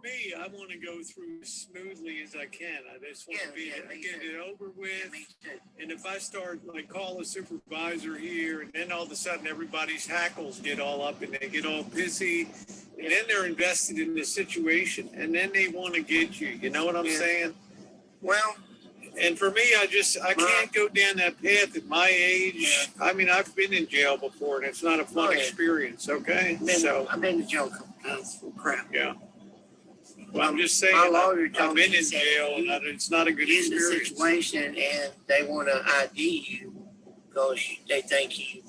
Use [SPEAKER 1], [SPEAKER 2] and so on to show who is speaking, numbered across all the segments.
[SPEAKER 1] Me, I want to go through as smoothly as I can. I just want to get it over with. And if I start like call a supervisor here, and then all of a sudden everybody's hackles get all up and they get all pissy, and then they're invested in the situation, and then they want to get you. You know what I'm saying?
[SPEAKER 2] Well.
[SPEAKER 1] And for me, I can't go down that path at my age. Yeah. I mean, I've been in jail before, and it's not a fun experience. Okay,
[SPEAKER 2] I've been to jail a couple times for crap.
[SPEAKER 1] Yeah. Well, I'm just saying, I've been in jail, and it's not a good experience.
[SPEAKER 2] In the situation, and they want to ID you because they think you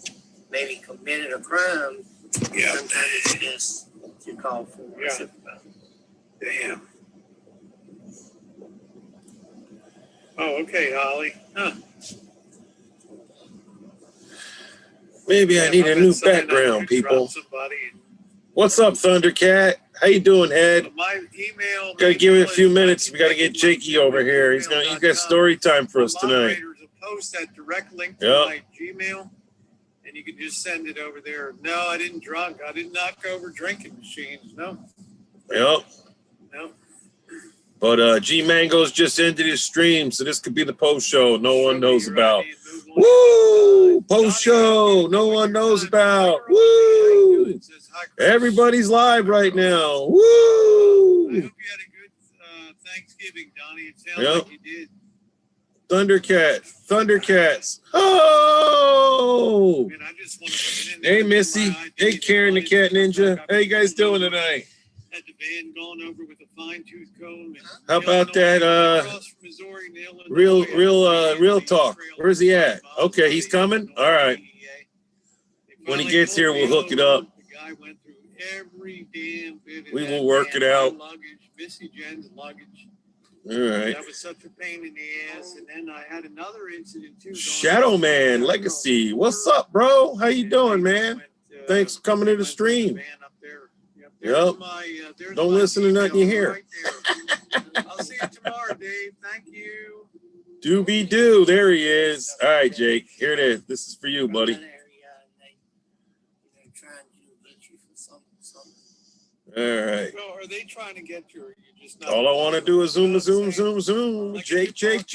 [SPEAKER 2] maybe committed a crime.
[SPEAKER 1] Yeah.
[SPEAKER 2] Sometimes it's just to call for a supervisor.
[SPEAKER 1] Damn. Oh, okay, Holly. Huh.
[SPEAKER 3] Maybe I need a new background, people. What's up, Thundercat? How you doing, Ed?
[SPEAKER 1] My email.
[SPEAKER 3] Gotta give it a few minutes. We gotta get Jakey over here. He's got story time for us tonight.
[SPEAKER 1] Post that direct link to my Gmail, and you can just send it over there. No, I didn't knock over drinking machines. No.
[SPEAKER 3] Yep.
[SPEAKER 1] No.
[SPEAKER 3] But G Mango's just ended his stream, so this could be the post show no one knows about. Woo! Post show no one knows about. Woo! Everybody's live right now. Woo!
[SPEAKER 1] I hope you had a good Thanksgiving, Donnie. It sounds like you did.
[SPEAKER 3] Thundercats. Oh!
[SPEAKER 1] Man, I just want to
[SPEAKER 3] hey, Missy. Hey, Karen the Cat Ninja. How you guys doing tonight?
[SPEAKER 1] Had the van gone over with a fine-tooth comb.
[SPEAKER 3] How about that real talk? Where's he at? Okay, he's coming? All right. When he gets here, we'll hook it up.
[SPEAKER 1] The guy went through every damn bit of
[SPEAKER 3] we will work it out.
[SPEAKER 1] Luggage, Missy Jen's luggage.
[SPEAKER 3] All right.
[SPEAKER 1] That was such a pain in the ass. And then I had another incident too.
[SPEAKER 3] Shadow Man Legacy. What's up, bro? How you doing, man? Thanks for coming to the stream. Yep. Don't listen to nothing you hear.
[SPEAKER 1] Right I'll see you tomorrow, Dave. Thank you.
[SPEAKER 3] Doobie-doo. There he is. All right, Jake. Here it is. This is for you, buddy. All right.
[SPEAKER 1] Well, are they trying to get you? Or you just not
[SPEAKER 3] all I want to do is zoom. Like Jake.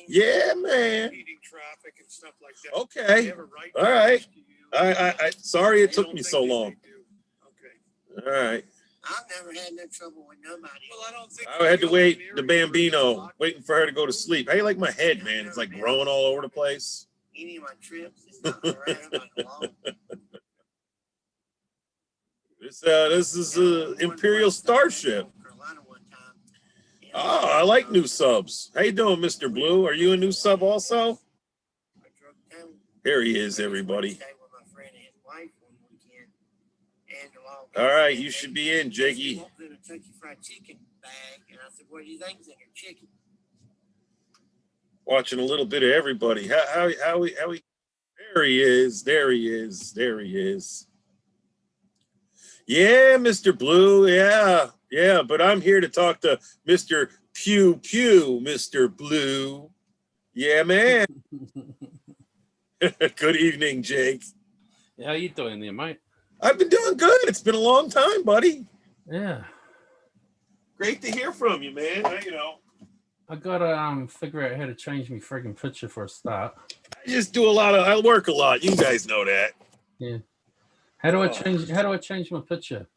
[SPEAKER 3] Yeah, man.
[SPEAKER 1] Traffic and stuff like that.
[SPEAKER 3] Okay. All right. I sorry it took me so long. All right.
[SPEAKER 2] I've never had no trouble with nobody.
[SPEAKER 1] Well, I don't think
[SPEAKER 3] I had to wait the Bambino, waiting for her to go to sleep. How you like my head, man? It's like growing all over the place.
[SPEAKER 2] Any of my trips, it's not around.
[SPEAKER 3] This is an Imperial Starship. Oh, I like new subs. How you doing, Mr. Blue? Are you a new sub also? Here he is, everybody. All right, you should be in, Jakey. Watching a little bit of everybody. How we there he is. Yeah, Mr. Blue. Yeah, but I'm here to talk to Mr. Pew, Mr. Blue. Yeah, man. Good evening, Jake.
[SPEAKER 4] How you doing there, mate?
[SPEAKER 3] I've been doing good. It's been a long time, buddy.
[SPEAKER 4] Yeah.
[SPEAKER 3] Great to hear from you, man.
[SPEAKER 4] I gotta figure out how to change my friggin' picture for a start.
[SPEAKER 3] I work a lot. You guys know that.
[SPEAKER 4] Yeah. How do I change my picture?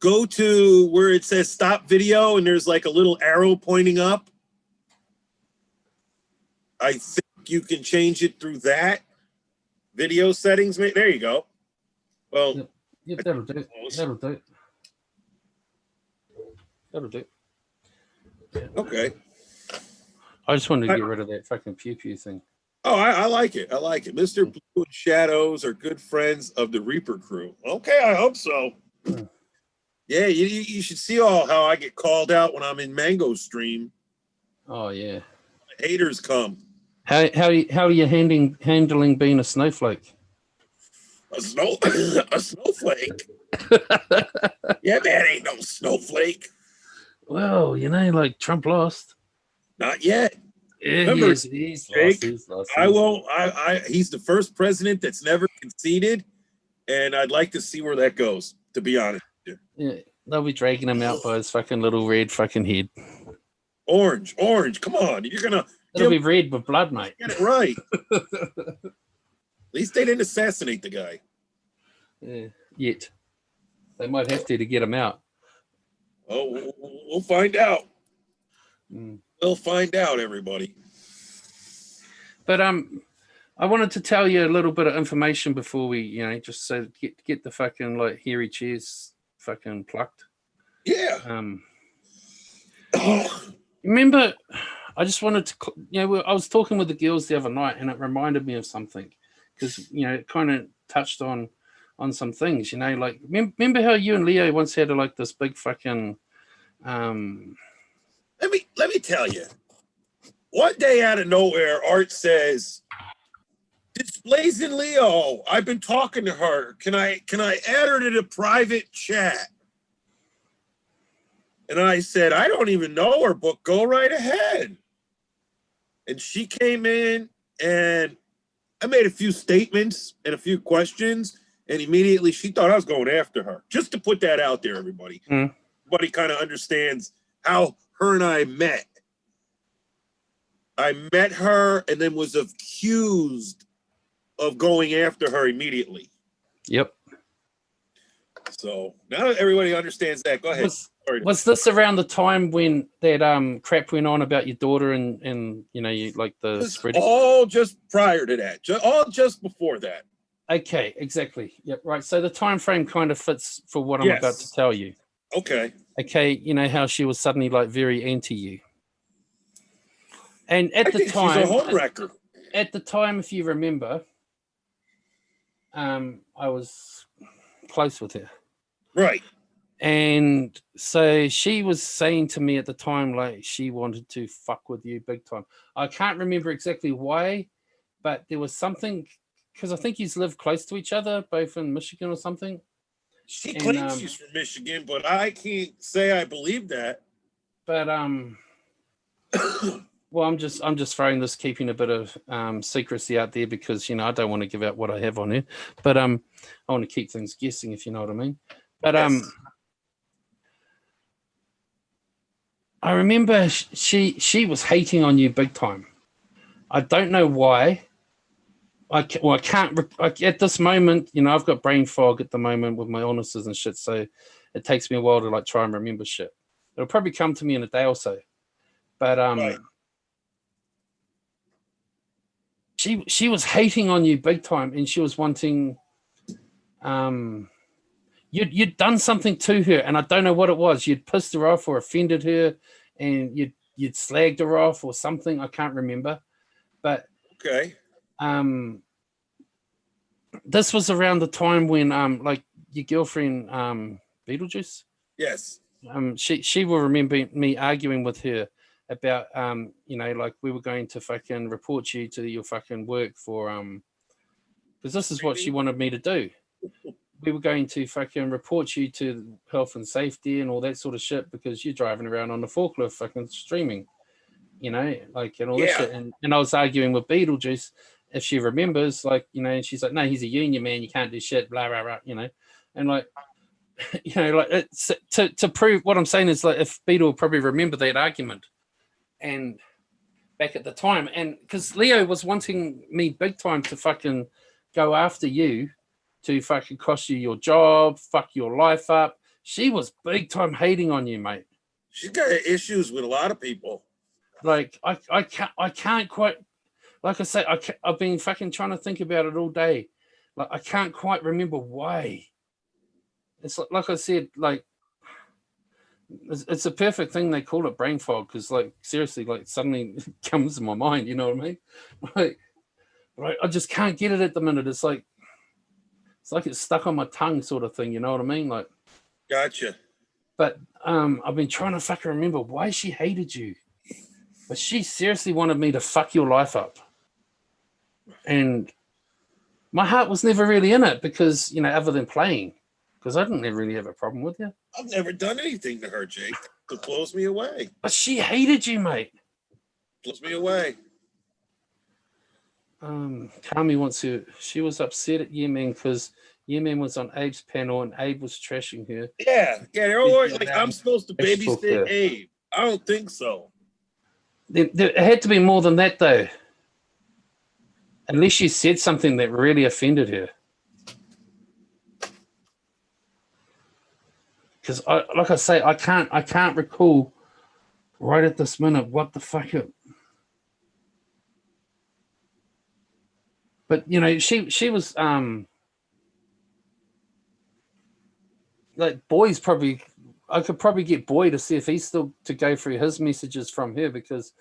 [SPEAKER 3] Go to where it says stop video and there's like a little arrow pointing up. I think you can change it through that. Video settings, mate. There you go. Well,
[SPEAKER 4] yeah, that'll do. Yeah.
[SPEAKER 3] Okay.
[SPEAKER 4] I just wanted to get rid of that fucking pew thing.
[SPEAKER 3] Oh, I like it. Mr. Blue and Shadows are good friends of the Reaper crew. Okay, I hope so. Yeah, you should see how I get called out when I'm in Mango stream.
[SPEAKER 4] Oh yeah.
[SPEAKER 3] Haters come.
[SPEAKER 4] How are you handling being a snowflake?
[SPEAKER 3] A snowflake? Yeah, man, ain't no snowflake.
[SPEAKER 4] Well, like Trump lost.
[SPEAKER 3] Not yet.
[SPEAKER 4] Yeah,
[SPEAKER 3] remember,
[SPEAKER 4] he's lost.
[SPEAKER 3] I won't. He's the first president that's never conceded, and I'd like to see where that goes, to be honest.
[SPEAKER 4] Yeah, they'll be dragging him out by his fucking little red fucking head.
[SPEAKER 3] Orange, come on. You're going to
[SPEAKER 4] It'll be red with blood, mate.
[SPEAKER 3] get it right. At least they didn't assassinate the guy.
[SPEAKER 4] Yeah, yet. They might have to get him out.
[SPEAKER 3] Oh, we'll find out.
[SPEAKER 4] Mm.
[SPEAKER 3] We'll find out, everybody.
[SPEAKER 4] But I wanted to tell you a little bit of information before we, just so get the fucking like hairy chairs fucking plucked.
[SPEAKER 3] Yeah.
[SPEAKER 4] Remember, I just wanted to, I was talking with the girls the other night, and it reminded me of something because it kind of touched on some things. Like remember how you and Leo once had like this big fucking.
[SPEAKER 3] Let me tell you. One day out of nowhere, Art says, "Displays in Leo. I've been talking to her. Can I add her to the private chat?" And I said, "I don't even know her, but go right ahead." And she came in, and I made a few statements and a few questions, and immediately she thought I was going after her. Just to put that out there, everybody. Everybody kind of understands how her and I met. I met her and then was accused of going after her immediately.
[SPEAKER 4] Yep.
[SPEAKER 3] So now that everybody understands that, go ahead.
[SPEAKER 4] Was this around the time when that crap went on about your daughter and you like the spreading?
[SPEAKER 3] All just prior to that, just before that.
[SPEAKER 4] Okay, exactly. Yep, right. So the time frame kind of fits for what I'm about to tell you.
[SPEAKER 3] Okay.
[SPEAKER 4] Okay, how she was suddenly like very anti you. And at the time,
[SPEAKER 3] she's a homewrecker.
[SPEAKER 4] At the time, if you remember, I was close with her.
[SPEAKER 3] Right.
[SPEAKER 4] And so she was saying to me at the time, like, she wanted to fuck with you big time. I can't remember exactly why, but there was something, because I think you live close to each other, both in Michigan or something.
[SPEAKER 3] She claims she's from Michigan, but I can't say I believe that. But
[SPEAKER 4] well, I'm just throwing this, keeping a bit of secrecy out there because I don't want to give out what I have on her, but I want to keep things guessing, if you know what I mean. But yes. I remember she was hating on you big time. I don't know why. I can't at this moment. I've got brain fog at the moment with my illnesses and shit, so it takes me a while to like try and remember shit. It'll probably come to me in a day or so. But
[SPEAKER 3] right.
[SPEAKER 4] She was hating on you big time, and she was wanting you'd done something to her, and I don't know what it was. You'd pissed her off or offended her, and you'd slagged her off or something. I can't remember, but
[SPEAKER 3] okay.
[SPEAKER 4] This was around the time when like your girlfriend Beetlejuice.
[SPEAKER 3] Yes.
[SPEAKER 4] She will remember me arguing with her about like we were going to fucking report you to your fucking work for because this is what she wanted me to do. We were going to fucking report you to health and safety and all that sort of shit because you're driving around on the forklift fucking streaming, like and all this shit. And I was arguing with Beetlejuice, if she remembers, like, and she's like, no, he's a union man, you can't do shit, blah, blah, blah, and like, like it's, to prove what I'm saying is like if Beetle would probably remember that argument and back at the time, and because Leo was wanting me big time to fucking go after you, to fucking cost you your job, fuck your life up. She was big time hating on you, mate.
[SPEAKER 3] She's got issues with a lot of people.
[SPEAKER 4] Like I can't quite, like I say, I've been fucking trying to think about it all day. Like I can't quite remember why. It's like I said, like it's a perfect thing they call it brain fog because like seriously, like suddenly it comes to my mind. You know what I mean? Like, right, I just can't get it at the minute. It's like it's stuck on my tongue, sort of thing. You know what I mean? Like,
[SPEAKER 3] gotcha.
[SPEAKER 4] But I've been trying to fucking remember why she hated you. But she seriously wanted me to fuck your life up. And my heart was never really in it because, other than playing, because I didn't really have a problem with you.
[SPEAKER 3] I've never done anything to her, Jake. It blows me away.
[SPEAKER 4] But she hated you, mate.
[SPEAKER 3] Blows me away.
[SPEAKER 4] Kami wants to. She was upset at Yemen because Yemen was on Abe's panel and Abe was trashing her.
[SPEAKER 3] Yeah, they're always like, I'm supposed to
[SPEAKER 4] Trash talk
[SPEAKER 3] babysit
[SPEAKER 4] her.
[SPEAKER 3] Abe. I don't think so.
[SPEAKER 4] There had to be more than that, though. Unless she said something that really offended her. Because, like I say, I can't recall right at this minute what the fuck it. But you know, she was like Boy's probably. I could probably get Boy to see if he's still to go through his messages from her because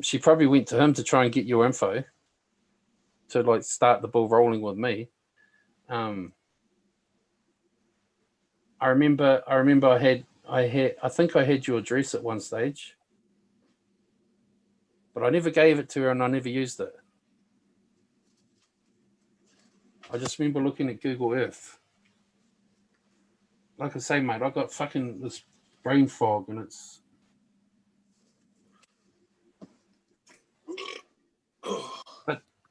[SPEAKER 4] she probably went to him to try and get your info to like start the ball rolling with me. I remember I think I had your address at one stage, but I never gave it to her and I never used it. I just remember looking at Google Earth. Like I say, mate, I got fucking this brain fog and it's.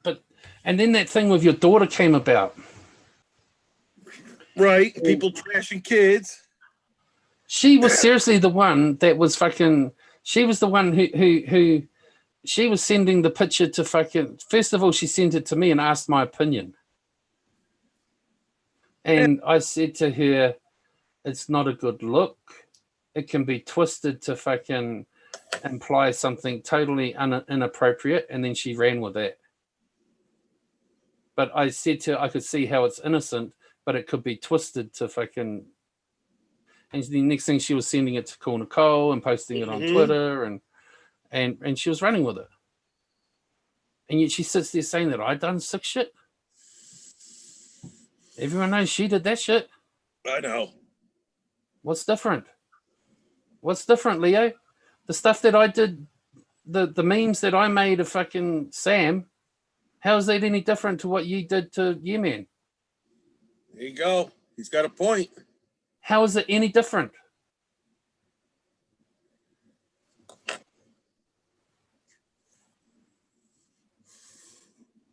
[SPEAKER 4] But and then that thing with your daughter came about.
[SPEAKER 3] Right, people trashing kids.
[SPEAKER 4] She was seriously the one that was fucking. She was the one who she was sending the picture to fucking. First of all, she sent it to me and asked my opinion. And I said to her, it's not a good look. It can be twisted to fucking imply something totally inappropriate. And then she ran with that. But I said to her, I could see how it's innocent, but it could be twisted to fucking. And the next thing she was sending it to Cool Nicole and posting it on Twitter and she was running with it. And yet she sits there saying that I done sick shit. Everyone knows she did that shit.
[SPEAKER 3] I know.
[SPEAKER 4] What's different? What's different, Leo? The stuff that I did, the memes that I made of fucking Sam, how is that any different to what you did to Yemen?
[SPEAKER 3] There you go. He's got a point.
[SPEAKER 4] How is it any different?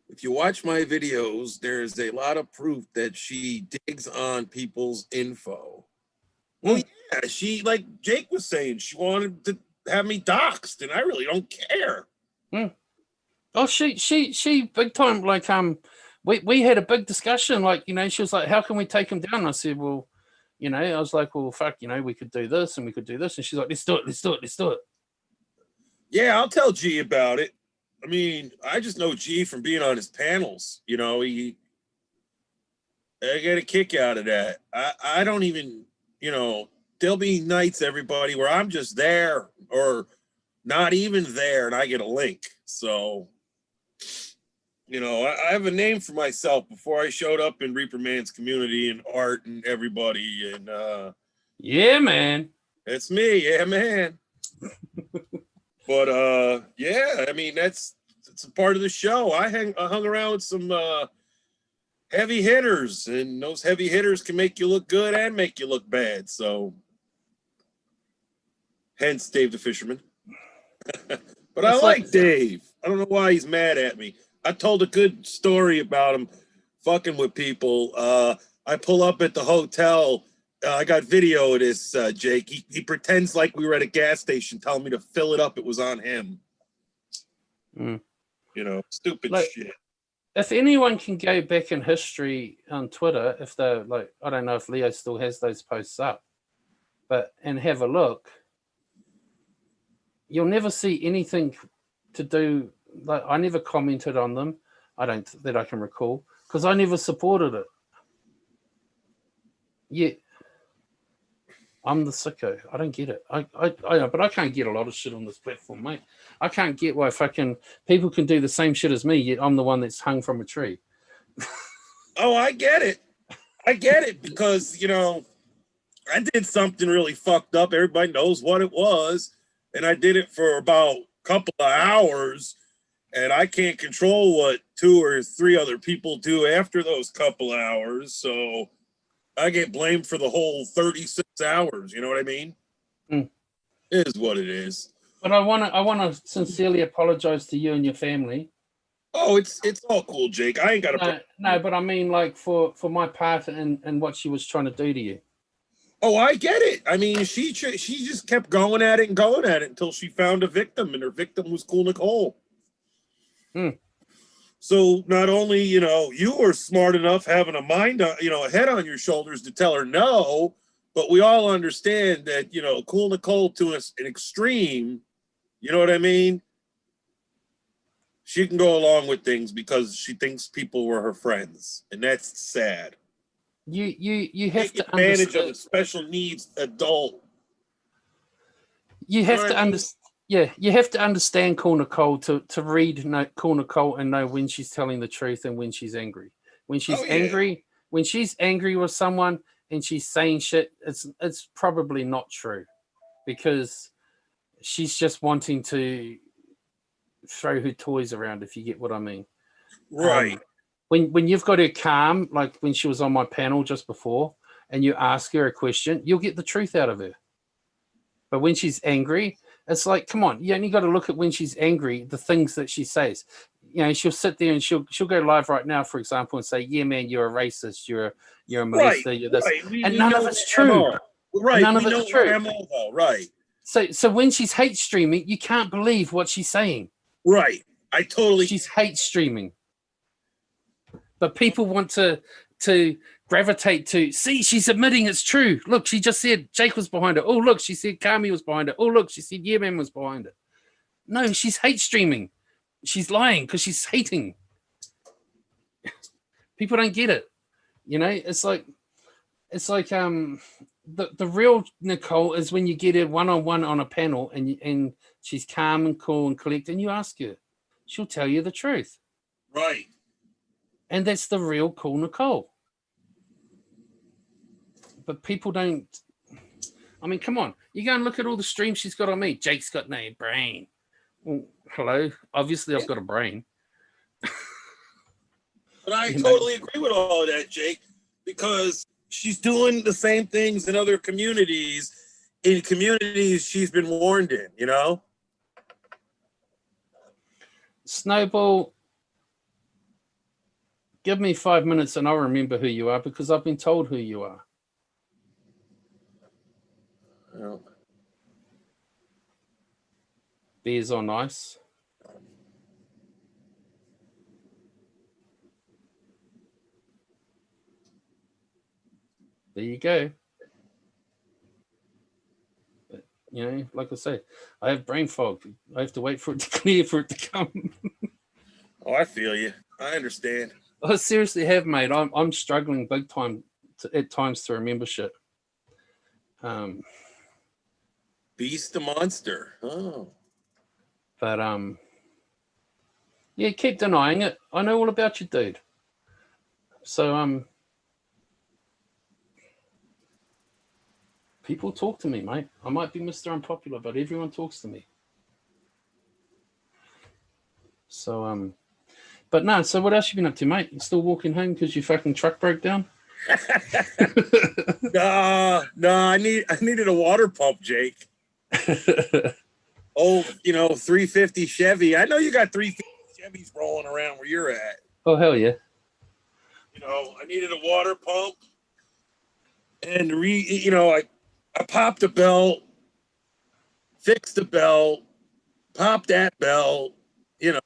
[SPEAKER 3] If you watch my videos, there's a lot of proof that she digs on people's info. Well, yeah, she, like Jake was saying, she wanted to have me doxxed, and I really don't care.
[SPEAKER 4] Oh, she big time. Like, we had a big discussion. Like, you know, she was like, "How can we take him down?" I said, "Well, you know," I was like, "Well, fuck, you know, we could do this and we could do this." And she's like, "Let's do it. Let's do it. Let's do it."
[SPEAKER 3] Yeah, I'll tell G about it. I mean, I just know G from being on his panels. You know, I get a kick out of that. I don't even, you know, there'll be nights, everybody, where I'm just there or not even there and I get a link. So, you know, I have a name for myself before I showed up in Reaper Man's community and Art and everybody. And
[SPEAKER 4] yeah, man.
[SPEAKER 3] It's me. Yeah, man. But yeah, I mean, it's a part of the show. I hung around with some heavy hitters, and those heavy hitters can make you look good and make you look bad. So, hence Dave the Fisherman. But I like Dave. I don't know why he's mad at me. I told a good story about him fucking with people. I pull up at the hotel. I got video of this, Jake. He pretends like we were at a gas station telling me to fill it up. It was on him. You know, stupid shit.
[SPEAKER 4] If anyone can go back in history on Twitter, if they're like, I don't know if Leo still has those posts up, and have a look, you'll never see anything to do. Like, I never commented on them. That I can recall, because I never supported it. Yeah. I'm the sicko. I don't get it. But I can't get a lot of shit on this platform, mate. I can't get why fucking people can do the same shit as me, yet I'm the one that's hung from a tree.
[SPEAKER 3] Oh, I get it. I get it because, you know, I did something really fucked up. Everybody knows what it was. And I did it for about a couple of hours. And I can't control what 2 or 3 other people do after those couple of hours. So I get blamed for the whole 36 hours. You know what I mean? It is what it is.
[SPEAKER 4] But I want to sincerely apologize to you and your family
[SPEAKER 3] Oh, it's all cool, Jake. I ain't got a problem.
[SPEAKER 4] No, but I mean, like for my part and what she was trying to do to you.
[SPEAKER 3] Oh, I get it. I mean, she just kept going at it and going at it until she found a victim, and her victim was Cool Nicole.
[SPEAKER 4] Hmm.
[SPEAKER 3] So not only, you were smart enough having a mind, a head on your shoulders to tell her no, but we all understand that, Cool Nicole to an extreme, you know what I mean? She can go along with things because she thinks people were her friends, and that's sad.
[SPEAKER 4] You have
[SPEAKER 3] Take
[SPEAKER 4] to
[SPEAKER 3] advantage
[SPEAKER 4] understand.
[SPEAKER 3] of a special needs adult.
[SPEAKER 4] You have to understand. Yeah, you have to understand Cool Nicole to read Cool Nicole and know when she's telling the truth and when she's angry. When she's angry with someone and she's saying shit, it's probably not true, because she's just wanting to throw her toys around, if you get what I mean.
[SPEAKER 3] Right.
[SPEAKER 4] When you've got her calm, like when she was on my panel just before, and you ask her a question, you'll get the truth out of her. But when she's angry, it's like, come on, you only got to look at when she's angry, the things that she says. She'll sit there and she'll go live right now, for example, and say, "Yeah, man, you're a racist, you're a molester, you're this," and none of it's true.
[SPEAKER 3] Right,
[SPEAKER 4] none of it's true.
[SPEAKER 3] MO, though. Right.
[SPEAKER 4] So when she's hate streaming, you can't believe what she's saying.
[SPEAKER 3] Right.
[SPEAKER 4] She's hate streaming. But people want to gravitate to, see, she's admitting it's true. Look, she just said Jake was behind it. Oh, look, she said Kami was behind it. Oh, look, she said Yeah Man was behind it. No, she's hate streaming. She's lying because she's hating. People don't get it. It's like the real Nicole is when you get her one-on-one on a panel and she's calm and cool and collect, and you ask her, she'll tell you the truth.
[SPEAKER 3] Right.
[SPEAKER 4] And that's the real Cool Nicole. But people don't. I mean, come on. You go and look at all the streams she's got on me. Jake's got no brain. Well, hello. Obviously, I've got a brain.
[SPEAKER 3] But I totally agree with all of that, Jake, because she's doing the same things in other communities, she's been warned in,
[SPEAKER 4] Snowball, give me 5 minutes and I'll remember who you are, because I've been told who you are.
[SPEAKER 3] Well,
[SPEAKER 4] Beers on ice. There you go. But, like I say, I have brain fog. I have to wait for it to clear for it to come.
[SPEAKER 3] Oh, I feel you. I understand.
[SPEAKER 4] I seriously have, mate. I'm struggling big time at times to remember shit.
[SPEAKER 3] Beast the monster. Oh.
[SPEAKER 4] But yeah, keep denying it. I know all about you, dude. So people talk to me, mate. I might be Mr. Unpopular, but everyone talks to me. So but no, so what else you been up to, mate? You still walking home because your fucking truck broke down?
[SPEAKER 3] No, I needed a water pump, Jake. Oh, 350 Chevy. I know you got 350 Chevys rolling around where you're at.
[SPEAKER 4] Oh, hell yeah.
[SPEAKER 3] I needed a water pump, and I popped a belt, fixed the belt, popped that belt, and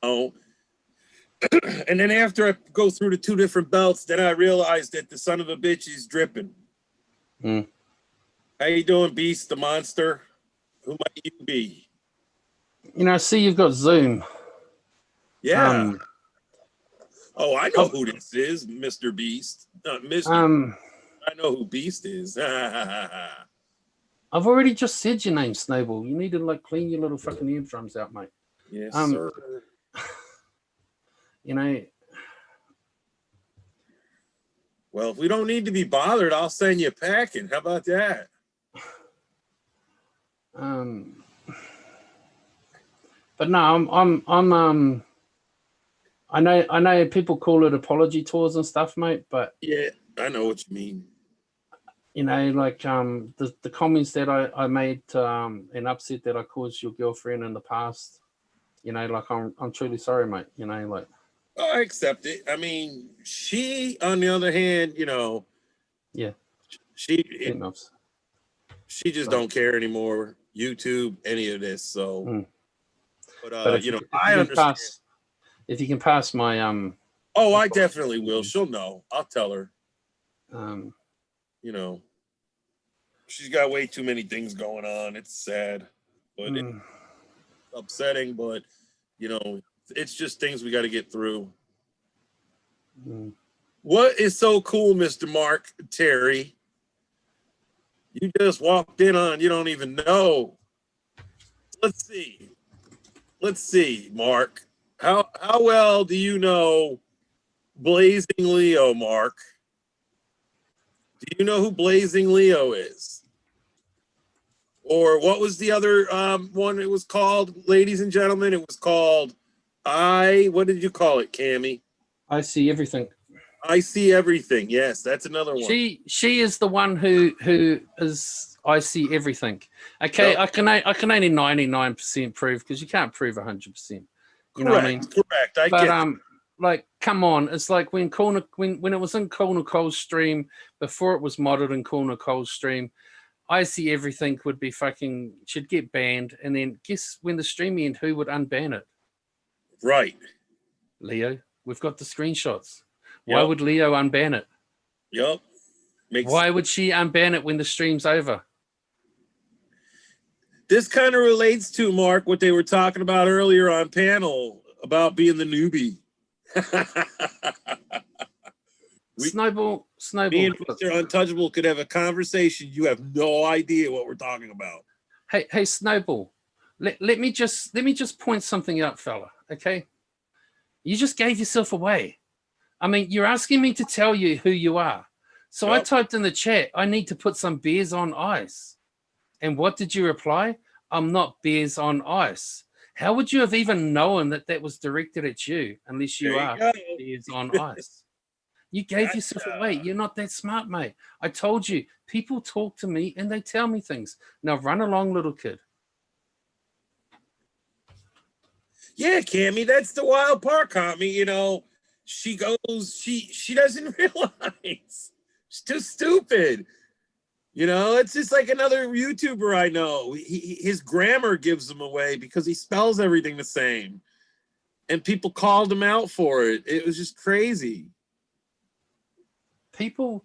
[SPEAKER 3] then after I go through the two different belts, then I realized that the son of a bitch is dripping.
[SPEAKER 4] Mm.
[SPEAKER 3] How you doing, Beast the monster? Who might you be?
[SPEAKER 4] I see you've got Zoom.
[SPEAKER 3] Yeah. I know who this is, Mr. Beast. Mr. I know who Beast is.
[SPEAKER 4] I've already just said your name, Snowball. You need to clean your little fucking eardrums out, mate.
[SPEAKER 3] Yes, sir. Well, if we don't need to be bothered, I'll send you packing. How about that?
[SPEAKER 4] But no, I know people call it apology tours and stuff, mate, but
[SPEAKER 3] yeah, I know what you mean.
[SPEAKER 4] The comments that I made and upset that I caused your girlfriend in the past, I'm truly sorry, mate.
[SPEAKER 3] I accept it. I mean, she, on the other hand, you know,
[SPEAKER 4] Yeah.
[SPEAKER 3] she
[SPEAKER 4] Enough.
[SPEAKER 3] she just don't care anymore. YouTube, any of this. So,
[SPEAKER 4] Mm.
[SPEAKER 3] but
[SPEAKER 4] But
[SPEAKER 3] you know,
[SPEAKER 4] if
[SPEAKER 3] I
[SPEAKER 4] you can
[SPEAKER 3] understand.
[SPEAKER 4] if you can pass my
[SPEAKER 3] Oh, I definitely will. She'll know. I'll tell her.
[SPEAKER 4] you
[SPEAKER 3] You know, she's got way too many things going on. It's sad, but it's upsetting. But you know, it's just things we got to get through. What is so cool, Mr. Mark Terry? You just walked in on, you don't even know. Let's see, Mark. How well do you know Blazing Leo, Mark? Do you know who Blazing Leo is? Or what was the other one it was called, ladies and gentlemen? It was called what did you call it, Cammy?
[SPEAKER 4] I see everything.
[SPEAKER 3] I See Everything. Yes, that's another one.
[SPEAKER 4] She is the one who is I see everything. Okay,
[SPEAKER 3] Yep.
[SPEAKER 4] I can only 99% prove because you can't prove 100%. You
[SPEAKER 3] Correct,
[SPEAKER 4] know what I mean?
[SPEAKER 3] correct. I
[SPEAKER 4] But
[SPEAKER 3] get that.
[SPEAKER 4] like, come on, it's like when it was in Cool Nicole's stream before it was modded in Cool Nicole's stream. I see everything would be should get banned, and then guess when the stream ended, who would unban it?
[SPEAKER 3] Right.
[SPEAKER 4] Leo. We've got the screenshots. Why
[SPEAKER 3] Yep.
[SPEAKER 4] would Leo unban it?
[SPEAKER 3] Yep.
[SPEAKER 4] Why would she unban it when the stream's over?
[SPEAKER 3] This kind of relates to, Mark, what they were talking about earlier on panel about being the newbie.
[SPEAKER 4] Snowball.
[SPEAKER 3] Me and
[SPEAKER 4] Look.
[SPEAKER 3] Mr. Untouchable could have a conversation. You have no idea what we're talking about.
[SPEAKER 4] Hey, Snowball. Let me just point something out, fella. Okay, you just gave yourself away. I mean, you're asking me to tell you who you are. So I typed in the chat, I need to put some beers on ice. And what did you reply? I'm not beers on ice. How would you have even known that that was directed at you unless you are beers on ice? You gave yourself away. You're not that smart, mate. I told you, people talk to me and they tell me things. Now run along, little kid.
[SPEAKER 3] Yeah, Cammy, that's the wild part, Cammy. You know, she doesn't realize. She's too stupid. You know, it's just like another YouTuber I know. His grammar gives him away because he spells everything the same. And people called him out for it. It was just crazy.
[SPEAKER 4] People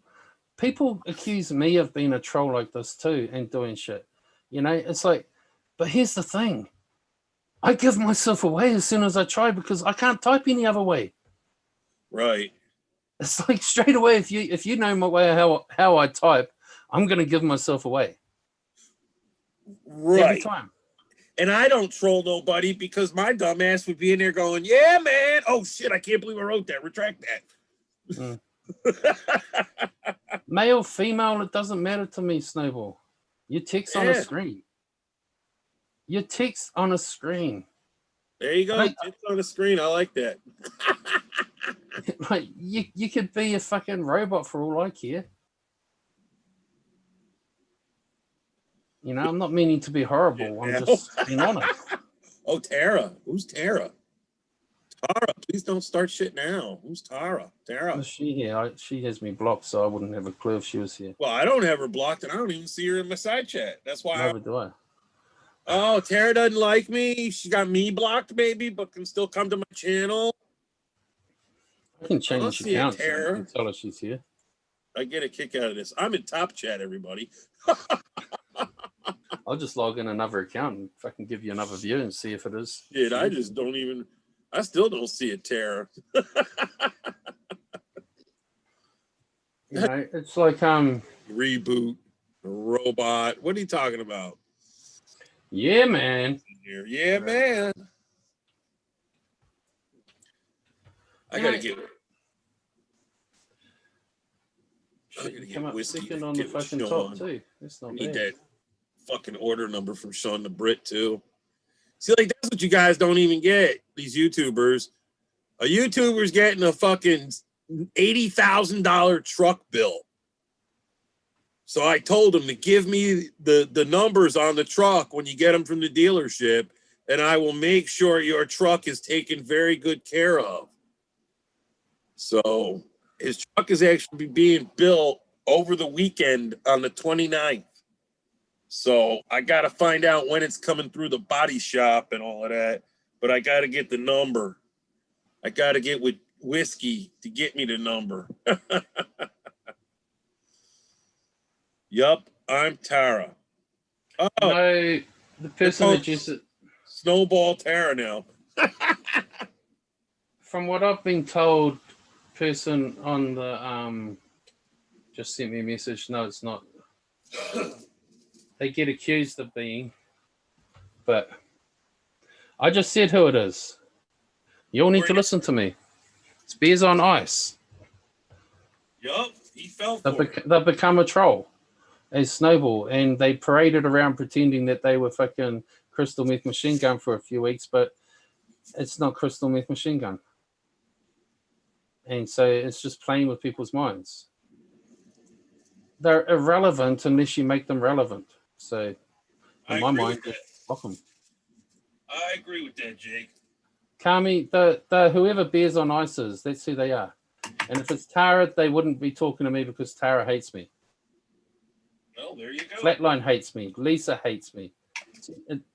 [SPEAKER 4] accuse me of being a troll like this too and doing shit. You know, it's like, but here's the thing. I give myself away as soon as I try because I can't type any other way.
[SPEAKER 3] Right.
[SPEAKER 4] It's like straight away, if you know my way how I type, I'm gonna give myself away.
[SPEAKER 3] Right.
[SPEAKER 4] Every time.
[SPEAKER 3] And I don't troll nobody because my dumb ass would be in there going, yeah, man. Oh shit, I can't believe I wrote that. Retract that.
[SPEAKER 4] Male, female, it doesn't matter to me, Snowball. Your text on a screen. Your text on a screen.
[SPEAKER 3] There you go.
[SPEAKER 4] Like,
[SPEAKER 3] text on a screen. I like that.
[SPEAKER 4] Like you could be a fucking robot for all I care. You know, I'm not meaning to be horrible. I'm just being honest.
[SPEAKER 3] Oh, Tara. Who's Tara? Tara, please don't start shit now. Who's Tara? Tara.
[SPEAKER 4] Is she here? She has me blocked, so I wouldn't have a clue if she was here.
[SPEAKER 3] Well, I don't have her blocked, and I don't even see her in my side chat. That's why.
[SPEAKER 4] Neither do I.
[SPEAKER 3] Oh, Tara doesn't like me. She got me blocked, maybe, but can still come to my channel.
[SPEAKER 4] I can change the account.
[SPEAKER 3] Tara.
[SPEAKER 4] So I can tell her she's here.
[SPEAKER 3] I get a kick out of this. I'm in top chat, everybody.
[SPEAKER 4] I'll just log in another account and fucking give you another view and see if it is.
[SPEAKER 3] Shit, I still don't see it, Tara.
[SPEAKER 4] You know, it's like
[SPEAKER 3] reboot, robot. What are you talking about?
[SPEAKER 4] Yeah, man.
[SPEAKER 3] Yeah, man. I gotta get
[SPEAKER 4] Come up
[SPEAKER 3] whiskey
[SPEAKER 4] second on the fucking top too. That's not
[SPEAKER 3] need
[SPEAKER 4] bad.
[SPEAKER 3] that fucking order number from Sean the Brit too. See, like that's what you guys don't even get. These YouTubers, a YouTuber's getting a fucking $80,000 truck bill. So I told him to give me the numbers on the truck when you get them from the dealership, and I will make sure your truck is taken very good care of. So his truck is actually being built over the weekend on the 29th. So I got to find out when it's coming through the body shop and all of that. But I got to get the number. I got to get with Whiskey to get me the number. Yup, I'm Tara. Oh,
[SPEAKER 4] No, the person that just
[SPEAKER 3] Snowball Tara now.
[SPEAKER 4] from what I've been told, person on the just sent me a message. No, it's not. They get accused of being, but I just said who it is. You all need to listen to me. It's Beers on Ice.
[SPEAKER 3] Yup, he fell for it.
[SPEAKER 4] They've become a troll as Snowball, and they paraded around pretending that they were fucking Crystal Meth Machine Gun for a few weeks, but it's not Crystal Meth Machine Gun. And so it's just playing with people's minds. They're irrelevant unless you make them relevant. So in my mind, fuck them.
[SPEAKER 3] I agree with that, Jake.
[SPEAKER 4] Kami, the whoever Beers on Ice is, that's who they are. And if it's Tara, they wouldn't be talking to me because Tara hates me.
[SPEAKER 3] Well, there you go.
[SPEAKER 4] Flatline hates me. Lisa hates me.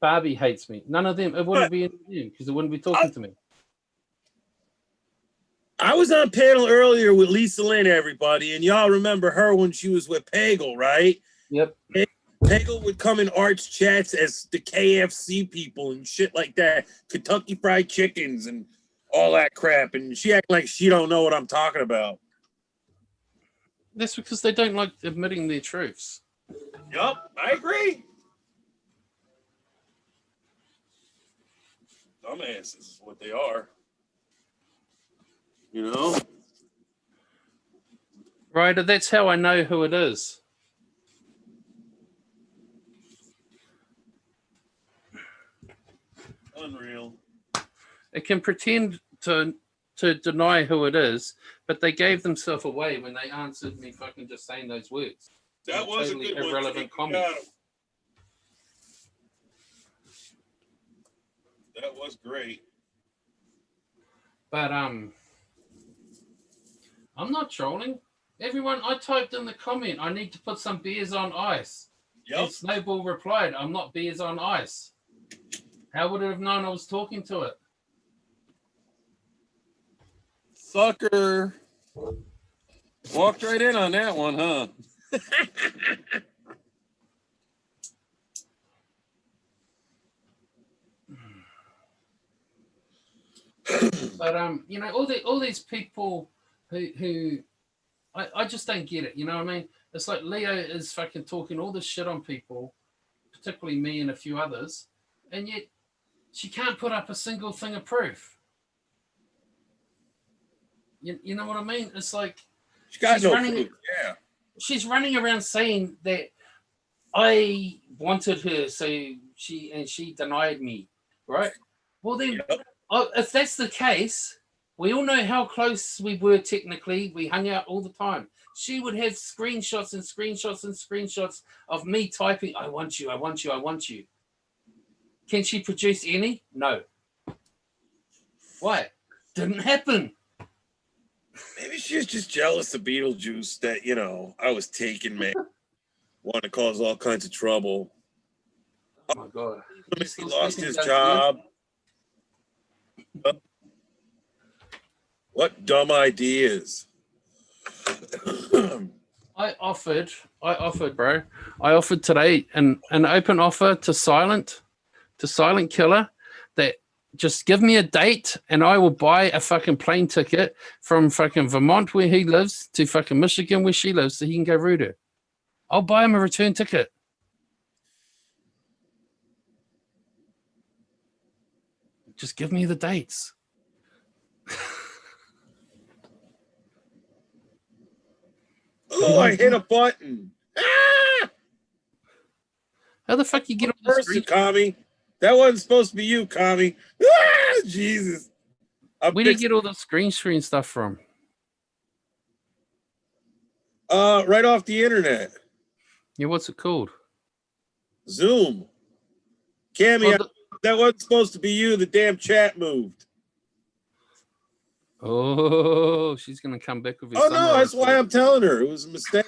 [SPEAKER 4] Barbie hates me. None of them. It wouldn't be in you because it wouldn't be talking to me.
[SPEAKER 3] I was on panel earlier with Lisa Lynn, everybody, and y'all remember her when she was with Pagel, right?
[SPEAKER 4] Yep.
[SPEAKER 3] Pagel would come in Arch chats as the KFC people and shit like that, Kentucky Fried Chickens and all that crap, and she act like she don't know what I'm talking about.
[SPEAKER 4] That's because they don't like admitting their truths.
[SPEAKER 3] Yup, I agree. Dumbasses is what they are. You know?
[SPEAKER 4] Right, that's how I know who it is.
[SPEAKER 3] Unreal.
[SPEAKER 4] It can pretend to deny who it is, but they gave themselves away when they answered me fucking just saying those words.
[SPEAKER 3] That was
[SPEAKER 4] Totally
[SPEAKER 3] a good
[SPEAKER 4] irrelevant
[SPEAKER 3] one.
[SPEAKER 4] comment.
[SPEAKER 3] That was great.
[SPEAKER 4] But I'm not trolling. Everyone, I typed in the comment, I need to put some beers on ice.
[SPEAKER 3] Yep.
[SPEAKER 4] And Snowball replied, I'm not beers on ice. How would it have known I was talking to it?
[SPEAKER 3] Sucker. Walked right in on that one, huh?
[SPEAKER 4] But you know, all these people who I just don't get it. You know what I mean? It's like Leo is fucking talking all this shit on people, particularly me and a few others, and yet she can't put up a single thing of proof. You know what I mean? It's like she's she's running around saying that I wanted her, so she denied me, right? Well then, if that's the case, we all know how close we were technically. We hung out all the time. She would have screenshots and screenshots and screenshots of me typing, I want you, I want you, I want you. Can she produce any? No. Why? Didn't happen.
[SPEAKER 3] Maybe she was just jealous of Beetlejuice that, you know, I was taking, man. Want to cause all kinds of trouble.
[SPEAKER 4] Oh my God.
[SPEAKER 3] He lost his job. What dumb ideas.
[SPEAKER 4] I offered, bro. I offered today an open offer to Silent Killer that just give me a date and I will buy a fucking plane ticket from fucking Vermont where he lives to fucking Michigan where she lives so he can go root her. I'll buy him a return ticket. Just give me the dates.
[SPEAKER 3] Oh, I hit a button. Ah!
[SPEAKER 4] How the fuck you get on the
[SPEAKER 3] Person,
[SPEAKER 4] screen?
[SPEAKER 3] Kami. That wasn't supposed to be you, Kami. Ah, Jesus.
[SPEAKER 4] Where do you get all the screen stuff from?
[SPEAKER 3] Right off the internet.
[SPEAKER 4] Yeah, what's it called?
[SPEAKER 3] Zoom. Cammy, that wasn't supposed to be you. The damn chat moved.
[SPEAKER 4] Oh, she's gonna come back with her.
[SPEAKER 3] Oh no, that's why I'm telling her it was a mistake.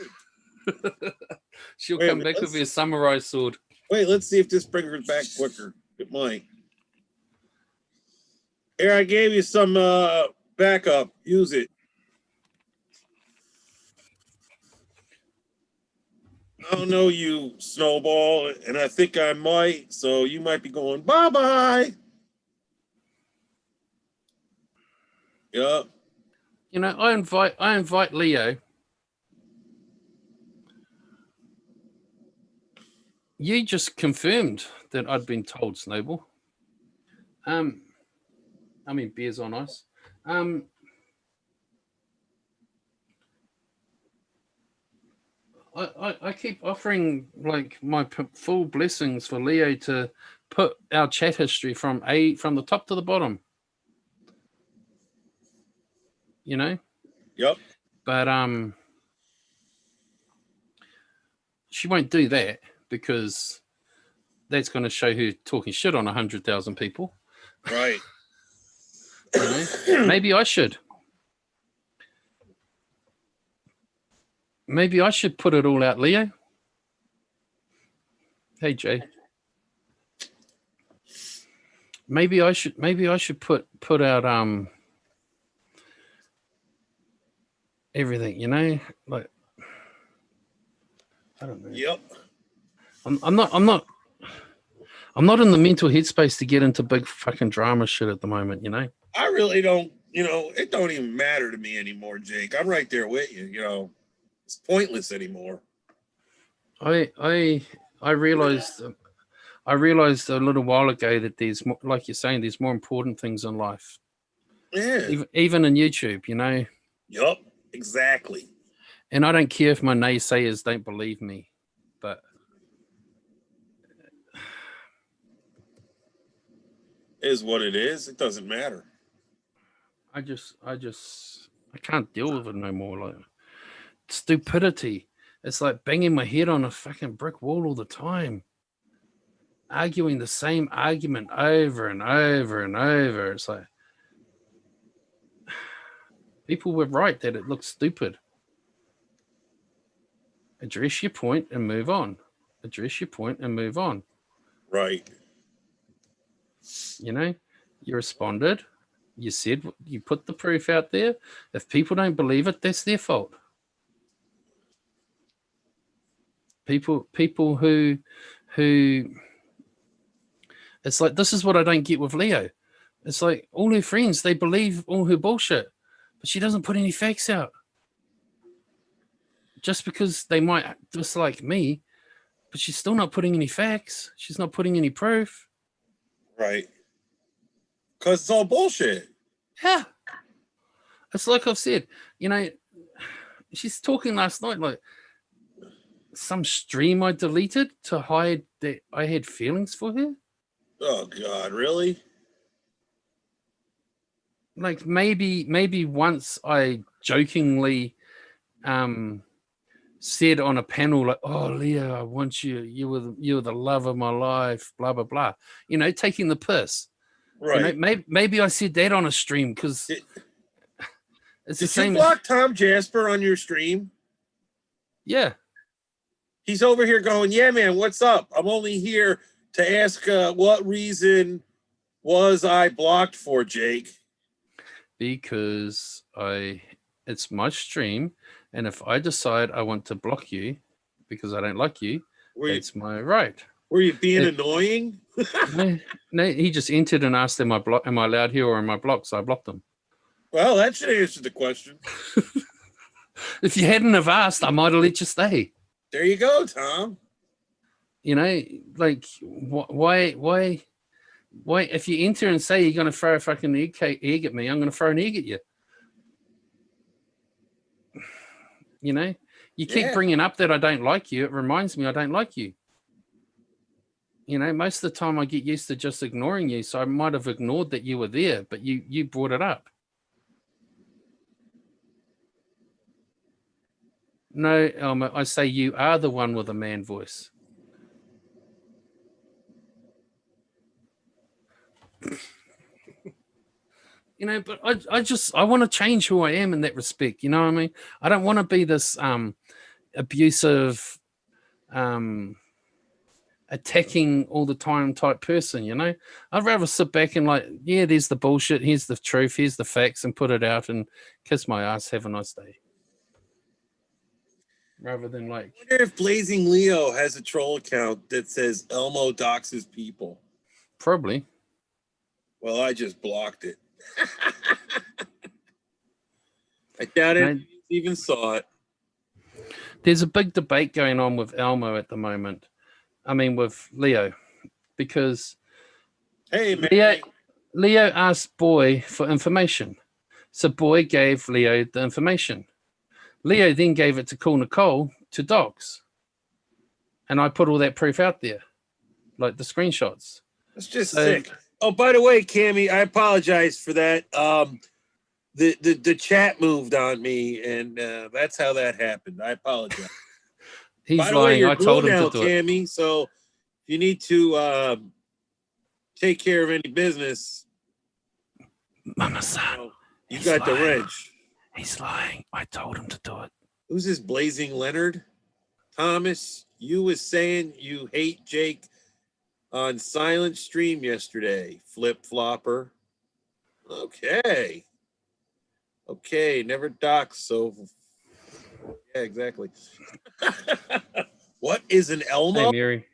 [SPEAKER 4] She'll
[SPEAKER 3] Wait a
[SPEAKER 4] come
[SPEAKER 3] minute,
[SPEAKER 4] back with
[SPEAKER 3] let's-
[SPEAKER 4] her samurai sword.
[SPEAKER 3] Wait, let's see if this brings her back quicker. It might. Here, I gave you some backup. Use it. I don't know you, Snowball, and I think I might, so you might be going, bye-bye. Yup.
[SPEAKER 4] You know, I invite Leo. You just confirmed that I'd been told, Snowball. I mean, beers on ice. I keep offering like my full blessings for Leo to put our chat history from the top to the bottom. You know?
[SPEAKER 3] Yep.
[SPEAKER 4] But she won't do that because that's going to show her talking shit on 100,000 people.
[SPEAKER 3] Right.
[SPEAKER 4] You know? Maybe I should. Maybe I should put it all out, Leo. Hey, Jay. Maybe I should put out everything, you know? Like I don't know.
[SPEAKER 3] Yep.
[SPEAKER 4] I'm not in the mental headspace to get into big fucking drama shit at the moment, you know?
[SPEAKER 3] I really don't, it don't even matter to me anymore, Jake. I'm right there with you, It's pointless anymore.
[SPEAKER 4] I realized a little while ago that there's more, like you're saying, there's more important things in life.
[SPEAKER 3] Yeah.
[SPEAKER 4] Even in YouTube, you know.
[SPEAKER 3] Yup. Exactly.
[SPEAKER 4] And I don't care if my naysayers don't believe me, but
[SPEAKER 3] Is what it is. It doesn't matter.
[SPEAKER 4] I can't deal with it no more. Like stupidity. It's like banging my head on a fucking brick wall all the time. Arguing the same argument over and over and over. It's like people were right that it looks stupid. Address your point and move on. Address your point and move on.
[SPEAKER 3] Right.
[SPEAKER 4] You know, you responded. You said you put the proof out there. If people don't believe it, that's their fault. People who it's like, this is what I don't get with Leo. It's like all her friends, they believe all her bullshit, but she doesn't put any facts out. Just because they might dislike me, but she's still not putting any facts. She's not putting any proof.
[SPEAKER 3] Right. Because it's all bullshit.
[SPEAKER 4] Yeah. It's like I've said, you know, she's talking last night like some stream I deleted to hide that I had feelings for her.
[SPEAKER 3] Oh God, really?
[SPEAKER 4] Like maybe once I jokingly said on a panel like, "Oh, Leo, I want you. You were the love of my life." Blah blah blah. You know, taking the piss.
[SPEAKER 3] Right.
[SPEAKER 4] You know, maybe I said that on a stream because it's the
[SPEAKER 3] Did
[SPEAKER 4] same.
[SPEAKER 3] you block Tom Jasper on your stream?
[SPEAKER 4] Yeah.
[SPEAKER 3] He's over here going, "Yeah, man, what's up? I'm only here to ask what reason was I blocked for, Jake?"
[SPEAKER 4] Because it's my stream, and if I decide I want to block you because I don't like you, it's my right.
[SPEAKER 3] Were you being annoying?
[SPEAKER 4] No, he just entered and asked, am I allowed here or am I blocked? So I blocked him.
[SPEAKER 3] Well, that should answer the question.
[SPEAKER 4] If you hadn't have asked, I might have let you stay.
[SPEAKER 3] There you go, Tom.
[SPEAKER 4] You know, like why if you enter and say you're going to throw a fucking egg at me, I'm going to throw an egg at you. You know, you keep bringing up that I don't like you. It reminds me I don't like you. You know, most of the time I get used to just ignoring you. So I might have ignored that you were there, but you brought it up. No, Elmer, I say you are the one with a man voice. you know, but I want to change who I am in that respect. You know what I mean? I don't want to be this abusive, attacking all the time type person. You know, I'd rather sit back and like, yeah, there's the bullshit, here's the truth, here's the facts, and put it out and kiss my ass. Have a nice day. Rather than like,
[SPEAKER 3] I wonder if Blazing Leo has a troll account that says Elmo doxes people.
[SPEAKER 4] probably.
[SPEAKER 3] Well, I just blocked it. I doubt it even saw it.
[SPEAKER 4] There's a big debate going on with Elmo at the moment. I mean, with Leo, because
[SPEAKER 3] Hey, man.
[SPEAKER 4] Leo asked Boy for information. So Boy gave Leo the information. Leo then gave it to Cool Nicole to dogs. And I put all that proof out there, like the screenshots.
[SPEAKER 3] That's just sick. Oh, by the way, Cammy, I apologize for that. The chat moved on me, and that's how that happened. I apologize.
[SPEAKER 4] He's
[SPEAKER 3] By the
[SPEAKER 4] lying.
[SPEAKER 3] way, you're
[SPEAKER 4] I told
[SPEAKER 3] cool
[SPEAKER 4] him
[SPEAKER 3] now,
[SPEAKER 4] to do it.
[SPEAKER 3] Cammy, so if you need to take care of any business,
[SPEAKER 4] Mama son,
[SPEAKER 3] you
[SPEAKER 4] he's
[SPEAKER 3] got the
[SPEAKER 4] lying.
[SPEAKER 3] wrench.
[SPEAKER 4] He's lying. I told him to do it.
[SPEAKER 3] Who's this Blazing Leonard? Thomas, you was saying you hate Jake on silent stream yesterday. Flip flopper. Okay. Okay, never dox, so yeah, exactly. What is an Elmo?
[SPEAKER 4] Hey, Mary.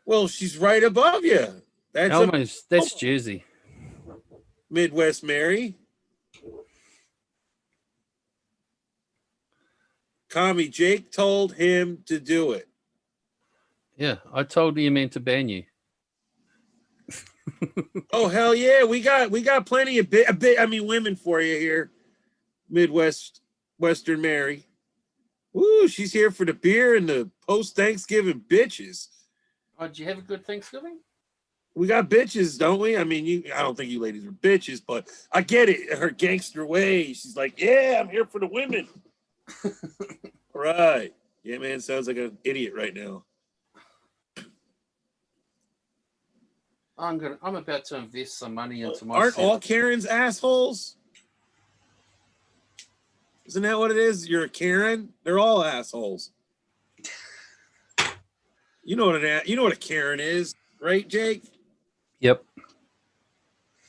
[SPEAKER 3] Well, she's right above you. That's
[SPEAKER 4] Elmo's, that's Jersey.
[SPEAKER 3] Midwest Mary. Commie, Jake told him to do it.
[SPEAKER 4] Yeah, I told you meant to ban you.
[SPEAKER 3] Oh hell yeah, we got plenty of women for you here. Western Mary. Woo, she's here for the beer and the post Thanksgiving bitches.
[SPEAKER 4] Oh, did you have a good Thanksgiving?
[SPEAKER 3] We got bitches, don't we? I mean, I don't think you ladies are bitches, but I get it. Her gangster way. She's like, yeah, I'm here for the women. All right. Yeah, man, sounds like an idiot right now.
[SPEAKER 4] I'm about to invest some money into my.
[SPEAKER 3] Aren't all Karens assholes? Isn't that what it is? You're a Karen? They're all assholes. You know what a Karen is, right, Jake?
[SPEAKER 4] Yep.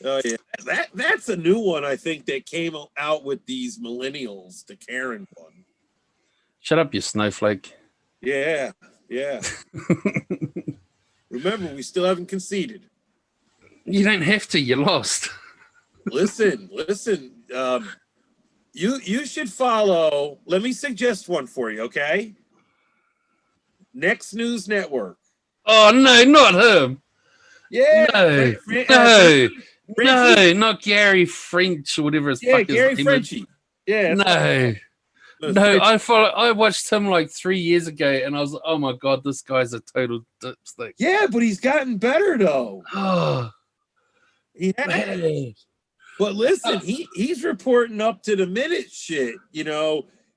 [SPEAKER 3] Oh yeah, that's a new one. I think that came out with these millennials, the Karen one.
[SPEAKER 4] Shut up, you snowflake.
[SPEAKER 3] Yeah. Remember, we still haven't conceded.
[SPEAKER 4] You don't have to. You lost.
[SPEAKER 3] Listen. You should follow. Let me suggest one for you, okay? Next News Network.
[SPEAKER 4] Oh no, not him.
[SPEAKER 3] Yeah.
[SPEAKER 4] No, not Gary French or whatever his fuck his
[SPEAKER 3] Gary
[SPEAKER 4] name
[SPEAKER 3] Frenchie.
[SPEAKER 4] is.
[SPEAKER 3] Yeah.
[SPEAKER 4] No, I watched him like 3 years ago, and I was like, oh my god, this guy's a total dipstick.
[SPEAKER 3] Yeah, but he's gotten better though.
[SPEAKER 4] Oh,
[SPEAKER 3] He has.
[SPEAKER 4] man.
[SPEAKER 3] But listen, he's reporting up to the minute shit,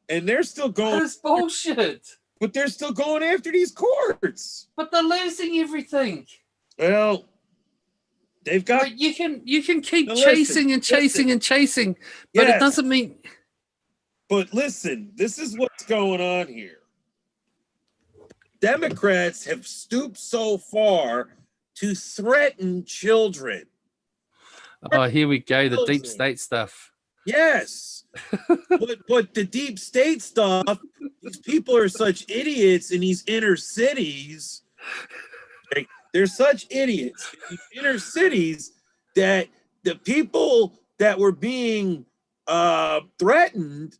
[SPEAKER 3] and they're still going.
[SPEAKER 4] That's bullshit.
[SPEAKER 3] But they're still going after these courts.
[SPEAKER 4] But they're losing everything.
[SPEAKER 3] Well, they've got.
[SPEAKER 4] Like, you can keep
[SPEAKER 3] Now
[SPEAKER 4] chasing
[SPEAKER 3] listen.
[SPEAKER 4] and chasing, but
[SPEAKER 3] Yes.
[SPEAKER 4] it doesn't mean.
[SPEAKER 3] But listen, this is what's going on here. Democrats have stooped so far to threaten children.
[SPEAKER 4] Oh, here we go. The deep state stuff.
[SPEAKER 3] Yes. but the deep state stuff, these people are such idiots in these inner cities. Like, they're such idiots in these inner cities that the people that were being threatened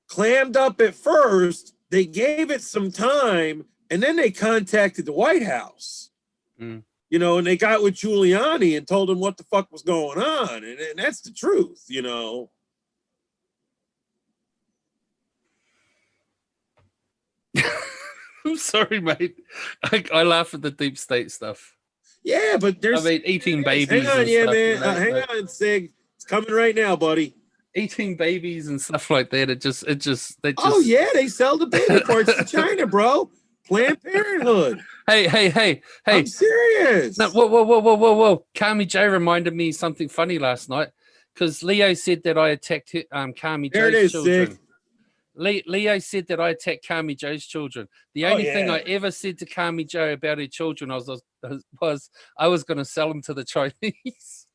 [SPEAKER 3] clammed up at first. They gave it some time, and then they contacted the White House. And they got with Giuliani and told him what the fuck was going on. And that's the truth,
[SPEAKER 4] I'm sorry, mate. I laugh at the deep state stuff.
[SPEAKER 3] Yeah, but there's.
[SPEAKER 4] Eating babies.
[SPEAKER 3] Hang on,
[SPEAKER 4] and
[SPEAKER 3] yeah,
[SPEAKER 4] stuff,
[SPEAKER 3] man.
[SPEAKER 4] you know,
[SPEAKER 3] Hang
[SPEAKER 4] like,
[SPEAKER 3] on, Sig. It's coming right now, buddy.
[SPEAKER 4] eating babies and stuff like that. They just.
[SPEAKER 3] Oh, yeah, they sell the baby parts to China, bro. Planned Parenthood.
[SPEAKER 4] Hey.
[SPEAKER 3] I'm serious.
[SPEAKER 4] No, whoa. Carmi J reminded me something funny last night because Leo said that I attacked Carmi
[SPEAKER 3] There it
[SPEAKER 4] Jo's
[SPEAKER 3] is,
[SPEAKER 4] children.
[SPEAKER 3] Sig.
[SPEAKER 4] Leo said that I attacked Carmi Jo's children. The
[SPEAKER 3] Oh,
[SPEAKER 4] only thing
[SPEAKER 3] yeah.
[SPEAKER 4] I ever said to Carmi Jo about her children was I was going to sell them to the Chinese.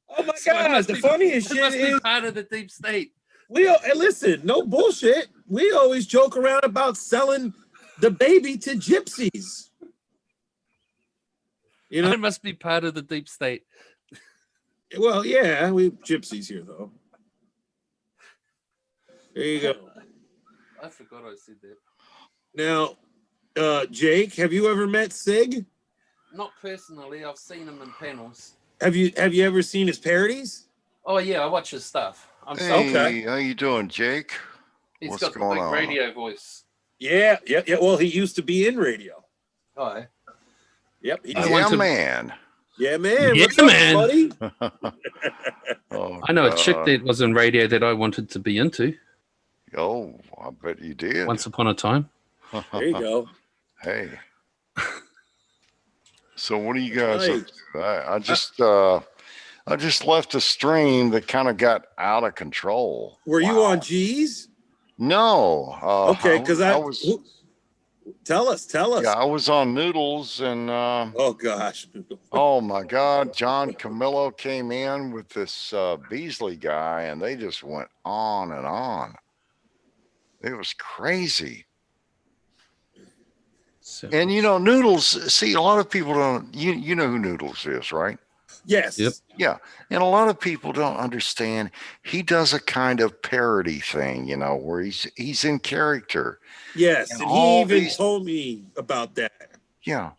[SPEAKER 3] Oh my
[SPEAKER 4] So it
[SPEAKER 3] God!
[SPEAKER 4] must
[SPEAKER 3] The
[SPEAKER 4] be-
[SPEAKER 3] funniest
[SPEAKER 4] It
[SPEAKER 3] shit
[SPEAKER 4] must be
[SPEAKER 3] is
[SPEAKER 4] part of the deep state.
[SPEAKER 3] and listen, no bullshit. We always joke around about selling the baby to gypsies. You know,
[SPEAKER 4] It must be part of the deep state.
[SPEAKER 3] well, yeah, we gypsies here though. There you go.
[SPEAKER 4] I forgot I said that.
[SPEAKER 3] Now, Jake, have you ever met Sig?
[SPEAKER 4] Not personally. I've seen him in panels.
[SPEAKER 3] Have you ever seen his parodies?
[SPEAKER 4] Oh yeah, I watch his stuff. I'm
[SPEAKER 3] Hey.
[SPEAKER 4] sorry.
[SPEAKER 3] Okay.
[SPEAKER 5] How you doing, Jake?
[SPEAKER 4] He's
[SPEAKER 5] What's
[SPEAKER 4] got the
[SPEAKER 5] going
[SPEAKER 4] big
[SPEAKER 5] on?
[SPEAKER 4] radio voice.
[SPEAKER 3] Yeah. Well, he used to be in radio.
[SPEAKER 4] Oh,
[SPEAKER 3] Yep.
[SPEAKER 4] I
[SPEAKER 5] Yeah,
[SPEAKER 4] want to-
[SPEAKER 5] man.
[SPEAKER 3] Yeah, man.
[SPEAKER 4] Yeah,
[SPEAKER 3] What's up,
[SPEAKER 4] man.
[SPEAKER 3] buddy?
[SPEAKER 5] Oh,
[SPEAKER 4] I know a chick
[SPEAKER 5] God.
[SPEAKER 4] that was in radio that I wanted to be into
[SPEAKER 5] Oh, I bet you did.
[SPEAKER 4] once upon a time.
[SPEAKER 3] There you go.
[SPEAKER 5] Hey. So what are you guys up
[SPEAKER 3] Nice.
[SPEAKER 5] to? I just left a stream that kind of got out of control.
[SPEAKER 3] Were you
[SPEAKER 5] Wow.
[SPEAKER 3] on G's?
[SPEAKER 5] No.
[SPEAKER 3] Okay, because I
[SPEAKER 5] was.
[SPEAKER 3] Tell us.
[SPEAKER 5] Yeah, I was on Noodles, and
[SPEAKER 3] Oh gosh.
[SPEAKER 5] oh my God, John Camillo came in with this Beasley guy, and they just went on and on. It was crazy.
[SPEAKER 4] So,
[SPEAKER 5] And you know, Noodles. See, a lot of people don't. You know who Noodles is, right?
[SPEAKER 3] Yes.
[SPEAKER 4] Yep.
[SPEAKER 5] Yeah, and a lot of people don't understand. He does a kind of parody thing, you know, where he's in character.
[SPEAKER 3] Yes.
[SPEAKER 5] And
[SPEAKER 3] And
[SPEAKER 5] all
[SPEAKER 3] he even
[SPEAKER 5] these-
[SPEAKER 3] told me about that.
[SPEAKER 5] Yeah,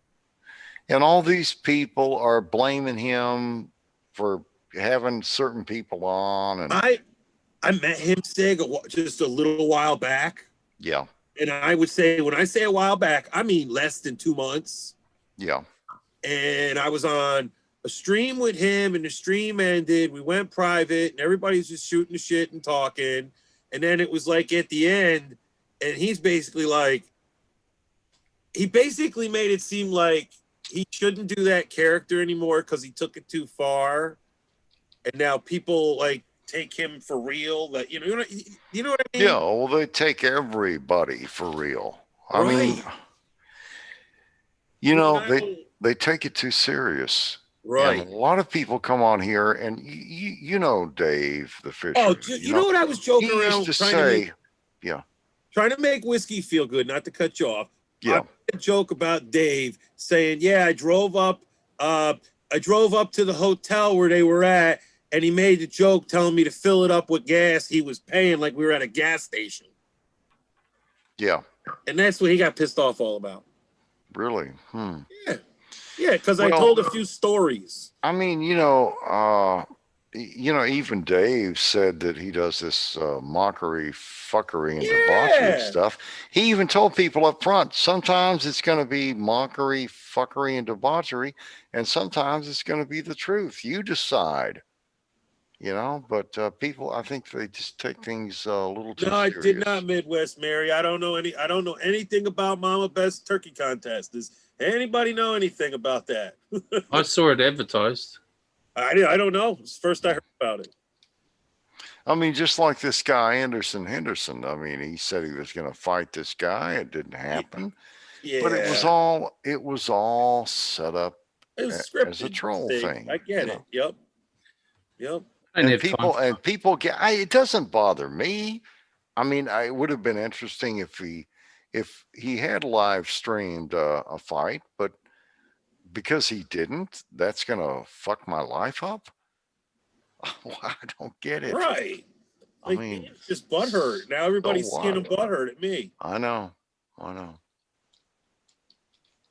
[SPEAKER 5] and all these people are blaming him for having certain people on, and
[SPEAKER 3] I met him, Sig, just a little while back.
[SPEAKER 5] yeah,
[SPEAKER 3] And I would say, when I say a while back, I mean less than 2 months.
[SPEAKER 5] yeah,
[SPEAKER 3] And I was on a stream with him, and the stream ended. We went private, and everybody's just shooting the shit and talking. And then it was like at the end, and he's basically like, he basically made it seem like he shouldn't do that character anymore because he took it too far. And now people like take him for real. That you know what I mean?
[SPEAKER 5] yeah. Well, they take everybody for real. I mean,
[SPEAKER 3] Right.
[SPEAKER 5] you know,
[SPEAKER 3] Well,
[SPEAKER 5] they take it too serious.
[SPEAKER 3] right.
[SPEAKER 5] And a lot of people come on here, and you know Dave the Fisher.
[SPEAKER 3] Oh, you know what I was joking
[SPEAKER 5] He
[SPEAKER 3] around
[SPEAKER 5] used to
[SPEAKER 3] trying
[SPEAKER 5] say,
[SPEAKER 3] trying to make whiskey feel good, not to cut you off.
[SPEAKER 5] yeah,
[SPEAKER 3] A joke about Dave saying, "Yeah, I drove up to the hotel where they were at, and he made the joke telling me to fill it up with gas. He was paying like we were at a gas station."
[SPEAKER 5] yeah,
[SPEAKER 3] And that's what he got pissed off all about.
[SPEAKER 5] really.
[SPEAKER 3] Yeah, because I
[SPEAKER 5] Well-
[SPEAKER 3] told a few stories.
[SPEAKER 5] I mean, even Dave said that he does this mockery, fuckery, and debauchery
[SPEAKER 3] Yeah.
[SPEAKER 5] stuff. He even told people up front, sometimes it's going to be mockery, fuckery, and debauchery, and sometimes it's going to be the truth. You decide. But people, I think they just take things a little too
[SPEAKER 3] No, I
[SPEAKER 5] serious.
[SPEAKER 3] did not, Midwest Mary. I don't know anything about Mama Best Turkey Contest. Does anybody know anything about that?
[SPEAKER 4] I saw it advertised.
[SPEAKER 3] I don't know. It's the first I heard about it.
[SPEAKER 5] I mean, just like this guy, Anderson Henderson. I mean, he said he was going to fight this guy. It didn't happen.
[SPEAKER 3] Yeah,
[SPEAKER 5] But it was all set up.
[SPEAKER 3] It was
[SPEAKER 5] as
[SPEAKER 3] scripted
[SPEAKER 5] a troll thing,
[SPEAKER 3] I get
[SPEAKER 5] you
[SPEAKER 3] it. Yep.
[SPEAKER 4] I didn't
[SPEAKER 5] And
[SPEAKER 4] have time.
[SPEAKER 5] people get. It doesn't bother me. I mean, it would have been interesting if he had live streamed a fight, but because he didn't, that's gonna fuck my life up. I don't get it.
[SPEAKER 3] Right.
[SPEAKER 5] I
[SPEAKER 3] Like,
[SPEAKER 5] mean,
[SPEAKER 3] it's just butthurt. Now everybody's
[SPEAKER 5] so
[SPEAKER 3] seeing him
[SPEAKER 5] what?
[SPEAKER 3] butthurt at me.
[SPEAKER 5] I know.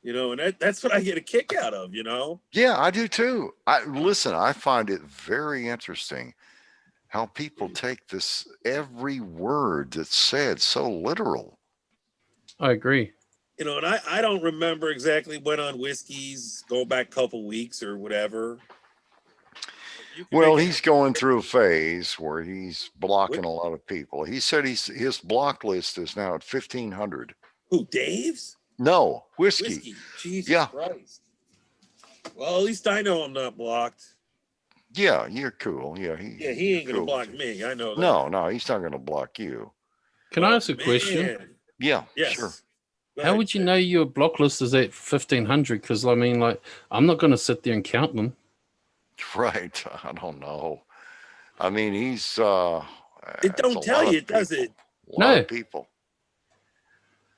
[SPEAKER 3] And that's what I get a kick out of.
[SPEAKER 5] Yeah, I do too. I find it very interesting how people take this every word that's said so literal.
[SPEAKER 4] I agree.
[SPEAKER 3] And I don't remember exactly when on Whiskey's, going back a couple weeks or whatever. You can
[SPEAKER 5] Well,
[SPEAKER 3] make it-
[SPEAKER 5] he's going through a phase where he's blocking a lot of people. He said his block list is now at 1,500.
[SPEAKER 3] Who, Dave's?
[SPEAKER 5] No, whiskey.
[SPEAKER 3] Whiskey. Jesus
[SPEAKER 5] Yeah.
[SPEAKER 3] Christ. Well, at least I know I'm not blocked.
[SPEAKER 5] Yeah, you're cool. Yeah,
[SPEAKER 3] He ain't gonna
[SPEAKER 5] cool.
[SPEAKER 3] block me. I know that.
[SPEAKER 5] No, he's not gonna block you.
[SPEAKER 4] Can I ask a question?
[SPEAKER 3] Man.
[SPEAKER 5] Yeah,
[SPEAKER 3] Yes.
[SPEAKER 5] sure.
[SPEAKER 3] Go
[SPEAKER 4] How
[SPEAKER 3] ahead.
[SPEAKER 4] would you know your block list is at 1,500? Because I mean, like, I'm not going to sit there and count them.
[SPEAKER 5] Right. I don't know. I mean, he's
[SPEAKER 3] It
[SPEAKER 5] it's
[SPEAKER 3] don't
[SPEAKER 5] a
[SPEAKER 3] tell
[SPEAKER 5] lot
[SPEAKER 3] you,
[SPEAKER 5] of
[SPEAKER 3] does
[SPEAKER 5] people.
[SPEAKER 3] it?
[SPEAKER 5] A lot
[SPEAKER 4] No.
[SPEAKER 5] of people.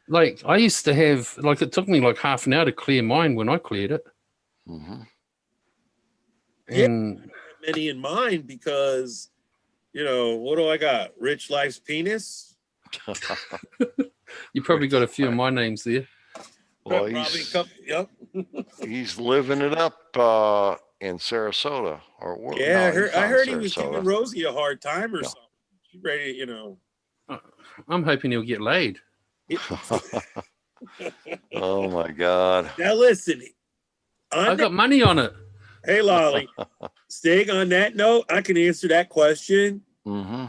[SPEAKER 4] Like, I used to have, like, it took me like half an hour to clear mine when I cleared it.
[SPEAKER 5] Hmm.
[SPEAKER 3] Yeah.
[SPEAKER 4] And
[SPEAKER 3] Many in mind because, what do I got? Rich Life's penis.
[SPEAKER 4] you probably got a few of my names there.
[SPEAKER 5] Well,
[SPEAKER 3] Probably a
[SPEAKER 5] he's
[SPEAKER 3] couple. Yep.
[SPEAKER 5] he's living it up in Sarasota, or
[SPEAKER 3] Yeah,
[SPEAKER 5] no,
[SPEAKER 3] I heard he was
[SPEAKER 5] Sarasota.
[SPEAKER 3] giving Rosie a hard time or
[SPEAKER 5] Yeah.
[SPEAKER 3] something. She's ready,
[SPEAKER 4] I'm hoping he'll get laid.
[SPEAKER 5] Oh my God.
[SPEAKER 3] Now listen,
[SPEAKER 4] I got money on it.
[SPEAKER 3] hey Lolly, staying on that note, I can answer that question.
[SPEAKER 5] Hmm.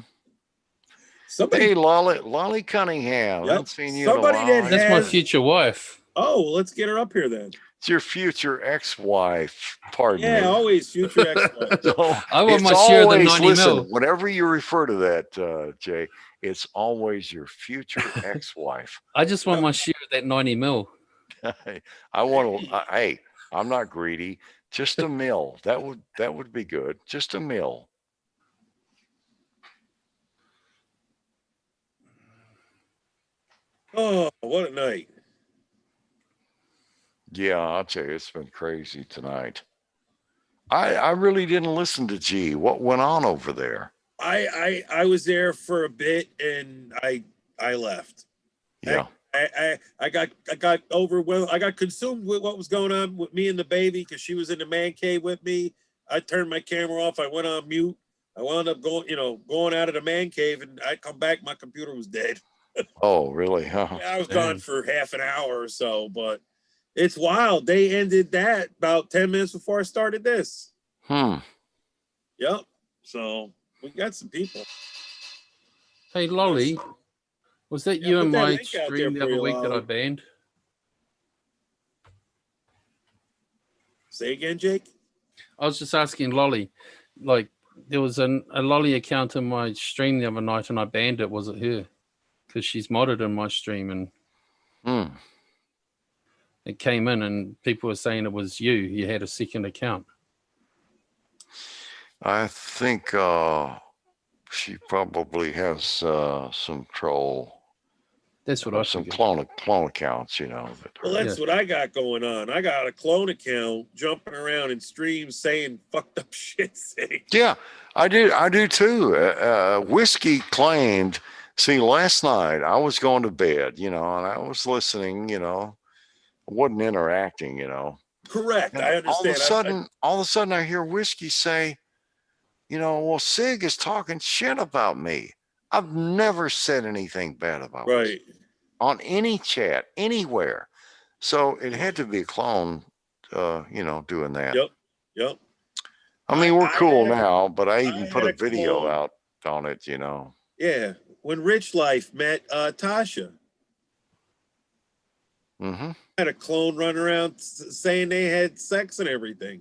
[SPEAKER 3] Somebody,
[SPEAKER 5] Hey, Lolly Cunningham. I
[SPEAKER 3] Yep.
[SPEAKER 5] haven't seen you in a
[SPEAKER 3] Somebody
[SPEAKER 5] while.
[SPEAKER 3] that
[SPEAKER 4] That's my
[SPEAKER 3] has-
[SPEAKER 4] future wife.
[SPEAKER 3] oh, well, let's get her up here then.
[SPEAKER 5] It's your future ex-wife. Pardon
[SPEAKER 3] Yeah,
[SPEAKER 5] me.
[SPEAKER 3] always future ex-wife.
[SPEAKER 5] So
[SPEAKER 4] I want
[SPEAKER 5] it's
[SPEAKER 4] my share of the
[SPEAKER 5] always,
[SPEAKER 4] 90
[SPEAKER 5] listen,
[SPEAKER 4] mil.
[SPEAKER 5] whenever you refer to that, Jay, it's always your future ex-wife.
[SPEAKER 4] I just want my share of that 90 mil.
[SPEAKER 5] I want to. Hey, I'm not greedy. Just a mill. That would be good. Just a mill.
[SPEAKER 3] Oh, what a night.
[SPEAKER 5] Yeah, I'll tell you, it's been crazy tonight. I really didn't listen to G. What went on over there?
[SPEAKER 3] I was there for a bit and I left.
[SPEAKER 5] Yeah.
[SPEAKER 3] I got overwhelmed. I got consumed with what was going on with me and the baby because she was in the man cave with me. I turned my camera off. I went on mute. I wound up going out of the man cave, and I come back. My computer was dead.
[SPEAKER 5] Oh, really? Huh?
[SPEAKER 3] I was
[SPEAKER 4] Damn.
[SPEAKER 3] gone for half an hour or so, but it's wild. They ended that about 10 minutes before I started this. Yep. So we got some people.
[SPEAKER 4] Hey, Lolly, was that
[SPEAKER 3] Yeah,
[SPEAKER 4] you
[SPEAKER 3] put
[SPEAKER 4] and
[SPEAKER 3] that
[SPEAKER 4] my
[SPEAKER 3] link out
[SPEAKER 4] stream
[SPEAKER 3] there
[SPEAKER 4] the
[SPEAKER 3] for
[SPEAKER 4] other
[SPEAKER 3] you,
[SPEAKER 4] week that I
[SPEAKER 3] Lolly.
[SPEAKER 4] banned?
[SPEAKER 3] Say again, Jake.
[SPEAKER 4] I was just asking Lolly, like, there was a Lolly account in my stream the other night and I banned it. Was it her? Because she's modded in my stream and it came in and people were saying it was you. You had a second account.
[SPEAKER 5] I think she probably has some troll.
[SPEAKER 4] That's what I
[SPEAKER 5] Some
[SPEAKER 4] figured.
[SPEAKER 5] clone accounts, that
[SPEAKER 3] Well,
[SPEAKER 5] are-
[SPEAKER 3] that's what I got going on. I got a clone account jumping around in streams saying fucked up shit.
[SPEAKER 5] Yeah, I do too. Whiskey claimed. See, last night I was going to bed, and I was listening, wasn't interacting,
[SPEAKER 3] Correct.
[SPEAKER 5] And
[SPEAKER 3] I understand.
[SPEAKER 5] all of a sudden, I hear Whiskey say, well, Sig is talking shit about me. I've never said anything bad about
[SPEAKER 3] Right.
[SPEAKER 5] Whiskey on any chat anywhere. So it had to be a clone, doing that.
[SPEAKER 3] Yep.
[SPEAKER 5] I mean, we're
[SPEAKER 3] I
[SPEAKER 5] cool
[SPEAKER 3] had-
[SPEAKER 5] now, but I even
[SPEAKER 3] I
[SPEAKER 5] put
[SPEAKER 3] had
[SPEAKER 5] a
[SPEAKER 3] a
[SPEAKER 5] video
[SPEAKER 3] clone.
[SPEAKER 5] out on it,
[SPEAKER 3] Yeah. When Rich Life met Tasha,
[SPEAKER 5] Mm-hmm.
[SPEAKER 3] had a clone run around saying they had sex and everything.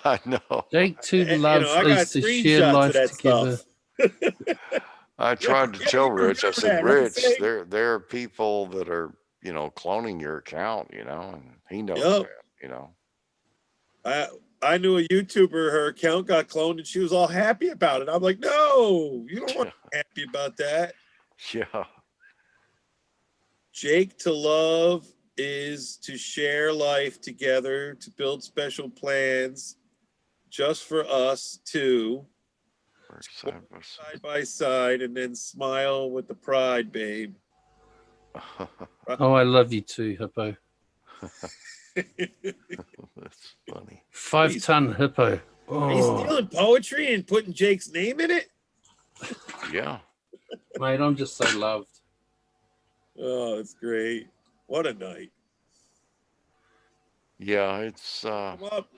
[SPEAKER 5] I know.
[SPEAKER 4] Jake to
[SPEAKER 3] And,
[SPEAKER 4] love
[SPEAKER 3] I got
[SPEAKER 4] is to share
[SPEAKER 3] screenshots of
[SPEAKER 4] life
[SPEAKER 3] that
[SPEAKER 4] together.
[SPEAKER 3] stuff.
[SPEAKER 5] I tried to
[SPEAKER 3] yeah,
[SPEAKER 5] tell
[SPEAKER 3] you
[SPEAKER 5] Rich, I
[SPEAKER 3] remember
[SPEAKER 5] said,
[SPEAKER 3] that, right,
[SPEAKER 5] Rich,
[SPEAKER 3] Sig?
[SPEAKER 5] there are people that are, cloning your account, and he knows
[SPEAKER 3] Yep.
[SPEAKER 5] that,
[SPEAKER 3] I knew a YouTuber, her account got cloned and she was all happy about it. I'm like, no, you don't want to be happy about that.
[SPEAKER 5] Yeah.
[SPEAKER 3] Jake to love is to share life together, to build special plans just for us two,
[SPEAKER 5] Side by side.
[SPEAKER 3] side by side, and then smile with the pride, babe.
[SPEAKER 4] Oh, I love you too, Hippo.
[SPEAKER 5] That's funny.
[SPEAKER 4] 5-ton Hippo.
[SPEAKER 3] He's
[SPEAKER 4] Oh,
[SPEAKER 3] stealing poetry and putting Jake's name in it.
[SPEAKER 5] Yeah.
[SPEAKER 4] mate, I'm just so loved.
[SPEAKER 3] Oh, that's great. What a night.
[SPEAKER 5] Yeah, it's
[SPEAKER 3] Come up.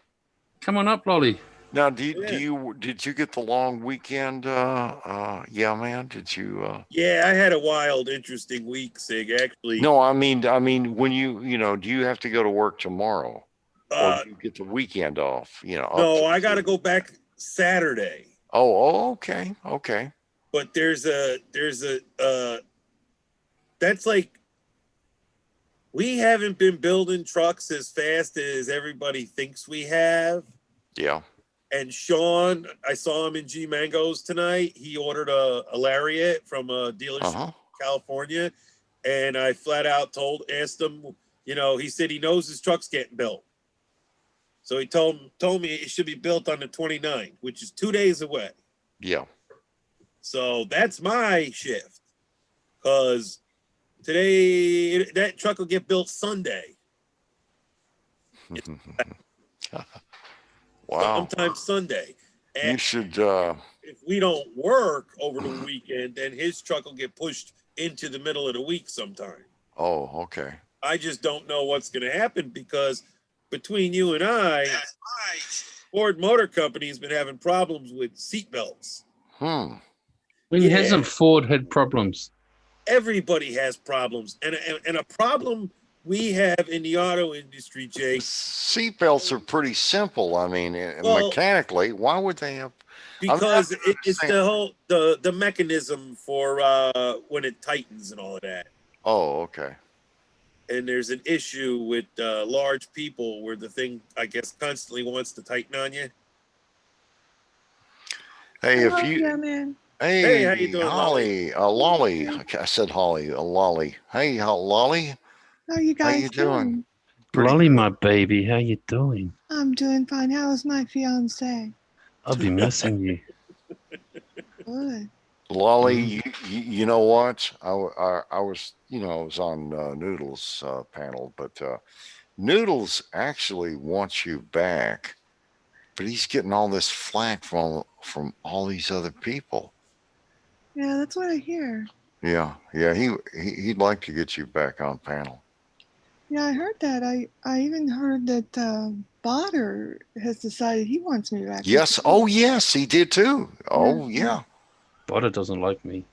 [SPEAKER 4] Come on up, Lolly.
[SPEAKER 5] Now,
[SPEAKER 3] Yeah.
[SPEAKER 5] did you get the long weekend? Yeah, man. Did you?
[SPEAKER 3] Yeah, I had a wild, interesting week, Sig. Actually,
[SPEAKER 5] No, I mean, when do you have to go to work tomorrow, or
[SPEAKER 3] uh,
[SPEAKER 5] do you get the weekend off? Up
[SPEAKER 3] no,
[SPEAKER 5] to
[SPEAKER 3] I got to
[SPEAKER 5] the.
[SPEAKER 3] go back Saturday.
[SPEAKER 5] Okay, okay.
[SPEAKER 3] But that's like we haven't been building trucks as fast as everybody thinks we have.
[SPEAKER 5] Yeah.
[SPEAKER 3] And Sean, I saw him in G Mangoes tonight. He ordered a Lariat from a dealership
[SPEAKER 5] Uh-huh.
[SPEAKER 3] in California. And I flat out asked him, he said he knows his truck's getting built. So he told me it should be built on the 29th, which is 2 days away.
[SPEAKER 5] Yeah.
[SPEAKER 3] So that's my shift. Because today, that truck will get built Sunday.
[SPEAKER 5] Wow.
[SPEAKER 3] Sometime Sunday. And
[SPEAKER 5] You should.
[SPEAKER 3] if we don't work over the weekend, then his truck will get pushed into the middle of the week sometime.
[SPEAKER 5] Oh, okay.
[SPEAKER 3] I just don't know what's going to happen because between you and I, Ford Motor Company has been having problems with seatbelts.
[SPEAKER 5] Hmm.
[SPEAKER 4] When
[SPEAKER 3] Yeah.
[SPEAKER 4] hasn't Ford had problems?
[SPEAKER 3] Everybody has problems, and a problem we have in the auto industry, Jake.
[SPEAKER 5] Seatbelts are pretty simple. I mean,
[SPEAKER 3] Well,
[SPEAKER 5] mechanically, why would they have?
[SPEAKER 3] because it's
[SPEAKER 5] understand.
[SPEAKER 3] the whole the mechanism for when it tightens and all of that.
[SPEAKER 5] Oh, okay.
[SPEAKER 3] And there's an issue with large people where the thing, I guess, constantly wants to tighten on you.
[SPEAKER 5] Hey, if
[SPEAKER 6] Hello,
[SPEAKER 5] you.
[SPEAKER 6] yeah, man.
[SPEAKER 3] Hey, how you
[SPEAKER 5] Hey,
[SPEAKER 3] doing,
[SPEAKER 5] Holly, Lolly. Okay, I said Holly, Lolly. Hey, Lolly,
[SPEAKER 6] How you
[SPEAKER 5] how
[SPEAKER 6] guys
[SPEAKER 5] you doing? Pretty
[SPEAKER 4] Lolly,
[SPEAKER 5] good.
[SPEAKER 4] my baby, how you doing?
[SPEAKER 6] I'm doing fine. How is my fiance?
[SPEAKER 4] I've been missing you.
[SPEAKER 6] Good.
[SPEAKER 5] Lolly, you know what? I was, I was on Noodles panel, but Noodles actually wants you back, but he's getting all this flack from all these other people.
[SPEAKER 6] Yeah, that's what I hear.
[SPEAKER 5] Yeah, he'd like to get you back on panel.
[SPEAKER 6] Yeah, I heard that. I even heard that Botter has decided he wants me back.
[SPEAKER 5] Yes. Oh, yes, he did too. Oh, yeah.
[SPEAKER 4] Botta doesn't like me.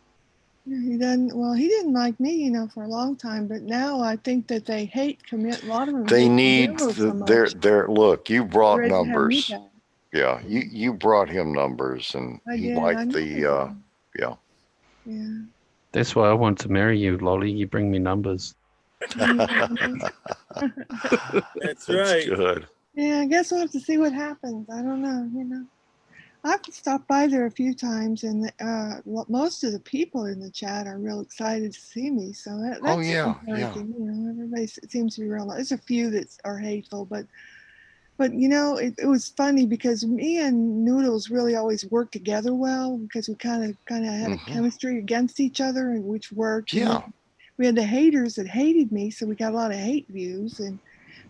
[SPEAKER 6] Yeah, he doesn't. Well, he didn't like me, for a long time. But now I think that they hate commit. A lot of them
[SPEAKER 5] They
[SPEAKER 6] hate
[SPEAKER 5] need
[SPEAKER 6] Camilo so much.
[SPEAKER 5] their look. You brought
[SPEAKER 6] Ready to have me
[SPEAKER 5] numbers.
[SPEAKER 6] back.
[SPEAKER 5] Yeah, you brought him numbers, and
[SPEAKER 6] I
[SPEAKER 5] he
[SPEAKER 6] did. I
[SPEAKER 5] liked
[SPEAKER 6] know
[SPEAKER 5] the
[SPEAKER 6] I did.
[SPEAKER 5] yeah.
[SPEAKER 6] Yeah.
[SPEAKER 4] That's why I want to marry you, Lolly. You bring me numbers.
[SPEAKER 3] That's right.
[SPEAKER 5] Good.
[SPEAKER 6] Yeah, I guess we'll have to see what happens. I don't know. I've stopped by there a few times, and most of the people in the chat are real excited to see me. So that's
[SPEAKER 5] Oh, yeah,
[SPEAKER 6] encouraging. Everybody seems to be real. There's a few that are hateful, but it was funny because me and Noodles really always worked together well because we kind of had a chemistry against each other, and which worked.
[SPEAKER 5] Yeah.
[SPEAKER 6] We had the haters that hated me, so we got a lot of hate views, and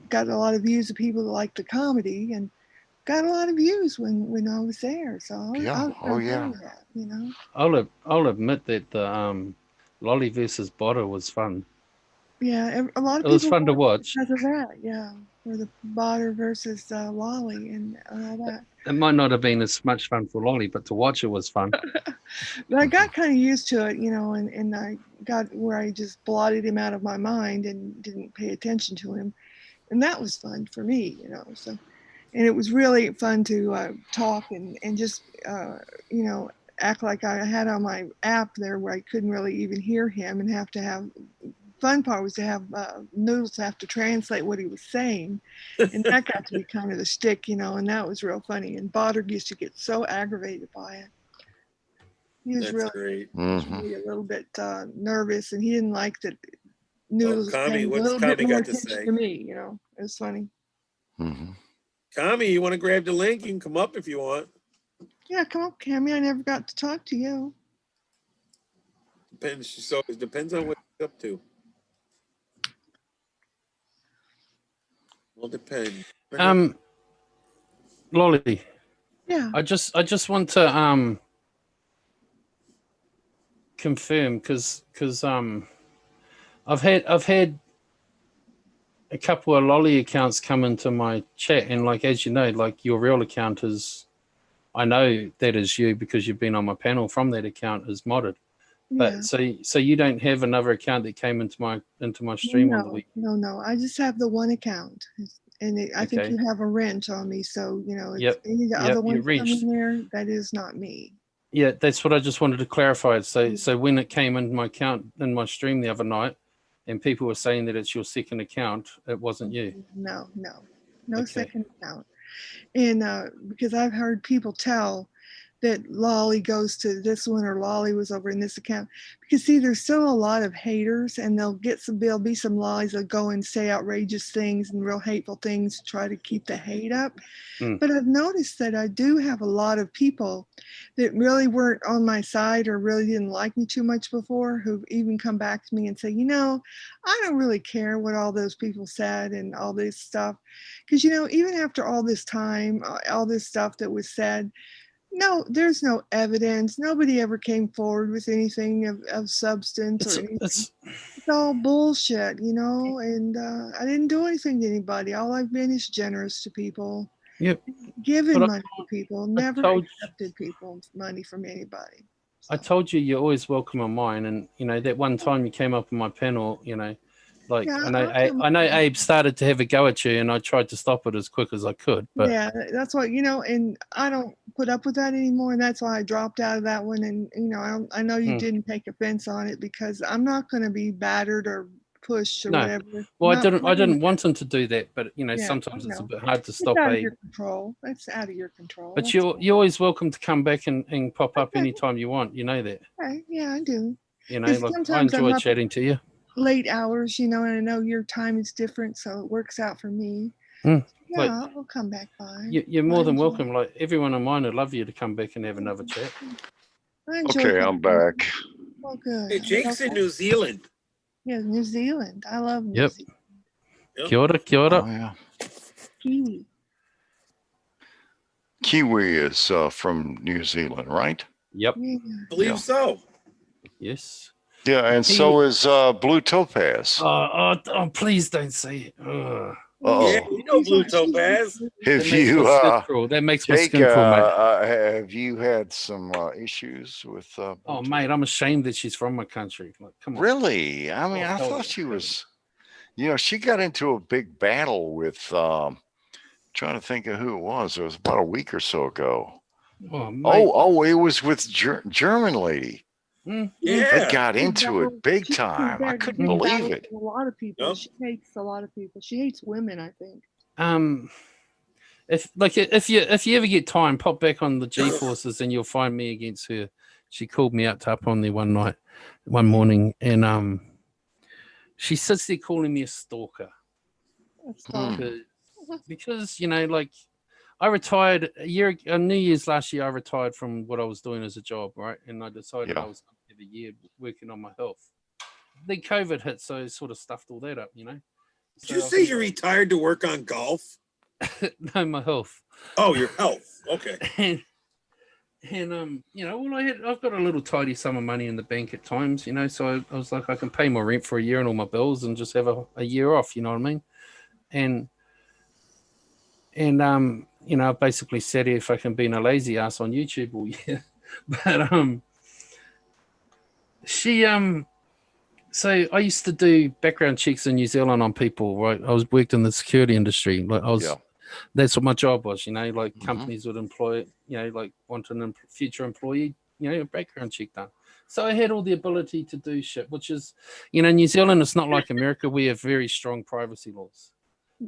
[SPEAKER 6] got a lot of views of people that liked the comedy, and got a lot of views when I was there. So I was proud of that,
[SPEAKER 4] I'll admit that the Lolly versus Botta was fun.
[SPEAKER 6] Yeah, a lot of
[SPEAKER 4] It was
[SPEAKER 6] people
[SPEAKER 4] fun to watch.
[SPEAKER 6] because of that. Yeah, or the Botter versus Lolly and all that.
[SPEAKER 4] It might not have been as much fun for Lolly, but to watch it was fun.
[SPEAKER 6] But I got kind of used to it, and I got where I just blotted him out of my mind and didn't pay attention to him, and that was fun for me, So, and it was really fun to talk and just act like I had on my app there where I couldn't really even hear him and have to have. Fun part was to have Noodles have to translate what he was saying, and that got to be kind of the shtick, and that was real funny. And Botter used to get so aggravated by it. He was
[SPEAKER 3] That's great.
[SPEAKER 6] really a little bit nervous, and he didn't like that Noodles was paying a
[SPEAKER 3] what's
[SPEAKER 6] little bit
[SPEAKER 3] Kami
[SPEAKER 6] more
[SPEAKER 3] got to
[SPEAKER 6] attention
[SPEAKER 3] say?
[SPEAKER 6] to me. It was funny.
[SPEAKER 3] Kami, you want to grab the link? You can come up if you want.
[SPEAKER 6] Yeah, come up, Cammy. I never got to talk to you.
[SPEAKER 3] It depends on what you're up to. Well, depend.
[SPEAKER 4] Lolly.
[SPEAKER 6] Yeah.
[SPEAKER 4] I just want to confirm because I've had a couple of Lolly accounts come into my chat, and like as you know, like your real account is I know that is you because you've been on my panel from that account is modded. But
[SPEAKER 6] Yeah.
[SPEAKER 4] so you don't have another account that came into my stream on the week.
[SPEAKER 6] No. I just have the one account, and I think
[SPEAKER 4] Okay.
[SPEAKER 6] you have a wrench on me. So you know, if
[SPEAKER 4] Yep.
[SPEAKER 6] any of the
[SPEAKER 4] Yep,
[SPEAKER 6] other
[SPEAKER 4] you
[SPEAKER 6] ones come
[SPEAKER 4] wrenched.
[SPEAKER 6] in there, that is not me.
[SPEAKER 4] Yeah, that's what I just wanted to clarify. So when it came into my account in my stream the other night, and people were saying that it's your second account, it wasn't you.
[SPEAKER 6] No
[SPEAKER 4] Okay.
[SPEAKER 6] second account. And because I've heard people tell that Lolly goes to this one or Lolly was over in this account. Because see, there's still a lot of haters, and there'll be some Lollies that go and say outrageous things and real hateful things to try to keep the hate up. But I've noticed that I do have a lot of people that really weren't on my side or really didn't like me too much before, who've even come back to me and say, you know, I don't really care what all those people said and all this stuff. Because, you know, even after all this time, all this stuff that was said, no, there's no evidence. Nobody ever came forward with anything of substance or anything. It's all bullshit, you know, and I didn't do anything to anybody. All I've been is generous to people.
[SPEAKER 4] Yep.
[SPEAKER 6] Given money to people, never accepted people's money from anybody.
[SPEAKER 4] I told you you're always welcome on mine, and you know that one time you came up on my panel, you know, like
[SPEAKER 6] Yeah,
[SPEAKER 4] I know Abe started to have a go at you, and I tried to stop it as quick as I could. But
[SPEAKER 6] yeah, that's what, you know, and I don't put up with that anymore, and that's why I dropped out of that one. And you know, I know you didn't take offense on it, because I'm not going to be battered or pushed or whatever.
[SPEAKER 4] Well, I didn't want him to do that, but you know, sometimes it's a bit hard to stop.
[SPEAKER 6] It's out of your control. That's out of your control.
[SPEAKER 4] But you're always welcome to come back and pop up anytime you want. You know that.
[SPEAKER 6] Right. Yeah, I do.
[SPEAKER 4] You know, like I enjoy chatting to you.
[SPEAKER 6] Late hours, you know, and I know your time is different, so it works out for me. Yeah, like, I'll come back by.
[SPEAKER 4] You're more than welcome. Like everyone of mine would love you to come back and have another chat.
[SPEAKER 5] Okay, I'm back.
[SPEAKER 6] Oh, good.
[SPEAKER 1] Hey, Jake's in New Zealand.
[SPEAKER 6] Yeah, New Zealand. I love New Zealand.
[SPEAKER 4] Yep. Kia ora, kia ora.
[SPEAKER 5] Oh, yeah.
[SPEAKER 6] Kiwi.
[SPEAKER 5] Kiwi is from New Zealand, right?
[SPEAKER 4] Yep.
[SPEAKER 6] Yeah.
[SPEAKER 1] Believe so.
[SPEAKER 4] Yes.
[SPEAKER 5] Yeah, and so is Blue Topaz.
[SPEAKER 4] Oh, please don't say it.
[SPEAKER 1] Yeah, you know Blue Topaz.
[SPEAKER 5] Have you,
[SPEAKER 4] that makes my
[SPEAKER 5] Jake,
[SPEAKER 4] skin crawl, mate.
[SPEAKER 5] have you had some issues with?
[SPEAKER 4] Oh, mate, I'm ashamed that she's from my country. Like, come on.
[SPEAKER 5] Really? I mean, I thought she was. You know, she got into a big battle with. Trying to think of who it was. It was about a week or so ago. Oh, it was with German lady.
[SPEAKER 4] Yeah,
[SPEAKER 5] it got into it big time. I couldn't believe it.
[SPEAKER 6] A lot of people. Yep. She hates a lot of people. She hates women, I think.
[SPEAKER 4] If you ever get time, pop back on the G Forces and you'll find me against her. She called me up on there one morning, and she sits there calling me a stalker. Because you know, like I retired New Year's last year. I retired from what I was doing as a job, right? And I decided I was going to have a year working on my health. Then COVID hit, so it sort of stuffed all that up, you know.
[SPEAKER 1] Did you say you retired to work on golf?
[SPEAKER 4] No, my health.
[SPEAKER 1] Oh, your health. Okay.
[SPEAKER 4] And you know, well, I've got a little tidy sum of money in the bank at times, you know. So I was like, I can pay my rent for a year and all my bills, and just have a year off. You know what I mean? And you know, I basically sat here fucking being a lazy ass on YouTube all year. But she so I used to do background checks in New Zealand on people, right? I worked in the security industry. Like that's what my job was, you know, like companies would employ, you know, like want a future employee, you know, a background check done. So I had all the ability to do shit, which is, you know, New Zealand, it's not like America. We have very strong privacy laws.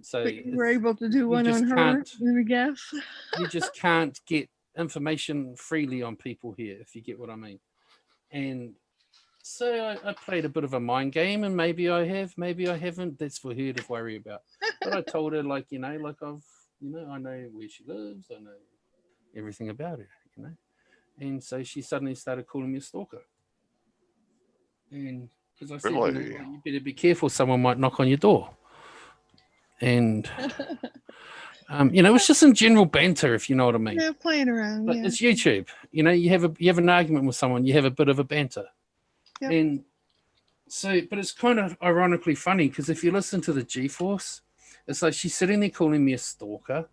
[SPEAKER 4] So
[SPEAKER 6] you were able to do one on her, I guess.
[SPEAKER 4] You just can't get information freely on people here, if you get what I mean. And so I played a bit of a mind game, and maybe I have, maybe I haven't. That's for her to worry about. But I told her, like, you know, like I know where she lives, I know everything about her, you know. And so she suddenly started calling me a stalker. And because I said,
[SPEAKER 5] really?
[SPEAKER 4] You better be careful, someone might knock on your door. And you know, it's just some general banter, if you know what I mean.
[SPEAKER 6] Yeah, playing around.
[SPEAKER 4] But it's YouTube. You know, you have an argument with someone, you have a bit of a banter. Yep. And so, but it's kind of ironically funny, because if you listen to the G-Force, it's like she's sitting there calling me a stalker.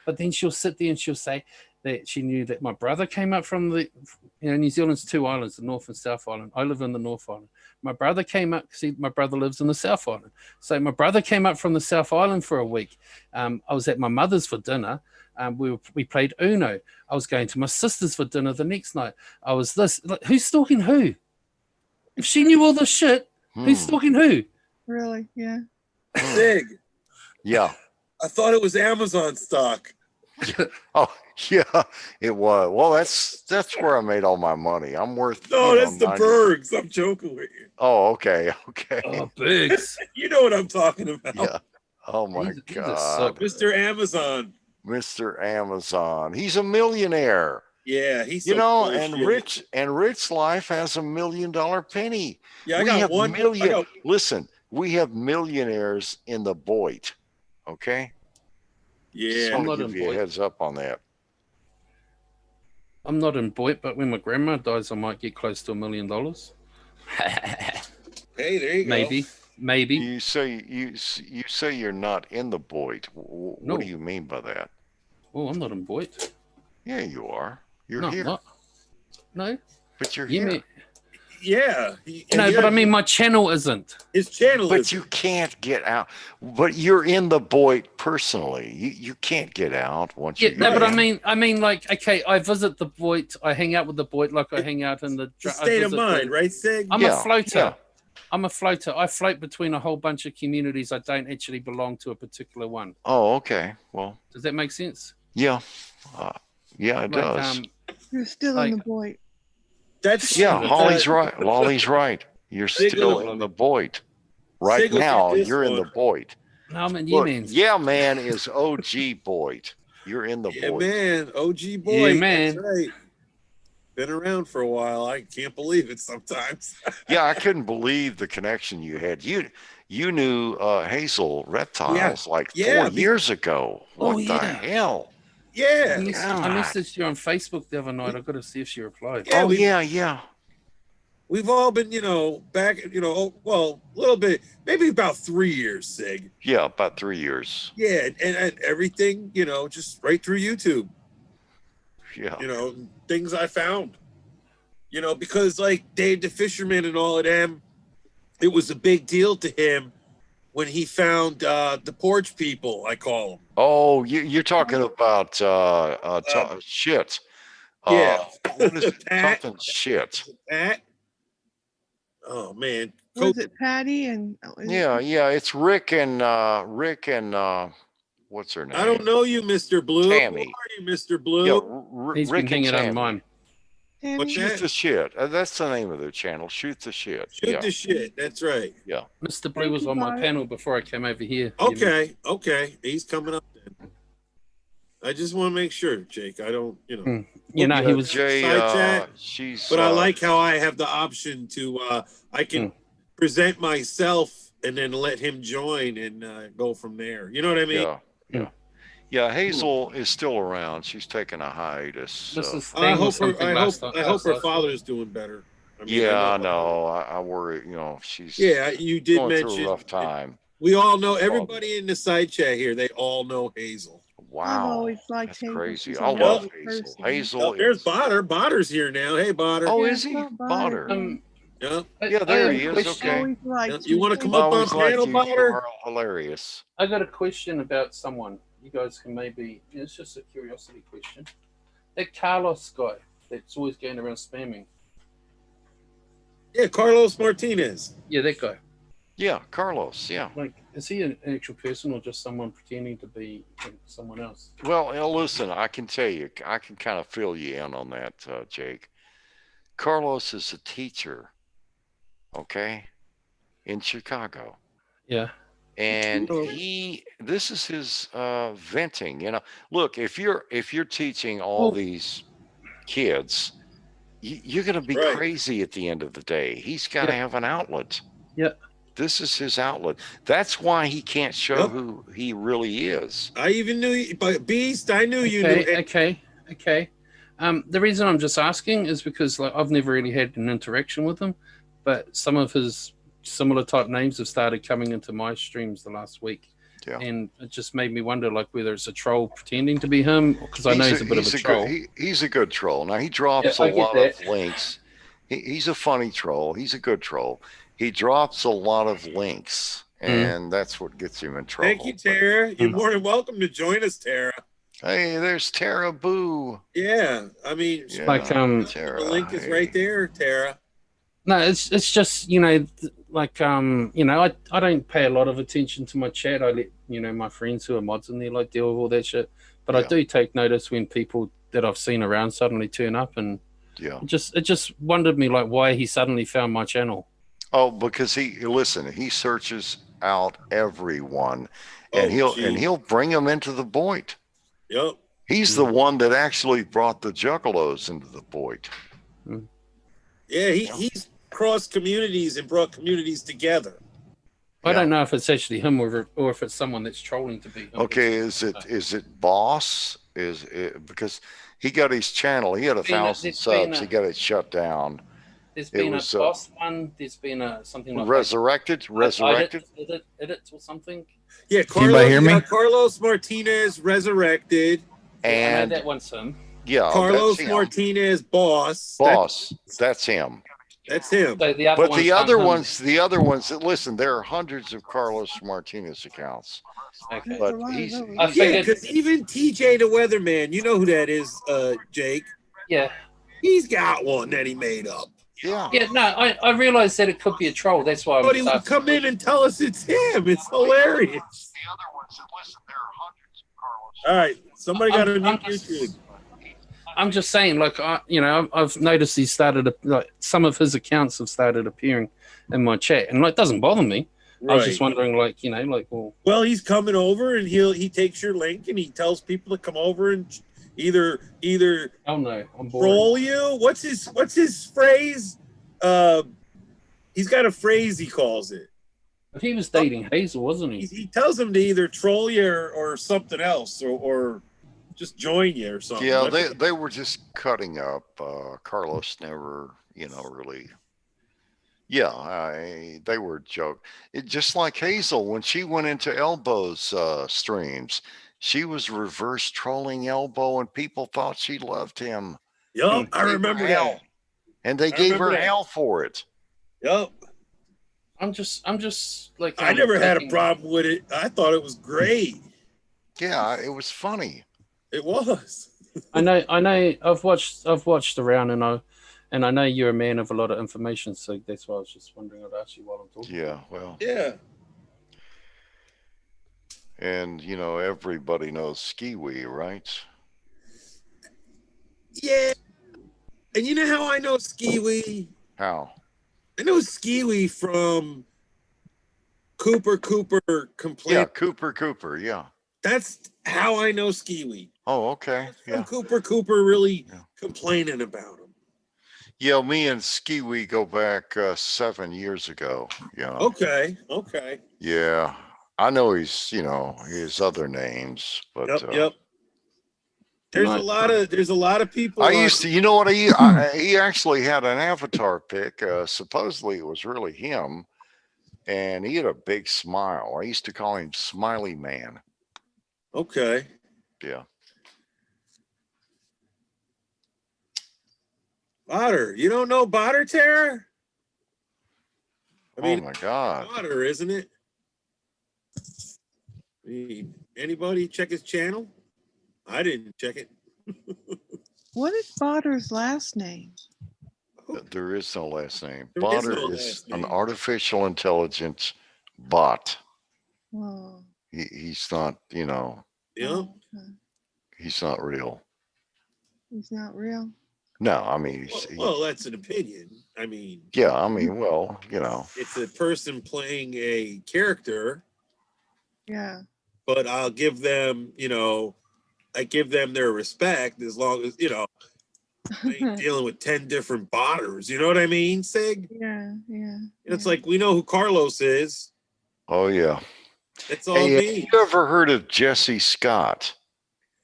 [SPEAKER 4] But then she'll sit there and she'll say that she knew that my brother came up from the, New Zealand's 2 islands, the North and South Island. I live in the North Island. My brother came up, see, my brother lives in the South Island. So my brother came up from the South Island for a week. I was at my mother's for dinner. We played Uno. I was going to my sister's for dinner the next night. I was this. Like, who's stalking who? If she knew all this shit, who's stalking who?
[SPEAKER 6] Really? Yeah.
[SPEAKER 3] Sig,
[SPEAKER 5] Yeah.
[SPEAKER 3] I thought it was Amazon stock.
[SPEAKER 5] Oh, yeah, it was. Well, that's where I made all my money. I'm worth.
[SPEAKER 3] No, that's the
[SPEAKER 5] 90
[SPEAKER 3] Bergs. I'm joking with you.
[SPEAKER 5] Oh, okay. Okay.
[SPEAKER 4] Oh, Biggs.
[SPEAKER 3] You know what I'm talking about.
[SPEAKER 5] Yeah. Oh my
[SPEAKER 4] He's a
[SPEAKER 5] God.
[SPEAKER 3] Mr. Amazon.
[SPEAKER 5] Mr. Amazon. He's a millionaire.
[SPEAKER 3] Yeah, he's
[SPEAKER 5] You
[SPEAKER 3] so
[SPEAKER 5] know,
[SPEAKER 3] full of
[SPEAKER 5] and
[SPEAKER 3] shit.
[SPEAKER 5] Rich Life has $1 million penny.
[SPEAKER 3] Yeah, I
[SPEAKER 5] we
[SPEAKER 3] got
[SPEAKER 5] have
[SPEAKER 3] one.
[SPEAKER 5] million.
[SPEAKER 3] I got,
[SPEAKER 5] Listen, we have millionaires in the Boyd. Okay.
[SPEAKER 3] yeah,
[SPEAKER 5] So
[SPEAKER 4] I'm
[SPEAKER 5] I'll
[SPEAKER 4] not
[SPEAKER 5] give
[SPEAKER 4] in
[SPEAKER 5] you a
[SPEAKER 4] Boyd.
[SPEAKER 5] heads up on that.
[SPEAKER 4] I'm not in Boyd, but when my grandma dies, I might get close to $1 million.
[SPEAKER 3] hey, there you go.
[SPEAKER 4] Maybe.
[SPEAKER 5] You say you're not in the Boyd.
[SPEAKER 4] No.
[SPEAKER 5] What do you mean by that?
[SPEAKER 4] Oh, I'm not in Boyd.
[SPEAKER 5] Yeah, you are. You're
[SPEAKER 4] No,
[SPEAKER 5] here,
[SPEAKER 4] not. No.
[SPEAKER 5] but you're
[SPEAKER 4] You
[SPEAKER 5] here.
[SPEAKER 4] mean,
[SPEAKER 3] Yeah.
[SPEAKER 4] no,
[SPEAKER 3] and
[SPEAKER 4] but
[SPEAKER 3] yeah,
[SPEAKER 4] I mean, my channel isn't.
[SPEAKER 3] his channel
[SPEAKER 5] But
[SPEAKER 3] is.
[SPEAKER 5] you can't get out. But you're in the Boyd personally. You can't get out once
[SPEAKER 4] Yeah,
[SPEAKER 5] you.
[SPEAKER 4] no,
[SPEAKER 5] get
[SPEAKER 4] but I
[SPEAKER 5] in.
[SPEAKER 4] mean, like, okay, I visit the Boyd. I hang out with the Boyd like I hang out in the.
[SPEAKER 3] It's a
[SPEAKER 4] I
[SPEAKER 3] state of
[SPEAKER 4] visit
[SPEAKER 3] mind,
[SPEAKER 4] the-
[SPEAKER 3] right, Sig?
[SPEAKER 4] I'm
[SPEAKER 5] Yeah,
[SPEAKER 4] a floater.
[SPEAKER 5] yeah.
[SPEAKER 4] I'm a floater. I float between a whole bunch of communities. I don't actually belong to a particular one.
[SPEAKER 5] Oh, okay. Well,
[SPEAKER 4] Does that make sense?
[SPEAKER 5] yeah. Yeah, it
[SPEAKER 4] Like,
[SPEAKER 5] does.
[SPEAKER 6] You're still
[SPEAKER 4] Like-
[SPEAKER 6] in the Boyd.
[SPEAKER 3] That's
[SPEAKER 5] Yeah,
[SPEAKER 4] but
[SPEAKER 5] Holly's right. Lolly's right. You're
[SPEAKER 3] Sig
[SPEAKER 5] still
[SPEAKER 3] will-
[SPEAKER 5] in the Boyd. Right
[SPEAKER 3] Sig will get
[SPEAKER 5] now,
[SPEAKER 3] this
[SPEAKER 5] you're in the
[SPEAKER 3] one.
[SPEAKER 5] Boyd.
[SPEAKER 4] No, I'm in
[SPEAKER 5] Look,
[SPEAKER 4] Yemen's.
[SPEAKER 5] yeah, man is OG Boyd. You're in the
[SPEAKER 3] Yeah,
[SPEAKER 5] Boyd.
[SPEAKER 3] man. OG boy.
[SPEAKER 4] Yeah, man.
[SPEAKER 3] That's right. Been around for a while. I can't believe it sometimes.
[SPEAKER 5] Yeah, I couldn't believe the connection you had. You knew Hazel Reptiles like
[SPEAKER 3] Yeah,
[SPEAKER 5] 4 years ago. What
[SPEAKER 4] Oh,
[SPEAKER 5] the
[SPEAKER 4] yeah.
[SPEAKER 5] hell?
[SPEAKER 3] yeah.
[SPEAKER 4] I
[SPEAKER 5] God.
[SPEAKER 4] messaged you on Facebook the other night. I've got to see if she replied.
[SPEAKER 3] Yeah,
[SPEAKER 5] Oh,
[SPEAKER 3] we-
[SPEAKER 5] yeah.
[SPEAKER 3] We've all been, back, well, a little bit, maybe about 3 years, Sig.
[SPEAKER 5] Yeah, about 3 years.
[SPEAKER 3] Yeah, and everything, just right through YouTube.
[SPEAKER 5] Yeah.
[SPEAKER 3] Things I found. Because like Dave the Fisherman and all of them, it was a big deal to him when he found the porch people, I call them.
[SPEAKER 5] Oh, you're talking about shit.
[SPEAKER 3] Yeah.
[SPEAKER 5] What is it?
[SPEAKER 3] Pat.
[SPEAKER 5] Something shit.
[SPEAKER 3] Pat. Oh man.
[SPEAKER 6] Was it Patty and?
[SPEAKER 5] Yeah. It's Rick and what's her name?
[SPEAKER 3] I don't know you, Mr. Blue.
[SPEAKER 5] Tammy.
[SPEAKER 3] Who are you, Mr. Blue?
[SPEAKER 5] Yeah,
[SPEAKER 4] He's
[SPEAKER 5] Rick
[SPEAKER 4] been
[SPEAKER 5] and
[SPEAKER 4] hanging on
[SPEAKER 5] Tammy.
[SPEAKER 4] mine.
[SPEAKER 6] Tammy?
[SPEAKER 3] What's
[SPEAKER 5] Shoot the shit. That's the name of their channel. Shoot the shit.
[SPEAKER 3] Shoot
[SPEAKER 5] Yeah.
[SPEAKER 3] the shit. That's right.
[SPEAKER 4] Mr. Blue was on my panel before I came over here.
[SPEAKER 3] Okay. He's coming up then. I just want to make sure, Jake. I don't,
[SPEAKER 4] You
[SPEAKER 5] Yeah,
[SPEAKER 4] know, he was.
[SPEAKER 5] Jay.
[SPEAKER 3] Side chat,
[SPEAKER 5] She's.
[SPEAKER 3] but I like how I have the option to I can present myself and then let him join and go from there. You know what I mean?
[SPEAKER 5] Yeah. Hazel is still around. She's taking a hiatus.
[SPEAKER 4] Mrs.
[SPEAKER 5] So.
[SPEAKER 3] I
[SPEAKER 4] Thing or
[SPEAKER 3] hope
[SPEAKER 4] something
[SPEAKER 3] her,
[SPEAKER 4] last
[SPEAKER 3] I hope her
[SPEAKER 4] last-
[SPEAKER 3] father's doing better. I mean,
[SPEAKER 5] Yeah, I know. I worry. She's
[SPEAKER 3] Yeah, you did
[SPEAKER 5] going through
[SPEAKER 3] mention
[SPEAKER 5] a rough time.
[SPEAKER 3] We all know everybody in the side chat here. They all know Hazel.
[SPEAKER 6] I've
[SPEAKER 5] Wow,
[SPEAKER 6] always liked
[SPEAKER 5] that's
[SPEAKER 6] Hazel.
[SPEAKER 5] crazy.
[SPEAKER 6] She's
[SPEAKER 5] I
[SPEAKER 6] a
[SPEAKER 5] love
[SPEAKER 6] lovely
[SPEAKER 5] Hazel.
[SPEAKER 6] person.
[SPEAKER 5] Hazel.
[SPEAKER 3] Oh, there's
[SPEAKER 5] is-
[SPEAKER 3] Botter. Botter's here now. Hey, Botter.
[SPEAKER 5] Oh,
[SPEAKER 6] Yeah,
[SPEAKER 5] is he?
[SPEAKER 6] I saw
[SPEAKER 5] Botter.
[SPEAKER 6] Botter.
[SPEAKER 3] Yeah.
[SPEAKER 5] Yeah, there
[SPEAKER 4] I have
[SPEAKER 5] he
[SPEAKER 4] a
[SPEAKER 5] is.
[SPEAKER 4] question.
[SPEAKER 5] Okay.
[SPEAKER 6] Always liked
[SPEAKER 3] You wanna
[SPEAKER 6] me.
[SPEAKER 3] come
[SPEAKER 5] I
[SPEAKER 3] up on
[SPEAKER 5] always liked
[SPEAKER 3] panel,
[SPEAKER 5] you.
[SPEAKER 3] Botter?
[SPEAKER 5] You are hilarious.
[SPEAKER 4] I got a question about someone. You guys can maybe. It's just a curiosity question. That Carlos guy that's always going around spamming.
[SPEAKER 3] Yeah, Carlos Martinez.
[SPEAKER 4] Yeah, that guy.
[SPEAKER 5] Yeah, Carlos. Yeah.
[SPEAKER 4] Like, is he an actual person or just someone pretending to be someone else?
[SPEAKER 5] Well, listen, I can tell you, I can kind of fill you in on that, Jake. Carlos is a teacher, okay, in Chicago.
[SPEAKER 4] Yeah.
[SPEAKER 5] And this is his venting. Look, if you're teaching all these kids, you're going to be
[SPEAKER 3] Right.
[SPEAKER 5] crazy at the end of the day. He's got to have an outlet.
[SPEAKER 4] Yeah.
[SPEAKER 5] This is his outlet. That's why he can't show
[SPEAKER 3] Yep.
[SPEAKER 5] who he really is.
[SPEAKER 3] I even knew you, but Beast, I knew you
[SPEAKER 4] Okay,
[SPEAKER 3] knew.
[SPEAKER 4] okay. The reason I'm just asking is because I've never really had an interaction with him, but some of his similar type names have started coming into my streams the last week.
[SPEAKER 5] Yeah.
[SPEAKER 4] And it just made me wonder, like, whether it's a troll pretending to be him, because I know he's a bit of a troll.
[SPEAKER 5] He's a good troll. Now he drops
[SPEAKER 4] Yeah,
[SPEAKER 5] a
[SPEAKER 4] I get
[SPEAKER 5] lot
[SPEAKER 4] that.
[SPEAKER 5] of links. He's a funny troll. He's a good troll. He drops a lot of links, and that's what gets him in trouble.
[SPEAKER 3] Thank you, Tara. You're more than welcome to join us, Tara.
[SPEAKER 5] Hey, there's Tara Boo.
[SPEAKER 3] Yeah, I mean,
[SPEAKER 5] Yeah,
[SPEAKER 4] Like,
[SPEAKER 5] Tara,
[SPEAKER 3] the link is
[SPEAKER 5] hey.
[SPEAKER 3] right there, Tara.
[SPEAKER 4] No, it's just, you know, like, you know, I don't pay a lot of attention to my chat. I let, you know, my friends who are mods in there, like, deal with all that shit. But I
[SPEAKER 5] Yeah.
[SPEAKER 4] do take notice when people that I've seen around suddenly turn up, and
[SPEAKER 5] Yeah.
[SPEAKER 4] it just wondered me, like, why he suddenly found my channel.
[SPEAKER 5] Oh, because he searches out everyone, and he'll bring them into the Void.
[SPEAKER 3] Yep.
[SPEAKER 5] He's the one that actually brought the Juggalos into the Void.
[SPEAKER 3] Yeah, he's crossed communities and brought communities together.
[SPEAKER 4] I don't know if it's actually him or if it's someone that's trolling to be him.
[SPEAKER 5] Okay, is it Boss? Is it because he got his channel? He had 1,000 subs. He got it shut down.
[SPEAKER 4] There's been a boss one. There's been a something like
[SPEAKER 5] Resurrected.
[SPEAKER 4] Edit or something.
[SPEAKER 3] Yeah,
[SPEAKER 7] Can anybody hear me?
[SPEAKER 3] Carlos Martinez resurrected.
[SPEAKER 4] And I know
[SPEAKER 5] And
[SPEAKER 4] that one's him.
[SPEAKER 5] yeah,
[SPEAKER 3] Carlos
[SPEAKER 5] that's him.
[SPEAKER 3] Martinez, boss.
[SPEAKER 5] Boss. That's him.
[SPEAKER 3] That's him.
[SPEAKER 4] So the other
[SPEAKER 5] But
[SPEAKER 4] ones
[SPEAKER 5] the
[SPEAKER 4] aren't
[SPEAKER 5] other
[SPEAKER 4] him.
[SPEAKER 5] ones, listen, there are hundreds of Carlos Martinez accounts.
[SPEAKER 4] Okay.
[SPEAKER 5] But
[SPEAKER 6] There's a lot of
[SPEAKER 5] he's
[SPEAKER 6] those.
[SPEAKER 4] I
[SPEAKER 3] Yeah,
[SPEAKER 4] figured,
[SPEAKER 3] because even TJ the Weatherman, you know who that is, Jake.
[SPEAKER 4] yeah.
[SPEAKER 3] He's got one that he made up.
[SPEAKER 5] yeah.
[SPEAKER 4] Yeah, no, I realized that it could be a troll. That's why I
[SPEAKER 3] But he
[SPEAKER 4] was
[SPEAKER 3] would come in and tell us it's him. It's hilarious.
[SPEAKER 5] The other ones, listen, there are hundreds of Carlos.
[SPEAKER 3] All right, somebody got to
[SPEAKER 4] I'm
[SPEAKER 3] mute
[SPEAKER 4] just-
[SPEAKER 3] YouTube.
[SPEAKER 4] I'm just saying, like, I've noticed he started, like, some of his accounts have started appearing in my chat, and like, it doesn't bother me. I was just wondering, like, you know, like,
[SPEAKER 3] Well, he's coming over and he takes your link and he tells people to come over and either
[SPEAKER 4] oh no, I'm bored.
[SPEAKER 3] troll you. What's his phrase? He's got a phrase he calls it.
[SPEAKER 4] But he was dating Hazel, wasn't he?
[SPEAKER 3] He tells him to either troll you or something else or just join you or something.
[SPEAKER 5] Yeah, they were just cutting up. Carlos never, really. Yeah, they were joke. Just like Hazel when she went into Elbow's streams, she was reverse trolling Elbow, and people thought she loved him.
[SPEAKER 3] Yup, I remember that.
[SPEAKER 5] And they gave her hell for it.
[SPEAKER 3] Yup.
[SPEAKER 4] I'm just like,
[SPEAKER 3] I never had a problem with it. I thought it was great.
[SPEAKER 5] Yeah, it was funny.
[SPEAKER 3] It was.
[SPEAKER 4] I know. I've watched around, and I know you're a man of a lot of information, so that's why I was just wondering. I'd ask you while I'm talking.
[SPEAKER 5] Yeah, well.
[SPEAKER 3] Yeah.
[SPEAKER 5] And everybody knows Skiwi, right?
[SPEAKER 3] Yeah. And you know how I know Skiwi?
[SPEAKER 5] How?
[SPEAKER 3] I know Skiwi from Cooper Complaint.
[SPEAKER 5] Yeah, Cooper. Yeah.
[SPEAKER 3] That's how I know Skiwi.
[SPEAKER 5] Oh, okay.
[SPEAKER 3] From
[SPEAKER 5] Yeah.
[SPEAKER 3] Cooper really complaining about him.
[SPEAKER 5] Yeah, me and Skiwi go back 7 years ago. Yeah.
[SPEAKER 3] Okay.
[SPEAKER 5] Yeah. I know his other names, but
[SPEAKER 3] Yep. There's a lot of people.
[SPEAKER 5] I used to, he actually had an avatar pic. Supposedly it was really him, and he had a big smile. I used to call him Smiley Man.
[SPEAKER 3] Okay.
[SPEAKER 5] Yeah.
[SPEAKER 3] Botter. You don't know Botter, Tara?
[SPEAKER 5] Oh my God.
[SPEAKER 3] Botter, isn't it? I mean, anybody check his channel? I didn't check it.
[SPEAKER 6] What is Botter's last name?
[SPEAKER 5] There is no last name.
[SPEAKER 3] There is no
[SPEAKER 5] Botter is
[SPEAKER 3] last
[SPEAKER 5] an
[SPEAKER 3] name.
[SPEAKER 5] artificial intelligence bot.
[SPEAKER 6] Oh,
[SPEAKER 5] He's not,
[SPEAKER 3] Yeah.
[SPEAKER 6] okay.
[SPEAKER 5] he's not real.
[SPEAKER 6] He's not real.
[SPEAKER 5] No, I mean,
[SPEAKER 3] Well, that's an opinion. I mean,
[SPEAKER 5] yeah, I mean, well,
[SPEAKER 3] it's a person playing a character,
[SPEAKER 6] Yeah.
[SPEAKER 3] but I'll give them, I give them their respect as long as, I ain't dealing with 10 different botters. You know what I mean, Sig?
[SPEAKER 6] Yeah.
[SPEAKER 3] It's like we know who Carlos is.
[SPEAKER 5] oh yeah.
[SPEAKER 3] That's all
[SPEAKER 5] Hey,
[SPEAKER 3] me.
[SPEAKER 5] have you ever heard of Jesse Scott?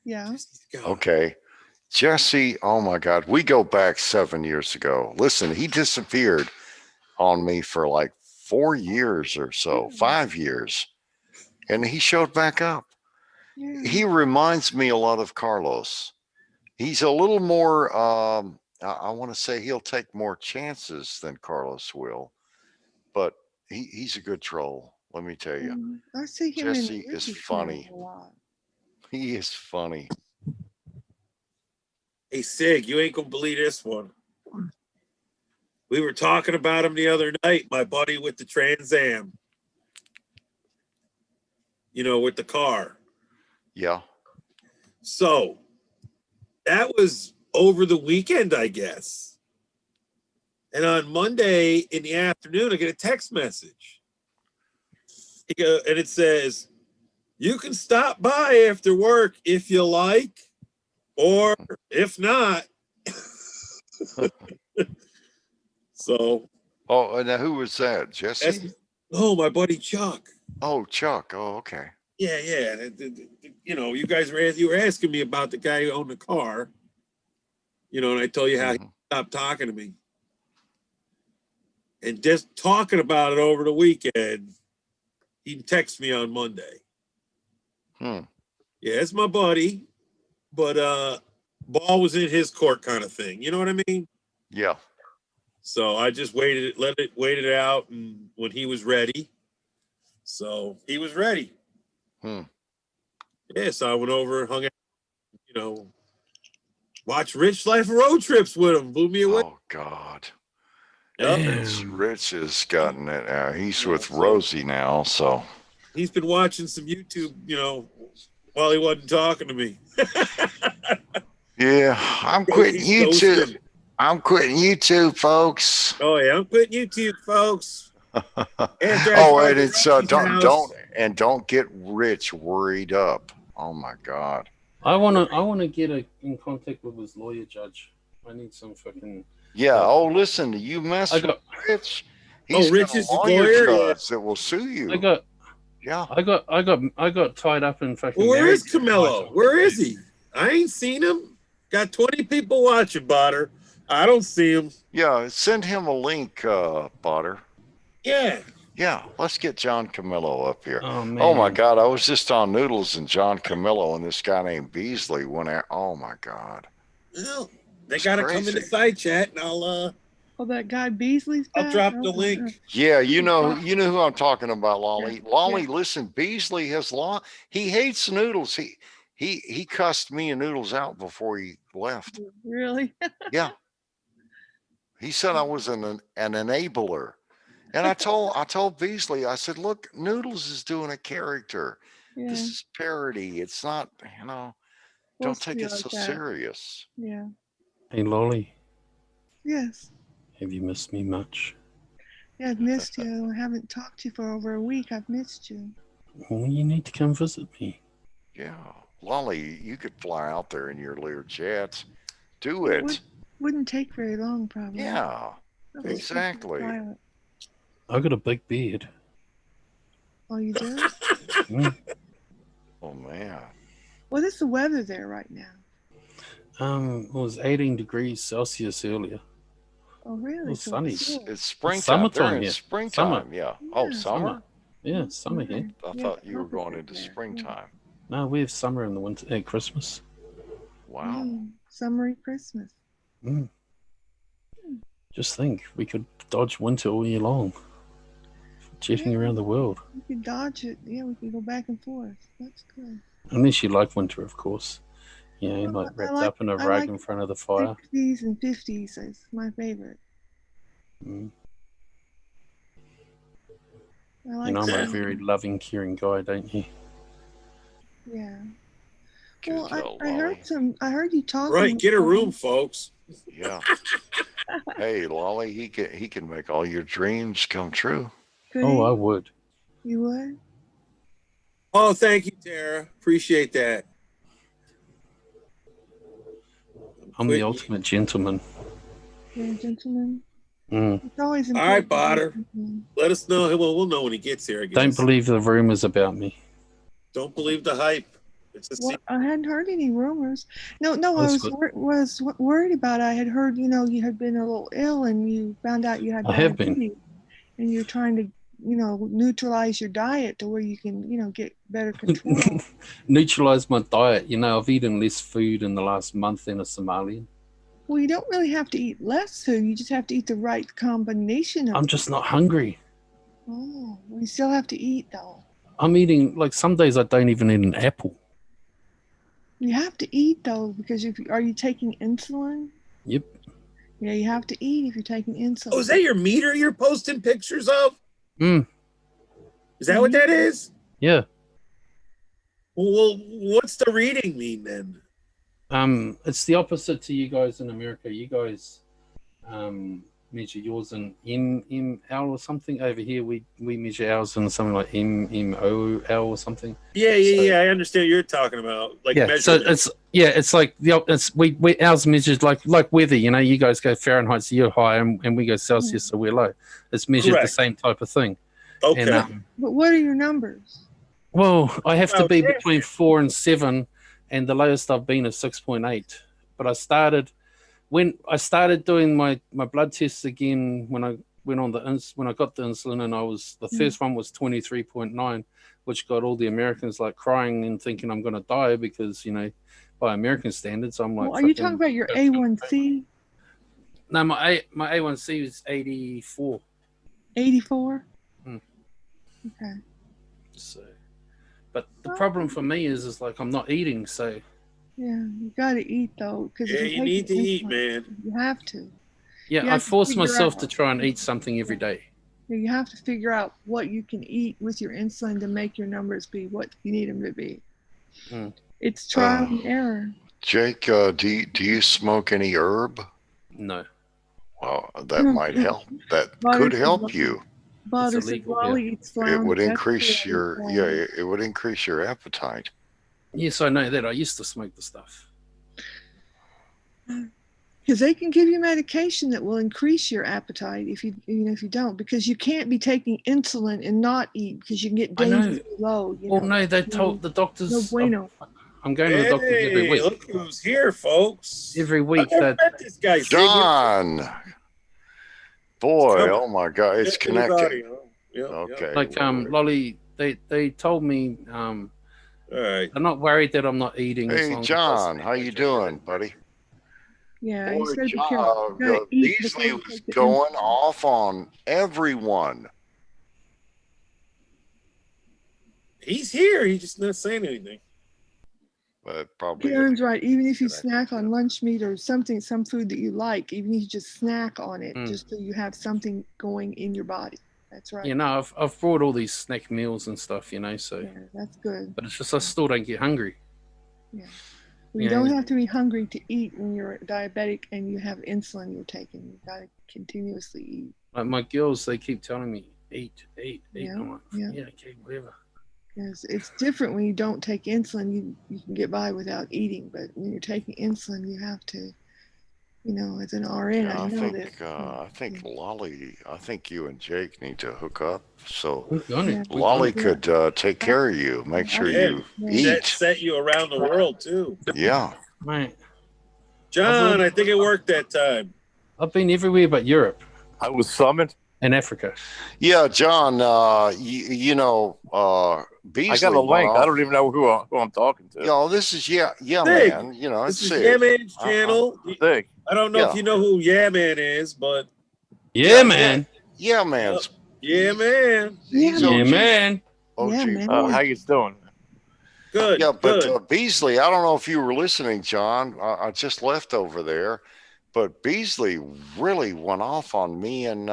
[SPEAKER 6] Yeah.
[SPEAKER 5] Okay. Jesse, oh my God, we go back 7 years ago. Listen, he disappeared on me for like 4 years or so, 5 years. and he showed back up.
[SPEAKER 6] Yeah.
[SPEAKER 5] He reminds me a lot of Carlos. He's a little more, I want to say he'll take more chances than Carlos will, but he's a good troll. Let me tell you.
[SPEAKER 6] I see him
[SPEAKER 5] Jesse
[SPEAKER 6] in
[SPEAKER 5] is
[SPEAKER 6] Richie's
[SPEAKER 5] funny.
[SPEAKER 6] channel a lot.
[SPEAKER 5] He is funny.
[SPEAKER 3] Hey, Sig, you ain't gonna believe this one. We were talking about him the other night, my buddy with the Trans Am. You know, with the car.
[SPEAKER 5] Yeah.
[SPEAKER 3] So that was over the weekend, I guess. And on Monday in the afternoon, I get a text message. And it says, you can stop by after work if you like, or if not. So.
[SPEAKER 5] Oh, now who was that? Jesse?
[SPEAKER 3] No, my buddy Chuck.
[SPEAKER 5] Oh, Chuck. Oh, okay.
[SPEAKER 3] Yeah. You know, you were asking me about the guy who owned the car. You know, and I told you how he stopped talking to me. And just talking about it over the weekend, he texted me on Monday. Yeah, it's my buddy, but ball was in his court kind of thing. You know what I mean?
[SPEAKER 5] Yeah.
[SPEAKER 3] So I just waited it out, and when he was ready. So he was ready. Yeah, so I went over, hung out, you know, watched Rich Life Road Trips with him. Blew me away.
[SPEAKER 5] Oh, God.
[SPEAKER 3] Yep.
[SPEAKER 5] Rich has gotten it. He's with Rosie now, so.
[SPEAKER 3] He's been watching some YouTube, you know, while he wasn't talking to me.
[SPEAKER 5] Yeah, I'm quitting YouTube. I'm quitting YouTube, folks.
[SPEAKER 3] Oh, yeah, I'm quitting YouTube, folks.
[SPEAKER 5] Oh, and it's don't get Rich worried up. Oh my God.
[SPEAKER 4] I wanna get in contact with his lawyer, Judge. I need some fucking.
[SPEAKER 5] Yeah. Oh, listen, you mess with Rich.
[SPEAKER 3] Rich is the lawyer
[SPEAKER 5] that will sue you.
[SPEAKER 4] I got tied up in fucking.
[SPEAKER 3] Well, where is Camilo? Where is he? I ain't seen him. Got 20 people watching, Botter. I don't see him.
[SPEAKER 5] Yeah, send him a link, Botter.
[SPEAKER 3] Yeah.
[SPEAKER 5] Yeah, let's get John Camillo up here.
[SPEAKER 4] Oh, man.
[SPEAKER 5] Oh my God, I was just on Noodles and John Camillo and this guy named Beasley went out. Oh my God.
[SPEAKER 3] Well, they gotta come in the side chat, and I'll
[SPEAKER 6] that guy Beasley's back?
[SPEAKER 3] I'll drop the link.
[SPEAKER 5] Yeah, you know who I'm talking about, Lolly. Yeah. Lolly, listen, Beasley has he hates Noodles. He cussed me and Noodles out before he left.
[SPEAKER 6] Really?
[SPEAKER 5] Yeah. He said I was an enabler. And I told Beasley, I said, look, Noodles is doing a character. Yeah. This is parody. It's not, don't take it so serious.
[SPEAKER 6] Yeah.
[SPEAKER 4] Hey, Lolly.
[SPEAKER 6] Yes.
[SPEAKER 4] Have you missed me much?
[SPEAKER 6] Yeah, I've missed you. I haven't talked to you for over a week. I've missed you.
[SPEAKER 4] Well, you need to come visit me.
[SPEAKER 5] Yeah. Lolly, you could fly out there in your Lear jets. Do it.
[SPEAKER 6] Wouldn't take very long, probably.
[SPEAKER 5] Yeah. Exactly.
[SPEAKER 4] I got a big beard.
[SPEAKER 6] Oh, you do?
[SPEAKER 5] Oh man.
[SPEAKER 6] What is the weather there right now?
[SPEAKER 4] It was 18 degrees Celsius earlier.
[SPEAKER 6] Oh, really?
[SPEAKER 4] It was sunny.
[SPEAKER 5] It's springtime.
[SPEAKER 4] Summertime here.
[SPEAKER 5] Springtime, yeah. Oh, summer?
[SPEAKER 4] Yeah, summer here.
[SPEAKER 5] I thought you were going into springtime.
[SPEAKER 4] No, we have summer in the winter at Christmas.
[SPEAKER 5] Wow.
[SPEAKER 6] Summery Christmas.
[SPEAKER 4] Just think, we could dodge winter all year long. Jetting around the world.
[SPEAKER 6] We could dodge it. Yeah, we can go back and forth. That's good.
[SPEAKER 4] Unless you like winter, of course. You know, like wrapped up in a rug in front of the fire.
[SPEAKER 6] 60s and 50s is my favorite.
[SPEAKER 4] You
[SPEAKER 6] I like
[SPEAKER 4] know, I'm a very loving, caring guy, don't you?
[SPEAKER 6] Yeah. Well, I heard you talking.
[SPEAKER 3] Right, get a room, folks.
[SPEAKER 5] Yeah. Hey, Lolly, he can make all your dreams come true.
[SPEAKER 4] Oh, I would.
[SPEAKER 6] You would?
[SPEAKER 3] Oh, thank you, Tara. Appreciate that.
[SPEAKER 4] I'm the ultimate gentleman.
[SPEAKER 6] You're a gentleman?
[SPEAKER 4] It's
[SPEAKER 6] always
[SPEAKER 3] important. All right, Botter. Let us know. Well, we'll know when he gets here, I guess.
[SPEAKER 4] Don't believe the rumors about me.
[SPEAKER 3] Don't believe the hype.
[SPEAKER 6] I hadn't heard any rumors. No, I was worried about it. I had heard, you had been a little ill and you found out you had
[SPEAKER 4] I have been.
[SPEAKER 6] And you're trying to neutralize your diet to where you can, get better control.
[SPEAKER 4] Neutralize my diet. I've eaten less food in the last month than a Somalian.
[SPEAKER 6] Well, you don't really have to eat less food. You just have to eat the right combination of
[SPEAKER 4] I'm
[SPEAKER 6] food.
[SPEAKER 4] just not hungry.
[SPEAKER 6] Oh, we still have to eat though.
[SPEAKER 4] I'm eating, like, some days I don't even eat an apple.
[SPEAKER 6] You have to eat though, because are you taking insulin?
[SPEAKER 4] Yep.
[SPEAKER 6] Yeah, you have to eat if you're taking insulin.
[SPEAKER 3] Oh, is that your meter you're posting pictures of? Is that what that is?
[SPEAKER 4] Yeah.
[SPEAKER 3] Well, what's the reading mean then?
[SPEAKER 4] It's the opposite to you guys in America. You guys measure yours in MML or something. Over here, we measure ours in something like MMOL or something.
[SPEAKER 3] Yeah. I understand what you're talking about. Like,
[SPEAKER 4] yeah. So it's like we ours measured like weather. You guys go Fahrenheit, so you're high, and we go Celsius, so we're low. It's measured the same type of thing.
[SPEAKER 3] Okay.
[SPEAKER 4] And,
[SPEAKER 6] but what are your numbers?
[SPEAKER 4] well, I have to be between 4 and 7, and the lowest I've been is 6.8. But I started doing my blood tests again when I went on when I got the insulin, and the first one was 23.9, which got all the Americans like crying and thinking I'm going to die because by American standards I'm like.
[SPEAKER 6] Well, are you talking about your A1C?
[SPEAKER 4] No, my A1C was 84.
[SPEAKER 6] 84. Okay.
[SPEAKER 4] So, but the problem for me is like I'm not eating, so.
[SPEAKER 6] Yeah, you got to eat though, because
[SPEAKER 3] you need to eat, man.
[SPEAKER 6] You have to.
[SPEAKER 4] Yeah, I force myself to try and eat something every day.
[SPEAKER 6] You have to figure out what you can eat with your insulin to make your numbers be what you need them to be. It's trial and error.
[SPEAKER 5] Jake, do you smoke any herb?
[SPEAKER 4] No.
[SPEAKER 5] Well, that might help. That could help you.
[SPEAKER 6] It
[SPEAKER 5] would increase it would increase your appetite.
[SPEAKER 4] Yes, I know that. I used to smoke the stuff.
[SPEAKER 6] Because they can give you medication that will increase your appetite if you don't, because you can't be taking insulin and not eat because you can get dangerously low.
[SPEAKER 4] No, they told the doctors.
[SPEAKER 6] No bueno.
[SPEAKER 4] I'm going to the doctor every week.
[SPEAKER 3] Look who's here, folks.
[SPEAKER 4] Every week.
[SPEAKER 3] I met this guy.
[SPEAKER 5] John. Boy, oh my God, it's connected. Okay.
[SPEAKER 4] Like Lolly, they told me
[SPEAKER 3] all right.
[SPEAKER 4] I'm not worried that I'm not eating.
[SPEAKER 5] Hey John, how you doing, buddy?
[SPEAKER 6] Yeah,
[SPEAKER 5] boy, John, Beasley was going off on everyone.
[SPEAKER 3] He's here. He's just not saying anything.
[SPEAKER 5] But probably
[SPEAKER 6] Karen's right. Even if you snack on lunch meat or some food that you like, even if you just snack on it, just so you have something going in your body. That's right.
[SPEAKER 4] I've brought all these snack meals and stuff, so.
[SPEAKER 6] Yeah, that's good.
[SPEAKER 4] But it's just I still don't get hungry.
[SPEAKER 6] Yeah. You don't have to be hungry to eat when you're diabetic and you have insulin you're taking. You got to continuously eat.
[SPEAKER 4] Like my girls, they keep telling me, eat.
[SPEAKER 6] Yeah,
[SPEAKER 4] I'm like, yeah, okay, whatever.
[SPEAKER 6] Because it's different when you don't take insulin. You can get by without eating, but when you're taking insulin, you have to, as an RN,
[SPEAKER 5] yeah,
[SPEAKER 6] I know that.
[SPEAKER 5] I think Lolly, I think you and Jake need to hook up so
[SPEAKER 4] it.
[SPEAKER 5] Lolly could take care of you, make sure you eat.
[SPEAKER 3] Set you around the world too.
[SPEAKER 5] Yeah.
[SPEAKER 4] Right.
[SPEAKER 3] John, I think it worked that time.
[SPEAKER 4] I've been everywhere but Europe.
[SPEAKER 7] I was summoned.
[SPEAKER 4] And Africa.
[SPEAKER 5] Yeah, John, Beasley.
[SPEAKER 7] I got a link. I don't even know who I'm talking to.
[SPEAKER 5] This is man.
[SPEAKER 3] This is Yeah Man's channel. I don't know if you know who Yeah Man is, but
[SPEAKER 4] Yeah Man.
[SPEAKER 5] Yeah Man's.
[SPEAKER 3] Yeah Man.
[SPEAKER 4] Yeah Man.
[SPEAKER 7] How you doing?
[SPEAKER 3] Good.
[SPEAKER 5] Yeah, but Beasley, I don't know if you were listening, John. I just left over there, but Beasley really went off on me and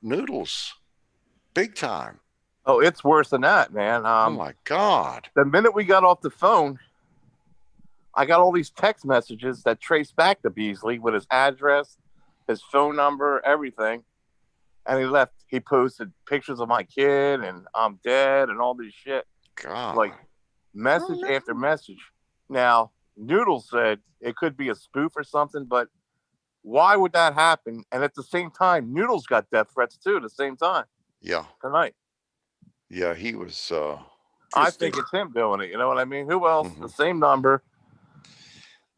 [SPEAKER 5] Noodles, big time.
[SPEAKER 7] Oh, it's worse than that, man.
[SPEAKER 5] Oh my God!
[SPEAKER 7] The minute we got off the phone, I got all these text messages that trace back to Beasley with his address, his phone number, everything. And he left. He posted pictures of my kid and I'm dead and all this shit.
[SPEAKER 5] God.
[SPEAKER 7] Like message after message. Now, Noodles said it could be a spoof or something, but why would that happen? And at the same time, Noodles got death threats too at the same time.
[SPEAKER 5] Yeah.
[SPEAKER 7] Tonight.
[SPEAKER 5] Yeah, he was.
[SPEAKER 7] I think it's him doing it. You know what I mean? Who else? The same number.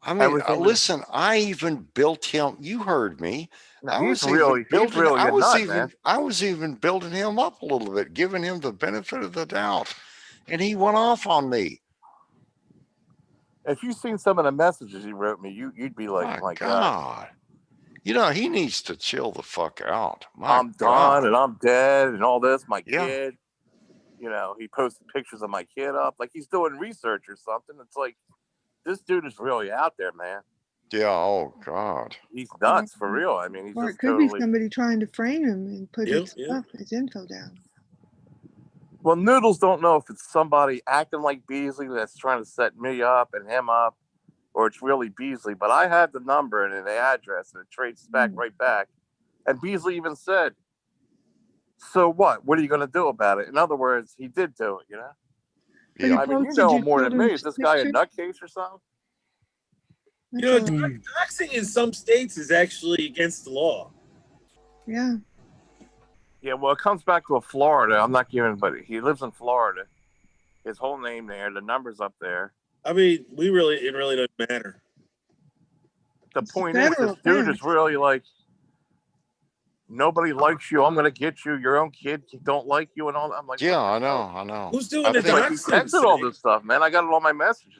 [SPEAKER 5] I mean,
[SPEAKER 7] Everything-
[SPEAKER 5] listen, I even built him. You heard me. I
[SPEAKER 7] he's
[SPEAKER 5] was
[SPEAKER 7] really
[SPEAKER 5] even building,
[SPEAKER 7] a nut, man.
[SPEAKER 5] I was even building him up a little bit, giving him the benefit of the doubt, and he went off on me.
[SPEAKER 7] If you've seen some of the messages he wrote me, you'd be like,
[SPEAKER 5] My
[SPEAKER 7] my God.
[SPEAKER 5] God. You know, he needs to chill the fuck out. My
[SPEAKER 7] I'm
[SPEAKER 5] God.
[SPEAKER 7] done and I'm dead and all this. My
[SPEAKER 5] Yeah.
[SPEAKER 7] kid, you know, he posted pictures of my kid up like he's doing research or something. It's like, this dude is really out there, man.
[SPEAKER 5] Yeah. Oh God.
[SPEAKER 7] He's nuts for real. I mean, he's
[SPEAKER 6] Or it
[SPEAKER 7] just
[SPEAKER 6] could be
[SPEAKER 7] totally.
[SPEAKER 6] somebody trying to frame him and put
[SPEAKER 3] Yep,
[SPEAKER 6] his
[SPEAKER 3] yep.
[SPEAKER 6] stuff, his info down.
[SPEAKER 7] Well, Noodles don't know if it's somebody acting like Beasley that's trying to set me up and him up, or it's really Beasley. But I had the number and the address, and it traces back right back. And Beasley even said, "So what? What are you going to do about it?" In other words, he did do it. You know.
[SPEAKER 6] But
[SPEAKER 5] Yeah.
[SPEAKER 7] I mean, you
[SPEAKER 6] posted
[SPEAKER 7] know
[SPEAKER 6] your
[SPEAKER 7] more than me. Is
[SPEAKER 6] children's
[SPEAKER 7] this guy a
[SPEAKER 6] picture?
[SPEAKER 7] nutcase or something?
[SPEAKER 3] You know,
[SPEAKER 6] That's all.
[SPEAKER 3] doxing in some states is actually against the law.
[SPEAKER 6] Yeah.
[SPEAKER 7] Yeah, well, it comes back to a Florida. I'm not giving, but he lives in Florida. His whole name there, the numbers up there.
[SPEAKER 3] I mean, it really doesn't matter.
[SPEAKER 7] The
[SPEAKER 6] It's a
[SPEAKER 7] point is,
[SPEAKER 6] federal
[SPEAKER 7] this dude
[SPEAKER 6] offense.
[SPEAKER 7] is really like, nobody likes you. I'm gonna get you. Your own kid don't like you, and all. I'm like,
[SPEAKER 5] Yeah,
[SPEAKER 7] what
[SPEAKER 5] I
[SPEAKER 7] the
[SPEAKER 5] know.
[SPEAKER 7] hell?
[SPEAKER 5] I know.
[SPEAKER 3] Who's doing
[SPEAKER 5] I
[SPEAKER 3] the
[SPEAKER 7] It's like he
[SPEAKER 3] doxing?
[SPEAKER 7] texted all this stuff, man. I got it on my messages,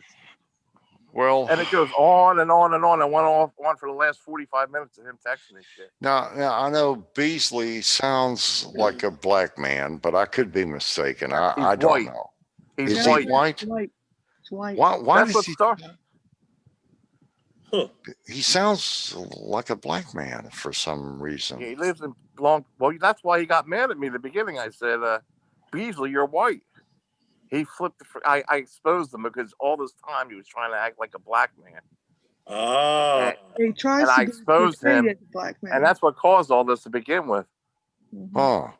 [SPEAKER 5] Well,
[SPEAKER 7] and it goes on and on and on. I went on for the last 45 minutes of him texting this shit.
[SPEAKER 5] now I know Beasley sounds like a black man, but I could be mistaken. I
[SPEAKER 7] He's
[SPEAKER 5] don't
[SPEAKER 7] white.
[SPEAKER 5] know.
[SPEAKER 7] He's
[SPEAKER 5] Is
[SPEAKER 6] Yeah,
[SPEAKER 5] he
[SPEAKER 7] white.
[SPEAKER 5] white?
[SPEAKER 6] It's white. It's white.
[SPEAKER 5] Why
[SPEAKER 7] That's
[SPEAKER 5] does
[SPEAKER 7] what
[SPEAKER 5] he?
[SPEAKER 7] started.
[SPEAKER 3] Huh.
[SPEAKER 5] He sounds like a black man for some reason.
[SPEAKER 7] Yeah, he lives in Long. Well, that's why he got mad at me in the beginning. I said, Beasley, you're white. He flipped. I exposed him because all this time he was trying to act like a black man,
[SPEAKER 3] Ah.
[SPEAKER 6] He tries
[SPEAKER 7] and
[SPEAKER 6] to
[SPEAKER 7] I
[SPEAKER 6] be
[SPEAKER 7] exposed
[SPEAKER 6] portrayed
[SPEAKER 7] him,
[SPEAKER 6] as a black man.
[SPEAKER 7] and that's what caused all this to begin with.
[SPEAKER 6] Mhm.
[SPEAKER 5] Oh,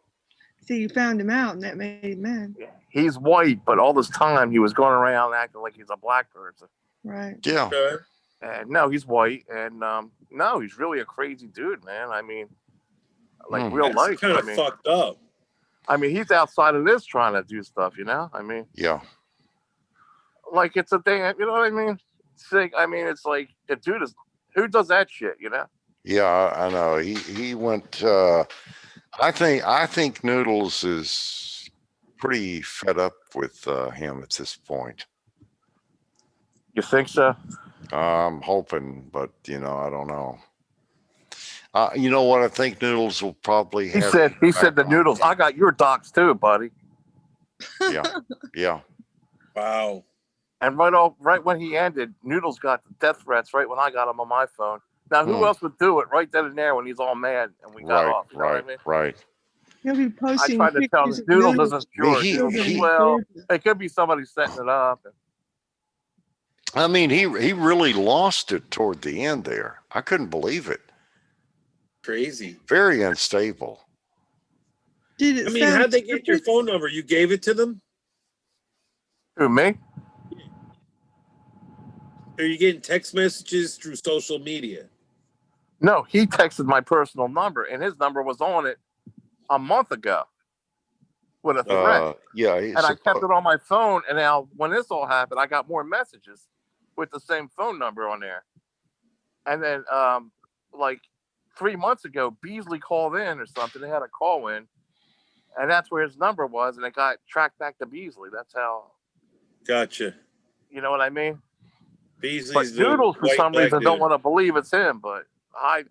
[SPEAKER 6] See, you found him out, and that made him mad.
[SPEAKER 7] He's white, but all this time he was going around acting like he's a black person.
[SPEAKER 6] Right.
[SPEAKER 5] yeah.
[SPEAKER 3] Okay.
[SPEAKER 7] And no, he's white, and no, he's really a crazy dude, man. I mean, like real
[SPEAKER 3] That's
[SPEAKER 7] life.
[SPEAKER 3] kind
[SPEAKER 7] I
[SPEAKER 3] of
[SPEAKER 7] mean,
[SPEAKER 3] fucked up.
[SPEAKER 7] he's outside of this trying to do stuff, you know. I mean,
[SPEAKER 5] Yeah.
[SPEAKER 7] like it's a thing, you know what I mean? It's like the dude is who does that shit, you know?
[SPEAKER 5] Yeah, I know. He went. I think Noodles is pretty fed up with him at this point.
[SPEAKER 7] You think so?
[SPEAKER 5] I'm hoping, but I don't know. You know what? I think Noodles will probably
[SPEAKER 7] He
[SPEAKER 5] have.
[SPEAKER 7] said
[SPEAKER 5] back
[SPEAKER 7] the
[SPEAKER 5] on.
[SPEAKER 7] Noodles. I got your docs too, buddy.
[SPEAKER 5] Yeah.
[SPEAKER 3] Wow.
[SPEAKER 7] And right when he ended, Noodles got the death threats right when I got him on my phone. Now, who else would do it right then and there when he's all mad and we got off? You know what I mean?
[SPEAKER 5] Right.
[SPEAKER 6] He'll be
[SPEAKER 7] I
[SPEAKER 6] posting
[SPEAKER 7] tried to tell
[SPEAKER 6] pictures
[SPEAKER 7] him
[SPEAKER 6] of
[SPEAKER 7] Noodles
[SPEAKER 6] noodles.
[SPEAKER 7] isn't sure.
[SPEAKER 5] He-
[SPEAKER 7] Noodles said,
[SPEAKER 5] he-
[SPEAKER 7] well, it could be somebody setting it up.
[SPEAKER 5] I mean, he really lost it toward the end there. I couldn't believe it.
[SPEAKER 3] Crazy.
[SPEAKER 5] Very unstable.
[SPEAKER 6] Did it
[SPEAKER 3] I mean,
[SPEAKER 6] sound
[SPEAKER 3] how'd they get your
[SPEAKER 6] scripted?
[SPEAKER 3] phone number? You gave it to them?
[SPEAKER 7] Who, me?
[SPEAKER 3] Or are you getting text messages through social media?
[SPEAKER 7] No, he texted my personal number, and his number was on it a month ago with a threat.
[SPEAKER 5] Yeah.
[SPEAKER 7] And I kept it on my phone. And now, when this all happened, I got more messages with the same phone number on there. And then, like 3 months ago, Beasley called in or something. They had a call in, and that's where his number was, and it got tracked back to Beasley. That's how,
[SPEAKER 3] Gotcha.
[SPEAKER 7] you know what I mean?
[SPEAKER 3] Beasley's
[SPEAKER 7] But Noodles, for
[SPEAKER 3] white
[SPEAKER 7] some
[SPEAKER 3] black
[SPEAKER 7] reason, don't
[SPEAKER 3] dude.
[SPEAKER 7] want to believe it's him. But I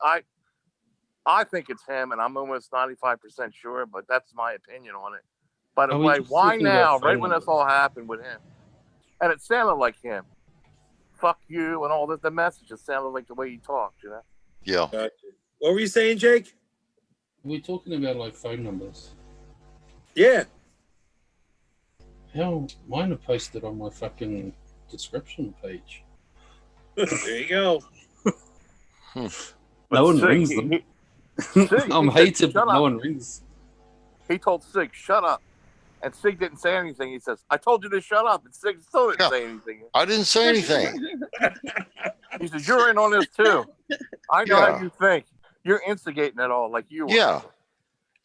[SPEAKER 7] think it's him, and I'm almost 95% sure. But that's my opinion on it. By the
[SPEAKER 4] Are we
[SPEAKER 7] way,
[SPEAKER 4] just
[SPEAKER 7] why
[SPEAKER 4] talking about
[SPEAKER 7] now?
[SPEAKER 4] phone
[SPEAKER 7] Right when this
[SPEAKER 4] numbers?
[SPEAKER 7] all happened with him, and it sounded like him. Fuck you, and all that. The messages sounded like the way he talked. You know.
[SPEAKER 5] Yeah.
[SPEAKER 3] Gotcha. What were you saying, Jake?
[SPEAKER 4] We're talking about like phone numbers.
[SPEAKER 3] Yeah.
[SPEAKER 4] How mine are posted on my fucking description page.
[SPEAKER 3] There you go.
[SPEAKER 4] No one
[SPEAKER 7] Sig,
[SPEAKER 4] rings them.
[SPEAKER 7] Sig,
[SPEAKER 4] I'm
[SPEAKER 7] he said,
[SPEAKER 4] hated,
[SPEAKER 7] "Shut
[SPEAKER 4] but no
[SPEAKER 7] up."
[SPEAKER 4] one rings.
[SPEAKER 7] He told Sig, "Shut up," and Sig didn't say anything. He says, "I told you to shut up," and Sig still didn't
[SPEAKER 5] Yeah.
[SPEAKER 7] say anything.
[SPEAKER 5] I didn't say anything.
[SPEAKER 7] He says, "You're in on this too. I know
[SPEAKER 5] Yeah.
[SPEAKER 7] how you think. You're instigating it all, like you were."
[SPEAKER 5] Yeah.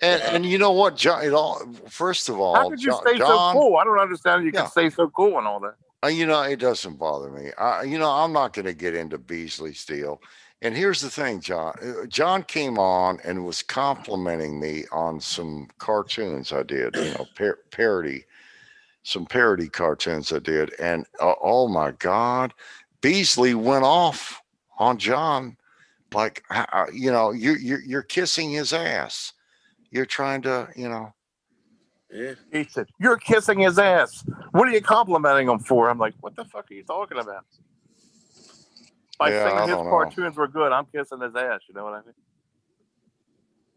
[SPEAKER 5] And you know what, John? First of all,
[SPEAKER 7] How could you stay
[SPEAKER 5] John,
[SPEAKER 7] so cool? I don't understand. You
[SPEAKER 5] Yeah.
[SPEAKER 7] can stay so cool and all that.
[SPEAKER 5] It doesn't bother me. I'm not going to get into Beasley's deal. And here's the thing, John. John came on and was complimenting me on some cartoons I did, parody, some parody cartoons I did. And oh my God, Beasley went off on John. Like, you're kissing his ass. You're trying to,
[SPEAKER 3] Yeah.
[SPEAKER 7] He said, "You're kissing his ass. What are you complimenting him for?" I'm like, "What the fuck are you talking about?" By
[SPEAKER 5] Yeah,
[SPEAKER 7] saying
[SPEAKER 5] I
[SPEAKER 7] his
[SPEAKER 5] don't know.
[SPEAKER 7] cartoons were good, I'm kissing his ass. You know what I mean?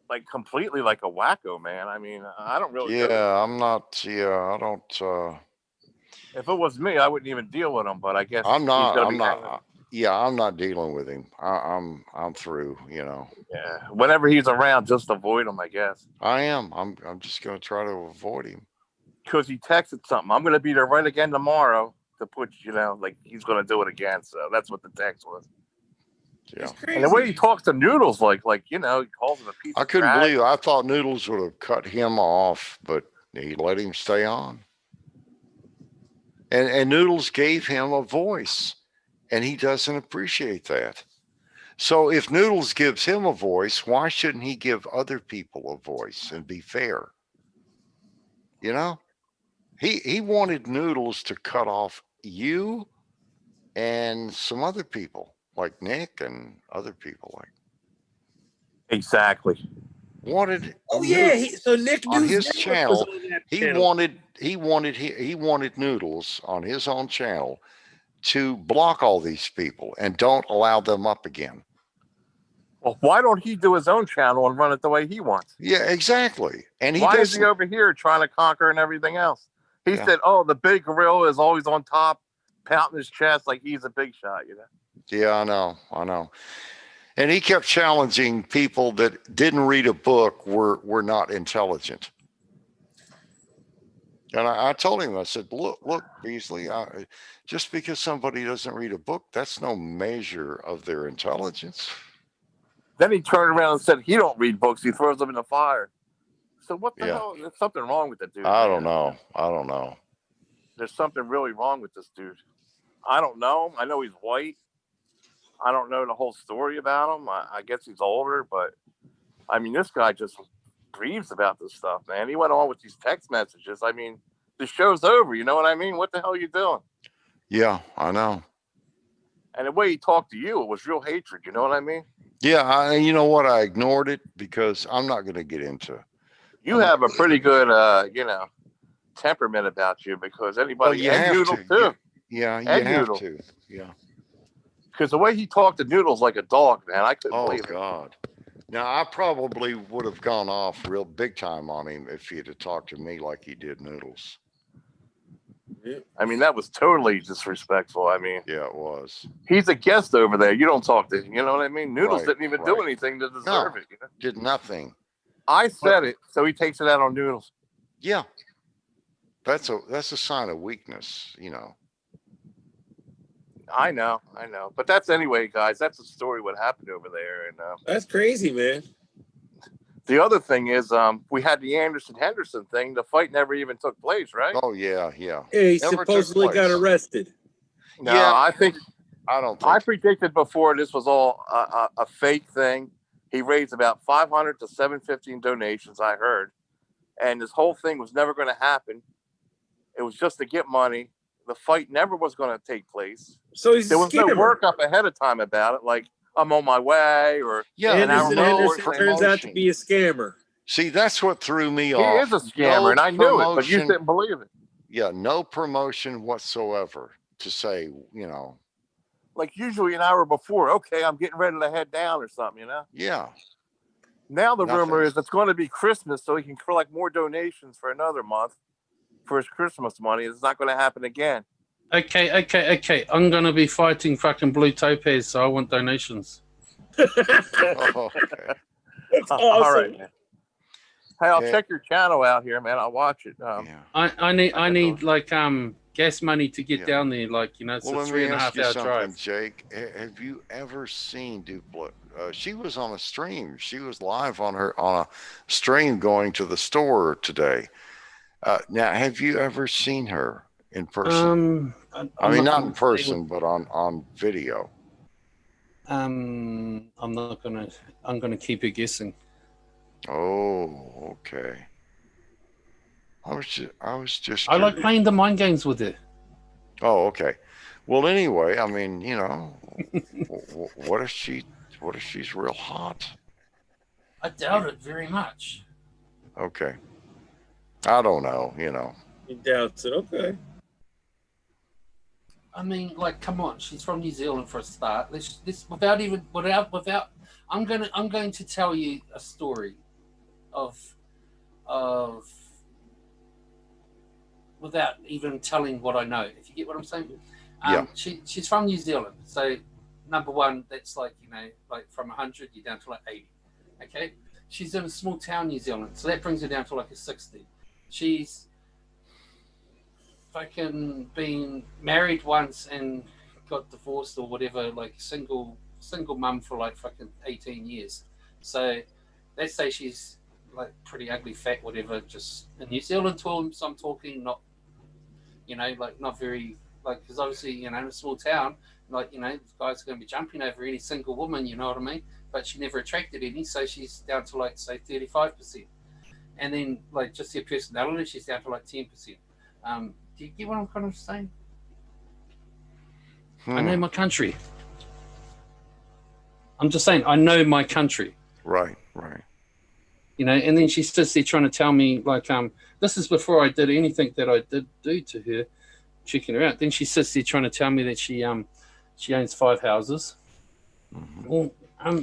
[SPEAKER 7] Like completely like a wacko, man. I mean, I don't really.
[SPEAKER 5] Yeah, I'm not. Yeah, I don't.
[SPEAKER 7] If it was me, I wouldn't even deal with him. But I guess
[SPEAKER 5] I'm
[SPEAKER 7] he's
[SPEAKER 5] not.
[SPEAKER 7] gonna
[SPEAKER 5] I'm
[SPEAKER 7] be hanging.
[SPEAKER 5] not. Yeah, I'm not dealing with him. I'm through.
[SPEAKER 7] Yeah, whenever he's around, just avoid him. I guess
[SPEAKER 5] I am. I'm just gonna try to avoid him.
[SPEAKER 7] because he texted something. I'm gonna be there right again tomorrow to put, like he's gonna do it again. So that's what the text was.
[SPEAKER 5] Yeah.
[SPEAKER 1] It's crazy.
[SPEAKER 7] And the way he talks to Noodles, like he calls him a piece.
[SPEAKER 5] I
[SPEAKER 7] of
[SPEAKER 5] couldn't
[SPEAKER 7] trash.
[SPEAKER 5] believe it. I thought Noodles would have cut him off, but he let him stay on. And Noodles gave him a voice, and he doesn't appreciate that. So if Noodles gives him a voice, why shouldn't he give other people a voice and be fair? He wanted Noodles to cut off you and some other people like Nick and other people like
[SPEAKER 7] Exactly.
[SPEAKER 5] wanted.
[SPEAKER 3] Oh yeah. So Nick
[SPEAKER 5] on
[SPEAKER 3] News
[SPEAKER 5] his
[SPEAKER 3] Network
[SPEAKER 5] channel,
[SPEAKER 3] was on that
[SPEAKER 5] he
[SPEAKER 3] channel.
[SPEAKER 5] wanted Noodles on his own channel to block all these people and don't allow them up again.
[SPEAKER 7] Well, why don't he do his own channel and run it the way he wants?
[SPEAKER 5] Yeah, exactly. And
[SPEAKER 7] Why is he over here trying to conquer and everything else? He
[SPEAKER 5] Yeah.
[SPEAKER 7] said, "Oh, the big gorilla is always on top, pouting his chest like he's a big shot."
[SPEAKER 5] Yeah, I know. And he kept challenging people that didn't read a book were not intelligent. And I told him, I said, look, Beasley, just because somebody doesn't read a book, that's no measure of their intelligence.
[SPEAKER 7] Then he turned around and said he don't read books. He throws them in the fire. So what the
[SPEAKER 5] Yeah.
[SPEAKER 7] hell? There's something wrong with that dude.
[SPEAKER 5] I
[SPEAKER 7] man.
[SPEAKER 5] don't know.
[SPEAKER 7] There's something really wrong with this dude. I don't know him. I know he's white. I don't know the whole story about him. I guess he's older, but I mean, this guy just breathes about this stuff, man. He went on with these text messages. I mean, the show's over. You know what I mean? What the hell are you doing?
[SPEAKER 5] Yeah, I know.
[SPEAKER 7] And the way he talked to you, it was real hatred. You know what I mean?
[SPEAKER 5] Yeah, you know what? I ignored it because I'm not going to get into.
[SPEAKER 7] You have a pretty good, temperament about you because anybody,
[SPEAKER 5] you
[SPEAKER 7] and
[SPEAKER 5] have
[SPEAKER 7] Noodles
[SPEAKER 5] to.
[SPEAKER 7] too.
[SPEAKER 5] Yeah, you
[SPEAKER 7] And
[SPEAKER 5] have
[SPEAKER 7] Noodle.
[SPEAKER 5] to. Yeah.
[SPEAKER 7] Because the way he talked to Noodles like a dog, man, I couldn't
[SPEAKER 5] Oh
[SPEAKER 7] believe it.
[SPEAKER 5] God. Now I probably would have gone off real big time on him if he had talked to me like he did Noodles.
[SPEAKER 7] I mean, that was totally disrespectful. I mean,
[SPEAKER 5] Yeah, it was.
[SPEAKER 7] he's a guest over there. You don't talk to him. You know what I mean? Noodles
[SPEAKER 5] Right,
[SPEAKER 7] didn't even do
[SPEAKER 5] right.
[SPEAKER 7] anything to deserve
[SPEAKER 5] No.
[SPEAKER 7] it.
[SPEAKER 5] Did nothing.
[SPEAKER 7] I said it, so he takes it out on Noodles.
[SPEAKER 5] Yeah. That's a sign of weakness,
[SPEAKER 7] I know. But that's anyway, guys. That's the story what happened over there. And
[SPEAKER 3] That's crazy, man.
[SPEAKER 7] the other thing is, we had the Anderson Henderson thing. The fight never even took place, right?
[SPEAKER 5] Oh yeah.
[SPEAKER 3] Yeah, he
[SPEAKER 5] Never took
[SPEAKER 3] supposedly got
[SPEAKER 5] place.
[SPEAKER 3] arrested.
[SPEAKER 7] No,
[SPEAKER 5] yeah.
[SPEAKER 7] I think
[SPEAKER 5] I don't
[SPEAKER 7] I
[SPEAKER 5] think.
[SPEAKER 7] predicted before this was all a fake thing. He raised about 500 to 750 in donations, I heard. And this whole thing was never going to happen. It was just to get money. The fight never was going to take place.
[SPEAKER 3] So he's
[SPEAKER 7] There
[SPEAKER 3] a
[SPEAKER 7] was no
[SPEAKER 3] scammer.
[SPEAKER 7] work up ahead of time about it, like I'm on my way or
[SPEAKER 5] Yeah.
[SPEAKER 3] Anderson
[SPEAKER 5] no
[SPEAKER 3] Henderson turns out to
[SPEAKER 5] promotion.
[SPEAKER 3] be a scammer.
[SPEAKER 5] See, that's what threw me
[SPEAKER 7] he
[SPEAKER 5] off.
[SPEAKER 7] is a scammer,
[SPEAKER 5] No
[SPEAKER 7] and I knew it, but you
[SPEAKER 5] promotion.
[SPEAKER 7] didn't believe it.
[SPEAKER 5] Yeah, no promotion whatsoever to say,
[SPEAKER 7] Like usually an hour before, okay, I'm getting ready to head down or something,
[SPEAKER 5] yeah.
[SPEAKER 7] Now the rumor
[SPEAKER 5] Nothing.
[SPEAKER 7] is it's going to be Christmas, so he can collect more donations for another month for his Christmas money. It's not going to happen again.
[SPEAKER 4] Okay. I'm gonna be fighting fucking Blue Topaz, so I want donations.
[SPEAKER 5] Oh, okay.
[SPEAKER 3] That's awesome.
[SPEAKER 7] All right, man. Hey, I'll
[SPEAKER 5] Yeah.
[SPEAKER 7] check your channel out here, man. I'll watch it.
[SPEAKER 5] Yeah.
[SPEAKER 4] I need like gas money to get
[SPEAKER 5] Yeah.
[SPEAKER 4] down there. Like it's
[SPEAKER 5] Well,
[SPEAKER 4] a
[SPEAKER 5] let
[SPEAKER 4] three
[SPEAKER 5] me
[SPEAKER 4] and a
[SPEAKER 5] ask
[SPEAKER 4] half
[SPEAKER 5] you
[SPEAKER 4] hour
[SPEAKER 5] something,
[SPEAKER 4] drive.
[SPEAKER 5] Jake. Have you ever seen Dupla? She was on a stream. She was live on a stream going to the store today. Now, have you ever seen her in person? I mean, not in person, but on video.
[SPEAKER 4] I'm gonna keep you guessing.
[SPEAKER 5] Oh, okay. I was just
[SPEAKER 4] I like
[SPEAKER 5] curious.
[SPEAKER 4] playing the mind games with her.
[SPEAKER 5] Oh, okay. Well, anyway, I mean, what if she's real hot?
[SPEAKER 4] I doubt it very much.
[SPEAKER 5] Okay. I don't know,
[SPEAKER 3] He doubts it. Okay.
[SPEAKER 4] I mean, like, come on, she's from New Zealand for a start. Without. I'm going to tell you a story of without even telling what I know. If you get what I'm saying.
[SPEAKER 5] Yeah.
[SPEAKER 4] She's from New Zealand, so number one, that's like like from 100, you're down to like 80. Okay. She's in a small town, New Zealand, so that brings her down to like a 60. She's fucking been married once and got divorced or whatever, like single mum for like fucking 18 years. So let's say she's like pretty ugly, fat, whatever, just in New Zealand terms I'm talking, not like not very, like, because obviously in a small town, like guys are going to be jumping over any single woman, you know what I mean, but she never attracted any, so she's down to like say 35%. And then like just her personality, she's down to like 10%. Do you get what I'm kind of saying? I know my country. I'm just saying, I know my country.
[SPEAKER 5] Right.
[SPEAKER 4] And then she sits there trying to tell me, like, this is before I did anything that I did do to her, checking her out. Then she sits there trying to tell me that she owns 5 houses.
[SPEAKER 5] Mm-hmm.
[SPEAKER 4] Well,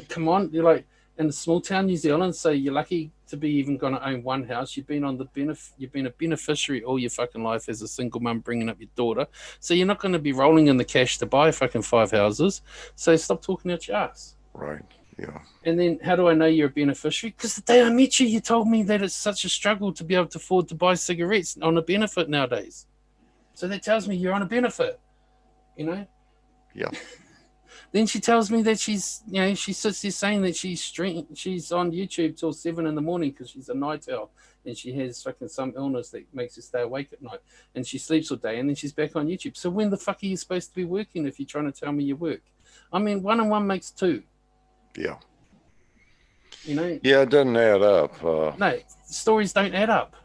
[SPEAKER 4] come on, you're like in a small town, New Zealand, so you're lucky to be even going to own one house. You've been a beneficiary all your fucking life as a single mum bringing up your daughter, so you're not going to be rolling in the cash to buy fucking 5 houses. So stop talking out your ass.
[SPEAKER 5] Right. Yeah.
[SPEAKER 4] And then how do I know you're a beneficiary? Because the day I met you told me that it's such a struggle to be able to afford to buy cigarettes on a benefit nowadays. So that tells me you're on a benefit,
[SPEAKER 5] Yeah.
[SPEAKER 4] Then she tells me that she sits there saying that she's on YouTube till 7 a.m. because she's a night owl and she has fucking some illness that makes her stay awake at night and she sleeps all day and then she's back on YouTube. So when the fuck are you supposed to be working if you're trying to tell me you work? I mean, 1 and 1 makes 2.
[SPEAKER 5] Yeah.
[SPEAKER 4] Yeah,
[SPEAKER 5] it doesn't add up.
[SPEAKER 4] No, stories don't add up.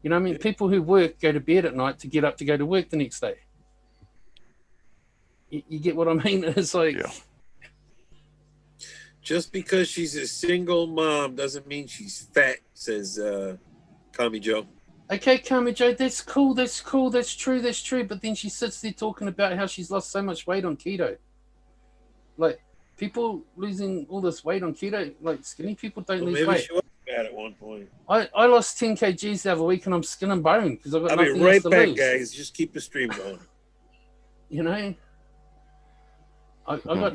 [SPEAKER 4] I mean, people who work go to bed at night to get up to go to work the next day. You get what I mean? It's like,
[SPEAKER 5] yeah.
[SPEAKER 3] Just because she's a single mom doesn't mean she's fat, says Kami Joe.
[SPEAKER 4] Okay, Kami Joe, that's cool, that's true. But then she sits there talking about how she's lost so much weight on keto. Like, people losing all this weight on keto, like skinny people don't lose
[SPEAKER 3] maybe
[SPEAKER 4] weight.
[SPEAKER 3] She was fat at one point.
[SPEAKER 4] I lost 10 kgs the other week and I'm skin and bone because I've got
[SPEAKER 3] I'll be
[SPEAKER 4] nothing
[SPEAKER 3] right
[SPEAKER 4] else to
[SPEAKER 3] back,
[SPEAKER 4] lose.
[SPEAKER 3] guys. Just keep the stream going.
[SPEAKER 4] I got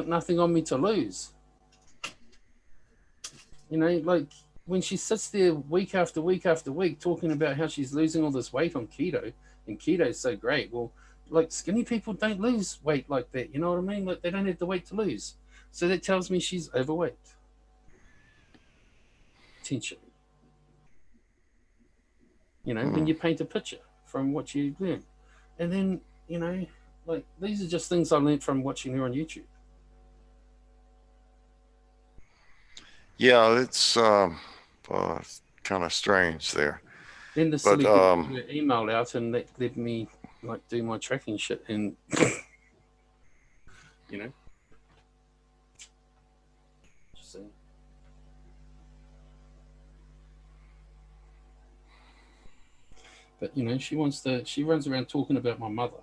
[SPEAKER 4] nothing on me to lose. Like when she sits there week after week after week talking about how she's losing all this weight on keto and keto's so great. Well, like skinny people don't lose weight like that. You know what I mean? Like they don't have the weight to lose. So that tells me she's overweight. Potentially. When you paint a picture from what you learn. And then, like these are just things I learned from watching her on YouTube.
[SPEAKER 5] Yeah, it's kind of strange there.
[SPEAKER 4] Then the silly email out and that let me like do my tracking shit and just saying. But she runs around talking about my mother.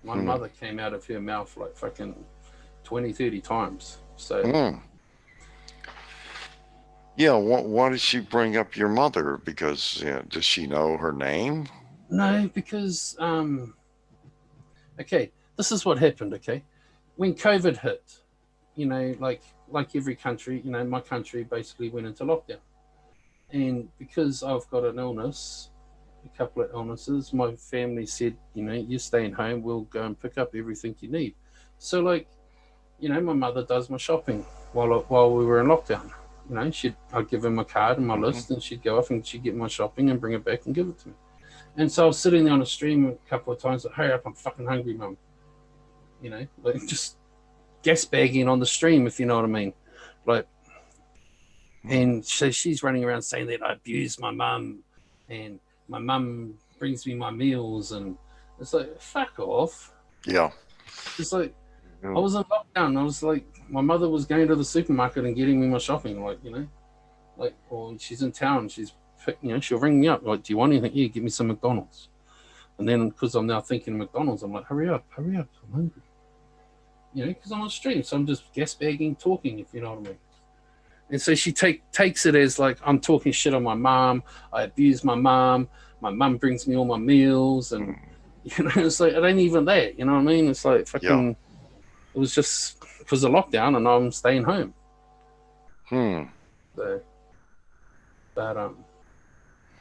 [SPEAKER 4] My mother came out of her mouth like fucking 20, 30 times. So
[SPEAKER 5] yeah, why did she bring up your mother? Because does she know her name?
[SPEAKER 4] No, because okay, this is what happened. Okay, when COVID hit, like every country, my country basically went into lockdown, and because I've got an illness, a couple of illnesses, my family said, you're staying home, we'll go and pick up everything you need. So like, my mother does my shopping while we were in lockdown. you know, I'd give her my card and my list, and she'd go off and she'd get my shopping and bring it back and give it to me. And so I was sitting there on the stream a couple of times, like, hurry up, I'm fucking hungry, mum. You know, like just gas bagging on the stream, if you know what I mean. Like, and so she's running around saying that I abuse my mum, and my mum brings me my meals, and it's like, fuck off.
[SPEAKER 5] Yeah.
[SPEAKER 4] It's like, I was in lockdown. I was like, my mother was going to the supermarket and getting me my shopping, like, you know, like, or she's in town, she's, you know, she'll ring me up, like, do you want anything? Yeah, give me some McDonald's. And then because I'm now thinking McDonald's, I'm like, hurry up, I'm hungry. You know, because I'm on stream, so I'm just gas bagging, talking, if you know what I mean. And so she takes it as like, I'm talking shit on my mom, I abuse my mom brings me all my meals, and you know, it's like, it ain't even that, you know what I mean? It's like fucking, it was just because of lockdown and I'm staying home. So, but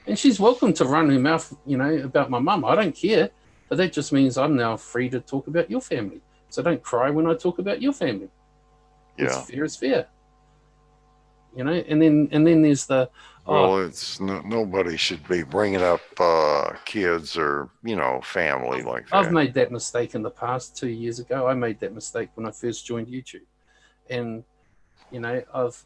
[SPEAKER 4] and she's welcome to run her mouth, you know, about my mum. I don't care, but that just means I'm now free to talk about your family. So don't cry when I talk about your family. It's fair is fair. You know, and then there's the
[SPEAKER 5] it's nobody should be bringing up kids or, you know, family like that.
[SPEAKER 4] I've made that mistake in the past. 2 years ago, I made that mistake when I first joined YouTube, and you know,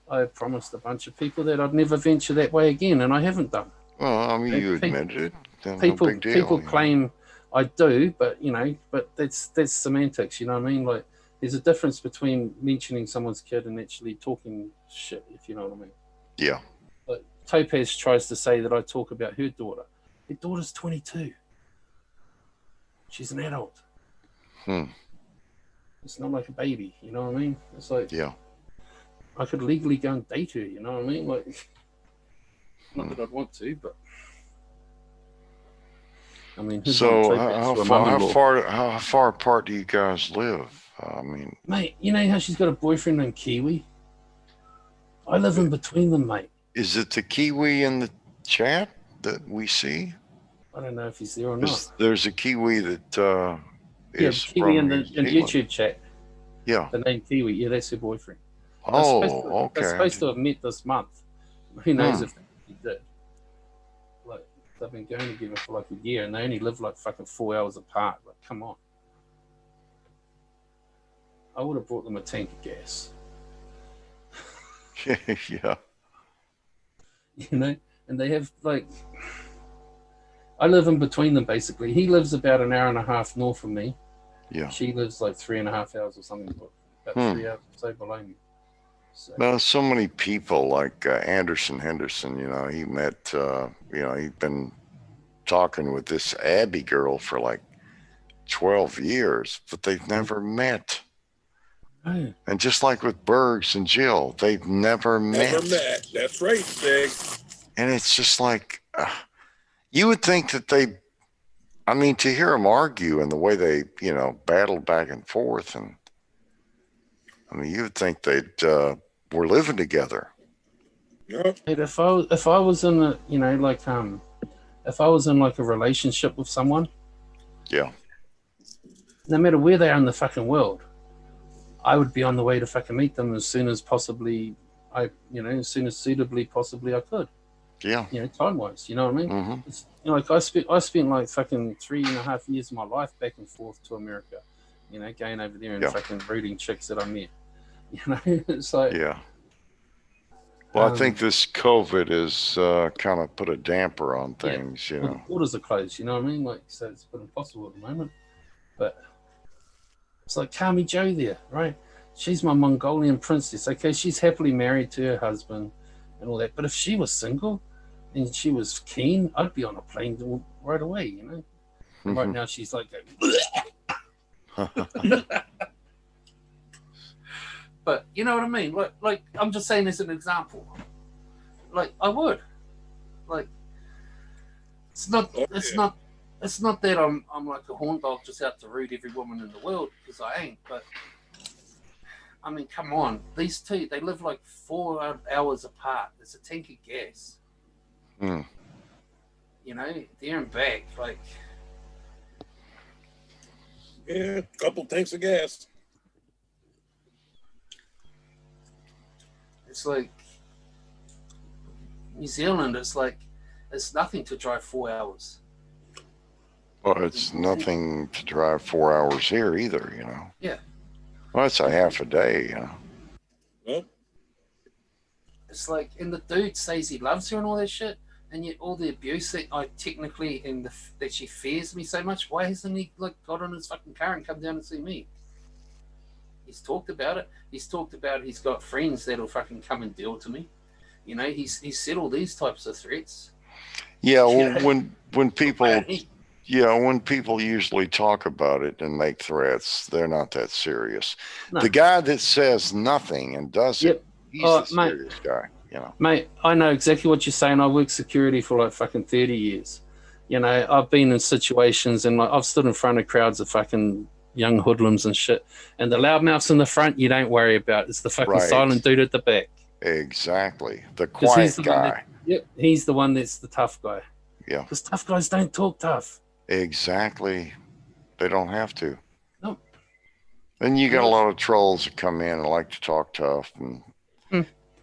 [SPEAKER 4] I promised a bunch of people that I'd never venture that way again, and I haven't done.
[SPEAKER 5] Well, I mean, you admitted it.
[SPEAKER 4] People,
[SPEAKER 5] no big deal,
[SPEAKER 4] people claim I do, but you know, but that's semantics. You know what I mean? Like, there's a difference between mentioning someone's kid and actually talking shit, if you know what I mean.
[SPEAKER 5] Yeah.
[SPEAKER 4] Like Topaz tries to say that I talk about her daughter. Her daughter's 22. She's an adult. It's not like a baby, you know what I mean? It's like, I could legally go and date her, you know what I mean? Like, not that I'd want to, but I mean,
[SPEAKER 5] so how far apart do you guys live? I mean,
[SPEAKER 4] mate, you know how she's got a boyfriend named Kiwi? I live in between them, mate.
[SPEAKER 5] Is it the Kiwi in the chat that we see?
[SPEAKER 4] I don't know if he's there or not.
[SPEAKER 5] There's a Kiwi that is
[SPEAKER 4] Kiwi
[SPEAKER 5] from
[SPEAKER 4] in the YouTube chat.
[SPEAKER 5] Yeah.
[SPEAKER 4] The name Kiwi. Yeah, that's her boyfriend.
[SPEAKER 5] Okay.
[SPEAKER 4] They're supposed to have met this month. Who knows if they did? Like, they've been going together for like a year, and they only live like fucking 4 hours apart. Like, come on. I would have brought them a tank of gas.
[SPEAKER 5] Yeah.
[SPEAKER 4] You know, and they have like, I live in between them basically. He lives about an hour and a half north of me.
[SPEAKER 5] Yeah.
[SPEAKER 4] She lives like 3.5 hours or something, about 3 hours or so below me. So.
[SPEAKER 5] Well, so many people like Anderson Henderson, you know, he met, you know, he'd been talking with this Abby girl for like 12 years, but they've never met.
[SPEAKER 4] Oh.
[SPEAKER 5] And just like with Bergs and Jill, they've never met.
[SPEAKER 3] Never met. That's right, Stig.
[SPEAKER 5] And it's just like, you would think that they, I mean, to hear them argue and the way they, you know, battled back and forth, and I mean, you would think they'd were living together.
[SPEAKER 3] Yep.
[SPEAKER 4] If I was in a, you know, like if I was in like a relationship with someone,
[SPEAKER 5] yeah,
[SPEAKER 4] no matter where they are in the fucking world, I would be on the way to fucking meet them as soon as possibly as soon as suitably possibly I could.
[SPEAKER 5] Yeah.
[SPEAKER 4] You know, time wise, you know what I mean?
[SPEAKER 5] Mm-hmm.
[SPEAKER 4] It's, you know, like I spent like fucking 3.5 years of my life back and forth to America, you know, going over there and fucking rooting chicks that I met. You know, it's like,
[SPEAKER 5] yeah. Well, I think this COVID has kind of put a damper on things, you know.
[SPEAKER 4] The borders are closed, you know what I mean? Like, so it's a bit impossible at the moment. But it's like Kami Joe there, right? She's my Mongolian princess. Okay, she's happily married to her husband and all that. But if she was single and she was keen, I'd be on a plane right away, you know. Mm-hmm. Right now she's like but you know what I mean? Like I'm just saying as an example. Like I would. Like it's not that I'm like a horn dog just out to root every woman in the world, because I ain't, but I mean, come on. These two, they live like 4 hours apart. It's a tank of gas. You know, there and back, like.
[SPEAKER 3] Yeah, a couple tanks of gas.
[SPEAKER 4] It's like, New Zealand, it's like it's nothing to drive 4 hours.
[SPEAKER 5] Well, it's nothing to drive 4 hours here either, you know.
[SPEAKER 4] Yeah.
[SPEAKER 5] Well, it's a half a day, you know.
[SPEAKER 3] Well,
[SPEAKER 4] It's like, and the dude says he loves her and all that shit, and yet all the abuse that I technically and that she fears me so much. Why hasn't he like got on his fucking car and come down and see me? He's talked about it. He's talked about he's got friends that'll fucking come and deal to me. You know, he's said all these types of threats.
[SPEAKER 5] Yeah, well,
[SPEAKER 4] Yeah.
[SPEAKER 5] when people
[SPEAKER 4] Apparently,
[SPEAKER 5] when people usually talk about it and make threats, they're not that serious.
[SPEAKER 4] No.
[SPEAKER 5] The guy that says nothing and does
[SPEAKER 4] Yep.
[SPEAKER 5] it, he's
[SPEAKER 4] Oh,
[SPEAKER 5] the
[SPEAKER 4] mate.
[SPEAKER 5] serious guy, you know.
[SPEAKER 4] Mate, I know exactly what you're saying. I worked security for like fucking 30 years. You know, I've been in situations and like I've stood in front of crowds of fucking young hoodlums and shit. And the loudmouths in the front, you don't worry about. It's the fucking
[SPEAKER 5] Right.
[SPEAKER 4] silent dude at the back.
[SPEAKER 5] Exactly. The
[SPEAKER 4] 'Cause
[SPEAKER 5] quiet
[SPEAKER 4] he's the one
[SPEAKER 5] guy.
[SPEAKER 4] Yep, he's the one that's the tough guy.
[SPEAKER 5] Yeah.
[SPEAKER 4] Because tough guys don't talk tough.
[SPEAKER 5] Exactly. They don't have to.
[SPEAKER 4] No.
[SPEAKER 5] Then you got a lot of trolls that come in and like to talk tough and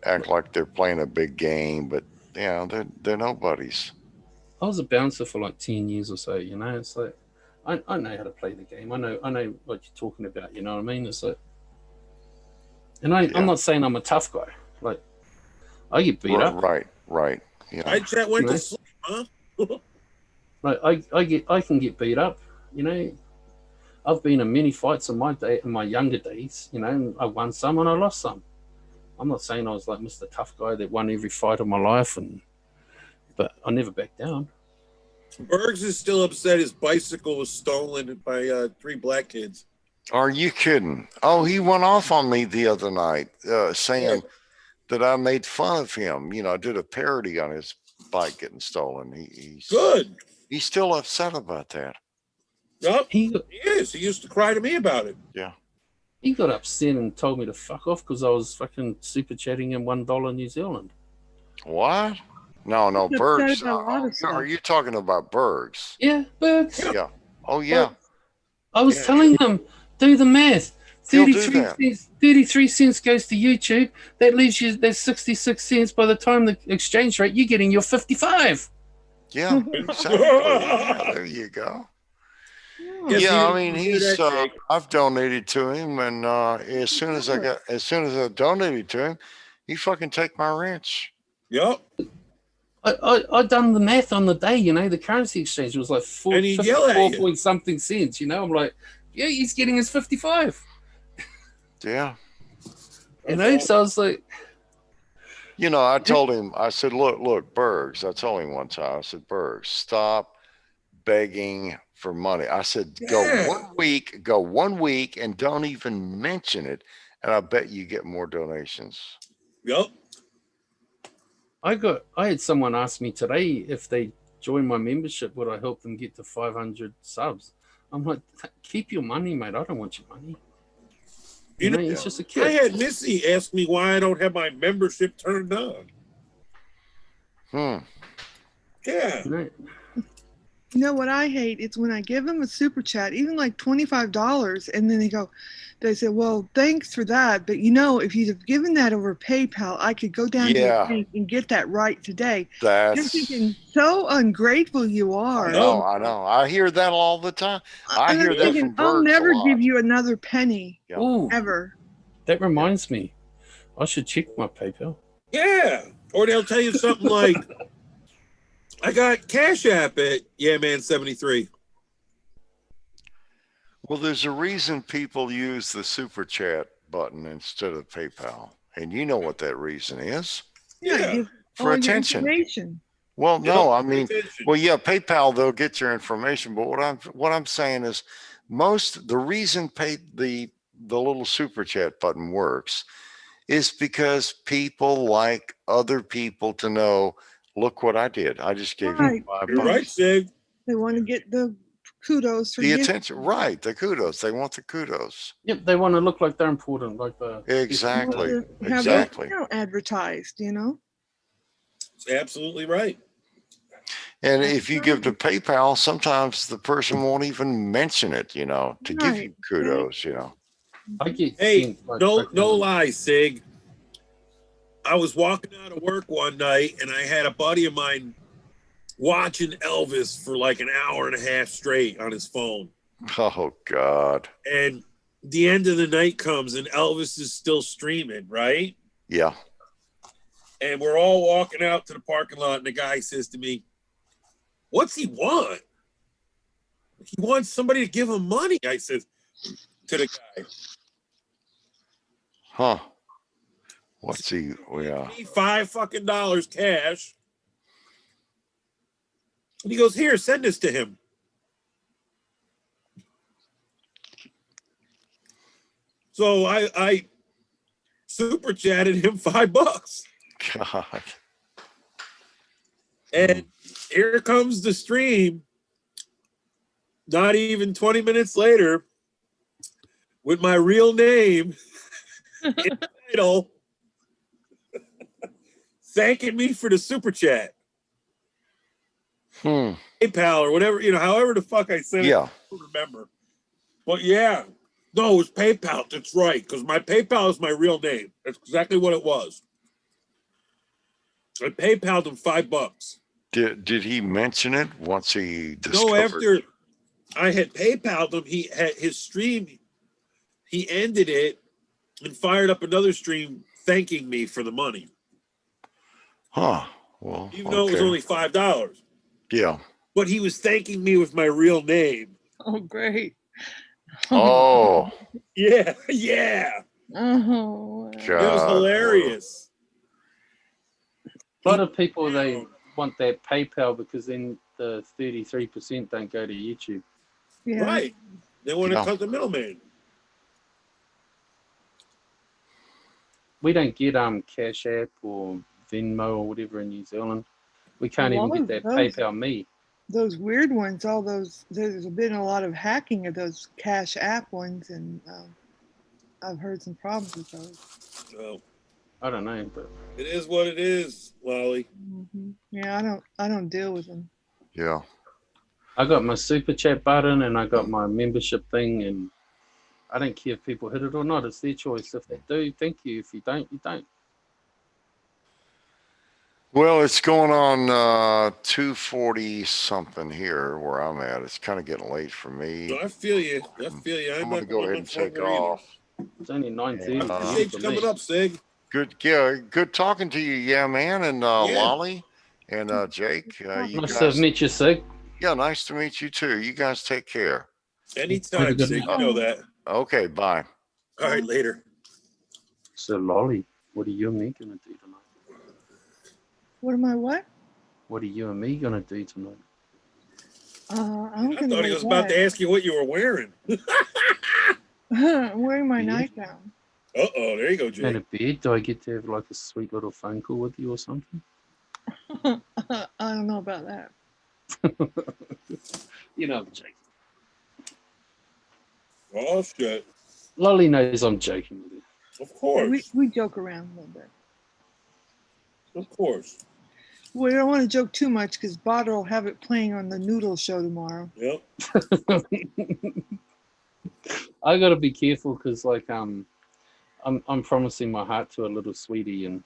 [SPEAKER 5] act like they're playing a big game, but yeah, they're nobodies.
[SPEAKER 4] I was a bouncer for like 10 years or so, you know. It's like I know how to play the game. I know what you're talking about, you know what I mean? It's like, and I'm not saying I'm a tough guy. Like I get beat up.
[SPEAKER 5] Right. Yeah.
[SPEAKER 3] I chat went
[SPEAKER 4] You know?
[SPEAKER 3] to sleep, huh?
[SPEAKER 4] Like I can get beat up, you know. I've been in many fights in my younger days, you know, and I won some and I lost some. I'm not saying I was like Mr. Tough Guy that won every fight of my life, but I never backed down.
[SPEAKER 3] Bergs is still upset his bicycle was stolen by 3 black kids.
[SPEAKER 5] Are you kidding? Oh, he went off on me the other night, saying that I made fun of him. You know, I did a parody on his bike getting stolen. He's
[SPEAKER 3] Good.
[SPEAKER 5] He's still upset about that.
[SPEAKER 3] Yup,
[SPEAKER 4] He
[SPEAKER 3] he is. He used to cry to me about it.
[SPEAKER 4] he got upset and told me to fuck off because I was fucking super chatting him $1 New Zealand.
[SPEAKER 5] What? No,
[SPEAKER 6] He's upset
[SPEAKER 5] Bergs.
[SPEAKER 6] about a lot of stuff.
[SPEAKER 5] Are you talking about Bergs?
[SPEAKER 4] Yeah, Bergs.
[SPEAKER 5] Yeah. Oh, yeah.
[SPEAKER 4] I was
[SPEAKER 3] Yeah.
[SPEAKER 4] telling him, do the math.
[SPEAKER 5] He'll do
[SPEAKER 4] 33
[SPEAKER 5] that.
[SPEAKER 4] cents, 33 cents goes to YouTube. That leaves you, there's 66 cents by the time the exchange rate, you're getting your 55.
[SPEAKER 5] Yeah. Exactly. Yeah, there you go.
[SPEAKER 3] Yes,
[SPEAKER 5] Yeah,
[SPEAKER 3] he-
[SPEAKER 5] I mean,
[SPEAKER 3] he did
[SPEAKER 5] he's.
[SPEAKER 3] that, Jake.
[SPEAKER 5] I've donated to him, and as soon as I donated to him, he fucking take my ranch.
[SPEAKER 3] Yup.
[SPEAKER 4] I done the math on the day, you know, the currency exchange was like
[SPEAKER 3] And he'd yell at
[SPEAKER 4] 54
[SPEAKER 3] you.
[SPEAKER 4] point something cents, you know. I'm like, yeah, he's getting his 55.
[SPEAKER 5] Yeah.
[SPEAKER 4] You know, so I was like,
[SPEAKER 5] You know, I told him. I said, look, Bergs. I told him one time. I said, Bergs, stop begging for money. I said,
[SPEAKER 3] Yeah.
[SPEAKER 5] go 1 week, and don't even mention it, and I bet you get more donations.
[SPEAKER 3] Yup.
[SPEAKER 4] I had someone ask me today if they join my membership, would I help them get to 500 subs? I'm like, keep your money, mate. I don't want your money.
[SPEAKER 3] You
[SPEAKER 4] You know,
[SPEAKER 3] know,
[SPEAKER 4] it's just a
[SPEAKER 3] I
[SPEAKER 4] kid.
[SPEAKER 3] had Missy ask me why I don't have my membership turned on.
[SPEAKER 5] Hmm.
[SPEAKER 3] Yeah.
[SPEAKER 4] You know?
[SPEAKER 6] You know what I hate? It's when I give them a super chat, even like $25, and then they say, well, thanks for that. But you know, if you'd have given that over PayPal, I could go down to
[SPEAKER 5] Yeah.
[SPEAKER 6] the bank and get that right today. You're
[SPEAKER 5] That's.
[SPEAKER 6] thinking, so ungrateful you are.
[SPEAKER 5] I know. I hear that all the time. I
[SPEAKER 6] And
[SPEAKER 5] hear
[SPEAKER 6] I'm
[SPEAKER 5] that
[SPEAKER 6] thinking,
[SPEAKER 5] from
[SPEAKER 6] I'll
[SPEAKER 5] Bergs a
[SPEAKER 6] never
[SPEAKER 5] lot.
[SPEAKER 6] give you another penny,
[SPEAKER 5] Yeah.
[SPEAKER 4] Ooh,
[SPEAKER 6] ever.
[SPEAKER 4] that reminds me. I should check my PayPal.
[SPEAKER 3] Yeah. Or they'll tell you something like, I got Cash App at man73.
[SPEAKER 5] Well, there's a reason people use the super chat button instead of PayPal, and you know what that reason is.
[SPEAKER 3] Yeah.
[SPEAKER 6] give
[SPEAKER 5] For
[SPEAKER 6] all your
[SPEAKER 5] attention.
[SPEAKER 6] information.
[SPEAKER 5] Well, no,
[SPEAKER 3] Yup,
[SPEAKER 5] I mean,
[SPEAKER 3] attention.
[SPEAKER 5] well, yeah, PayPal, they'll get your information, but what I'm saying is the reason the little super chat button works is because people like other people to know, look what I did. I just gave you
[SPEAKER 6] Right.
[SPEAKER 5] $5.
[SPEAKER 3] You're right, Sig.
[SPEAKER 6] They want to get the kudos for
[SPEAKER 5] The
[SPEAKER 6] giving.
[SPEAKER 5] attention, right? The kudos. They want the kudos.
[SPEAKER 4] Yep, they want to look like they're important, like the
[SPEAKER 5] Exactly.
[SPEAKER 6] To have
[SPEAKER 5] Exactly.
[SPEAKER 6] their account advertised, you know.
[SPEAKER 3] It's absolutely right.
[SPEAKER 5] And if you give to PayPal, sometimes the person won't even mention it, you know, to give you
[SPEAKER 6] Right.
[SPEAKER 5] kudos, you know.
[SPEAKER 4] I get
[SPEAKER 3] Hey,
[SPEAKER 4] sent, like,
[SPEAKER 3] no
[SPEAKER 4] fucking-
[SPEAKER 3] lie, Sig. I was walking out of work one night and I had a buddy of mine watching Elvis for like an hour and a half straight on his phone.
[SPEAKER 5] Oh God.
[SPEAKER 3] And the end of the night comes and Elvis is still streaming, right?
[SPEAKER 5] Yeah.
[SPEAKER 3] And we're all walking out to the parking lot and the guy says to me, "What's he want?" "He wants somebody to give him money," I said to the guy.
[SPEAKER 5] Huh. What's he? Yeah.
[SPEAKER 3] "Give me $5 cash." And he goes, "Here, send this to him." So I super chatted him $5.
[SPEAKER 5] God.
[SPEAKER 3] And here comes the stream. Not even 20 minutes later, with my real name in the title, thanking me for the super chat. PayPal or whatever, however the fuck I said it.
[SPEAKER 5] Yeah.
[SPEAKER 3] I don't remember. But yeah. No, it was PayPal. That's right. Because my PayPal is my real name. That's exactly what it was. I PayPal'd him $5.
[SPEAKER 5] Did he mention it once he discovered?
[SPEAKER 3] No, after I had PayPal'd him, he had his stream. He ended it and fired up another stream thanking me for the money.
[SPEAKER 5] Huh. Well,
[SPEAKER 3] Even though it was only $5.
[SPEAKER 5] Yeah.
[SPEAKER 3] But he was thanking me with my real name.
[SPEAKER 6] Oh, great.
[SPEAKER 5] Oh.
[SPEAKER 3] Yeah, yeah.
[SPEAKER 6] Oh.
[SPEAKER 3] It was
[SPEAKER 5] God.
[SPEAKER 3] hilarious.
[SPEAKER 4] A lot of people, they want that PayPal because then the 33% don't go to YouTube.
[SPEAKER 6] Yeah.
[SPEAKER 3] Right. They want to
[SPEAKER 5] Yeah.
[SPEAKER 3] cut the middleman.
[SPEAKER 4] We don't get Cash App or Venmo or whatever in New Zealand. We can't
[SPEAKER 6] Well,
[SPEAKER 4] even get that
[SPEAKER 6] those-
[SPEAKER 4] PayPal Me.
[SPEAKER 6] Those weird ones, all those, there's been a lot of hacking of those Cash App ones, and I've heard some problems with those.
[SPEAKER 3] So
[SPEAKER 4] I don't know, but
[SPEAKER 3] it is what it is, Lolly.
[SPEAKER 6] Yeah, I don't deal with them.
[SPEAKER 5] Yeah.
[SPEAKER 4] I got my super chat button and I got my membership thing, and I don't care if people hit it or not. It's their choice. If they do, thank you. If you don't, you don't.
[SPEAKER 5] Well, it's going on 2:40 something here where I'm at. It's kind of getting late for me.
[SPEAKER 3] So I feel you. I feel you.
[SPEAKER 5] I'm gonna go ahead and take off.
[SPEAKER 4] It's only 9:30.
[SPEAKER 3] Sig's coming up, Sig.
[SPEAKER 5] Good, yeah, good talking to you, yeah, man, and
[SPEAKER 3] Yeah.
[SPEAKER 5] Lolly and Jake. You
[SPEAKER 4] Nice to
[SPEAKER 5] guys,
[SPEAKER 4] meet you, Sig.
[SPEAKER 5] yeah, nice to meet you too. You guys take care.
[SPEAKER 3] Anytime,
[SPEAKER 4] good
[SPEAKER 3] Sig.
[SPEAKER 4] night.
[SPEAKER 3] You know that.
[SPEAKER 5] Okay, bye.
[SPEAKER 3] All right, later.
[SPEAKER 4] So, Lolly, what are you and me gonna do tonight?
[SPEAKER 6] What am I? What?
[SPEAKER 4] What are you and me gonna do tonight?
[SPEAKER 6] I'm
[SPEAKER 3] I thought he was about to ask you what you were wearing.
[SPEAKER 6] I'm wearing my
[SPEAKER 4] Yeah.
[SPEAKER 6] nightgown.
[SPEAKER 3] Uh-oh, there you go,
[SPEAKER 4] And
[SPEAKER 3] Jake.
[SPEAKER 4] a bed? Do I get to have like a sweet little phone call with you or something?
[SPEAKER 6] I don't know about that.
[SPEAKER 4] You know, I'm joking.
[SPEAKER 3] Oh, shit.
[SPEAKER 4] Lolly knows I'm joking with you.
[SPEAKER 3] Of course.
[SPEAKER 6] We joke around a little bit.
[SPEAKER 3] Of course.
[SPEAKER 6] We don't want to joke too much because Botter will have it playing on the Noodle Show tomorrow.
[SPEAKER 3] Yep.
[SPEAKER 4] I gotta be careful because, like, I'm promising my heart to a little sweetie, and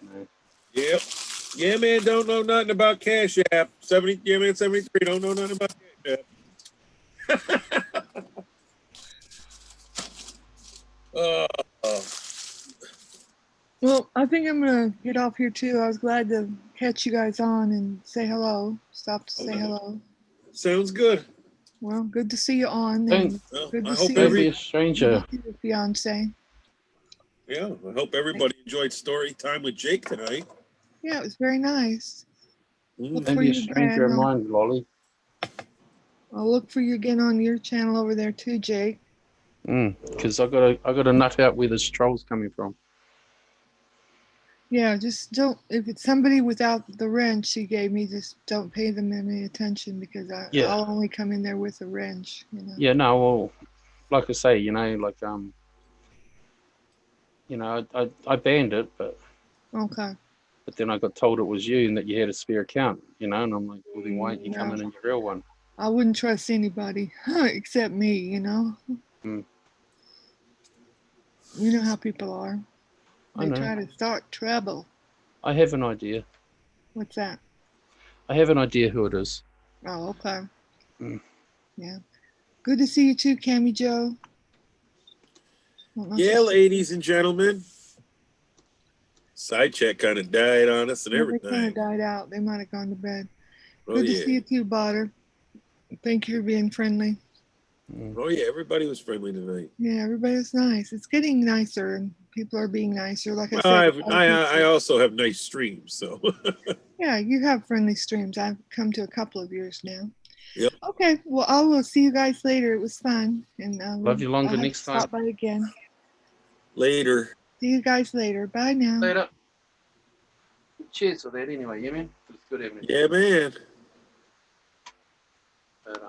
[SPEAKER 4] you know,
[SPEAKER 3] Yep. Yeah, man, don't know nothing about Cash App. 70, yeah, man, 73, don't know nothing about Cash App.
[SPEAKER 6] Well, I think I'm gonna get off here too. I was glad to catch you guys on and say hello. Stop to say
[SPEAKER 3] Okay.
[SPEAKER 6] hello.
[SPEAKER 3] Sounds good.
[SPEAKER 6] Well, good to see you on.
[SPEAKER 4] Thanks.
[SPEAKER 6] And
[SPEAKER 3] Well,
[SPEAKER 6] good
[SPEAKER 3] I
[SPEAKER 6] to
[SPEAKER 3] hope
[SPEAKER 6] see
[SPEAKER 4] don't
[SPEAKER 3] every
[SPEAKER 4] be a stranger.
[SPEAKER 6] your fiance.
[SPEAKER 3] yeah, I hope everybody enjoyed story time with Jake tonight.
[SPEAKER 6] Yeah, it was very nice.
[SPEAKER 3] Mm.
[SPEAKER 4] Don't
[SPEAKER 6] For
[SPEAKER 4] be a
[SPEAKER 6] you
[SPEAKER 4] stranger of
[SPEAKER 6] again.
[SPEAKER 4] mine, Lolly.
[SPEAKER 6] I'll look for you again on your channel over there too, Jake.
[SPEAKER 4] Because I gotta nut out where this troll's coming from.
[SPEAKER 6] Yeah, just don't. If it's somebody without the wrench he gave me, just don't pay them any attention because
[SPEAKER 4] Yeah.
[SPEAKER 6] I'll only come in there with a wrench.
[SPEAKER 4] Yeah, no, well, like I say, like I banned it, but
[SPEAKER 6] Okay.
[SPEAKER 4] then I got told it was you and that you had a spare account, and I'm like, well, then why aren't you
[SPEAKER 6] Yeah.
[SPEAKER 4] coming in your real one?
[SPEAKER 6] I wouldn't trust anybody except me.
[SPEAKER 4] Mm.
[SPEAKER 6] You know how people are.
[SPEAKER 4] I
[SPEAKER 6] They
[SPEAKER 4] know.
[SPEAKER 6] try to start trouble.
[SPEAKER 4] I have an idea.
[SPEAKER 6] What's that?
[SPEAKER 4] I have an idea who it is.
[SPEAKER 6] Oh, okay.
[SPEAKER 4] Mm.
[SPEAKER 6] Yeah. Good to see you too, Cammy Joe. Don't know if
[SPEAKER 3] Yeah,
[SPEAKER 6] she's-
[SPEAKER 3] ladies and gentlemen. Side check kind of died on us and
[SPEAKER 6] Yeah, they kind
[SPEAKER 3] everything.
[SPEAKER 6] of died out. They might have gone to bed.
[SPEAKER 3] Oh
[SPEAKER 6] Good to see
[SPEAKER 3] yeah.
[SPEAKER 6] you too, Botter. Thank you for being friendly.
[SPEAKER 4] Mm.
[SPEAKER 3] Oh yeah. Everybody was friendly tonight.
[SPEAKER 6] Yeah, everybody's nice. It's getting nicer, and people are being nicer. Like I
[SPEAKER 3] Well,
[SPEAKER 6] said,
[SPEAKER 3] I also have nice streams, so
[SPEAKER 6] yeah, you have friendly streams. I've come to a couple of yours now.
[SPEAKER 3] Yep.
[SPEAKER 6] Okay, well, I will see you guys later. It was fun, and
[SPEAKER 4] Love you longer
[SPEAKER 6] I'll have
[SPEAKER 4] next
[SPEAKER 6] to
[SPEAKER 4] time.
[SPEAKER 6] Stop by again.
[SPEAKER 3] later.
[SPEAKER 6] See you guys later. Bye now.
[SPEAKER 4] Later. Cheers for that anyway, yeah, man. It was good having you.
[SPEAKER 3] Yeah, man.
[SPEAKER 4] But,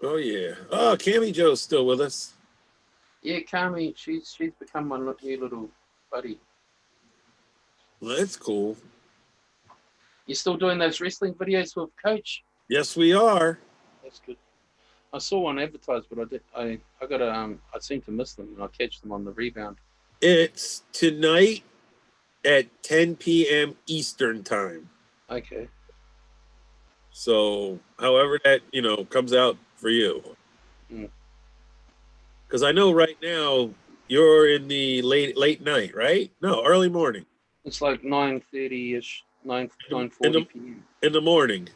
[SPEAKER 3] Oh yeah. Oh, Cammy Joe's still with us.
[SPEAKER 4] yeah, Kami, she's become my new little buddy.
[SPEAKER 3] Well, that's cool.
[SPEAKER 4] You still doing those wrestling videos with Coach?
[SPEAKER 3] Yes, we are.
[SPEAKER 4] That's good. I saw one advertised, but I gotta I seem to miss them and I'll catch them on the rebound.
[SPEAKER 3] It's tonight at 10 p.m. Eastern time.
[SPEAKER 4] Okay.
[SPEAKER 3] So, however that comes out for you.
[SPEAKER 4] Mm.
[SPEAKER 3] Because I know right now you're in the late night, right? No, early morning.
[SPEAKER 4] It's like 9:30ish, 9:40 p.m.
[SPEAKER 3] In the morning.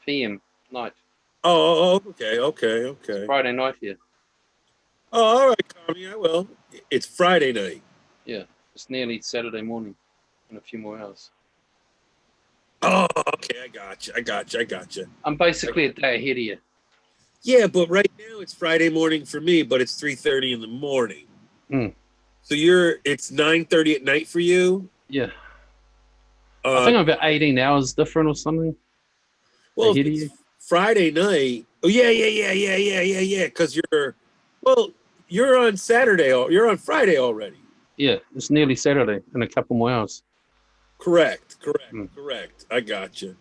[SPEAKER 4] p.m. night.
[SPEAKER 3] Oh, okay.
[SPEAKER 4] Friday night here.
[SPEAKER 3] Oh, all right, Tommy, I will. It's Friday night.
[SPEAKER 4] Yeah. It's nearly Saturday morning in a few more hours.
[SPEAKER 3] Oh, okay, I got you.
[SPEAKER 4] I'm basically a day ahead of you.
[SPEAKER 3] Yeah, but right now it's Friday morning for me, but it's 3:30 in the morning.
[SPEAKER 4] Mm.
[SPEAKER 3] So it's 9:30 at night for you.
[SPEAKER 4] Yeah. I think I'm about 18 hours different or something.
[SPEAKER 3] Well,
[SPEAKER 4] ahead of
[SPEAKER 3] it's
[SPEAKER 4] you.
[SPEAKER 3] Friday night. Oh yeah. Because you're on Saturday. You're on Friday already.
[SPEAKER 4] Yeah, it's nearly Saturday in a couple more hours.
[SPEAKER 3] Correct.
[SPEAKER 4] Mm.
[SPEAKER 3] I got you.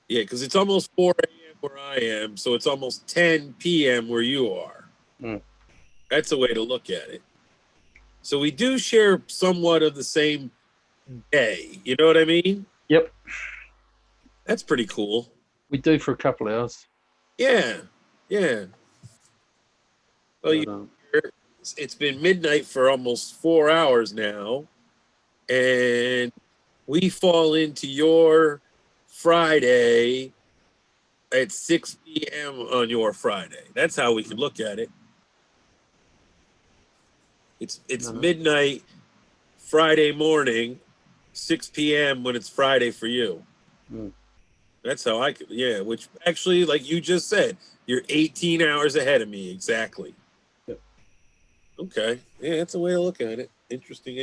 [SPEAKER 3] Yeah, because it's almost 4 a.m. where I am, so it's almost 10 p.m. where you are.
[SPEAKER 4] Mm.
[SPEAKER 3] That's a way to look at it. So we do share somewhat of the same day. You know what I mean?
[SPEAKER 4] Yep.
[SPEAKER 3] That's pretty cool.
[SPEAKER 4] We do for a couple of hours.
[SPEAKER 3] Yeah. Well,
[SPEAKER 4] But,
[SPEAKER 3] it's been midnight for almost 4 hours now, and we fall into your Friday at 6 p.m. on your Friday. That's how we can look at it. It's
[SPEAKER 4] Uh-huh.
[SPEAKER 3] midnight Friday morning, 6 p.m. when it's Friday for you.
[SPEAKER 4] Mm.
[SPEAKER 3] That's how I could, yeah, which actually, like you just said, you're 18 hours ahead of me, exactly.
[SPEAKER 4] Yep.
[SPEAKER 3] Okay. Yeah, that's a way to look at it. Interesting.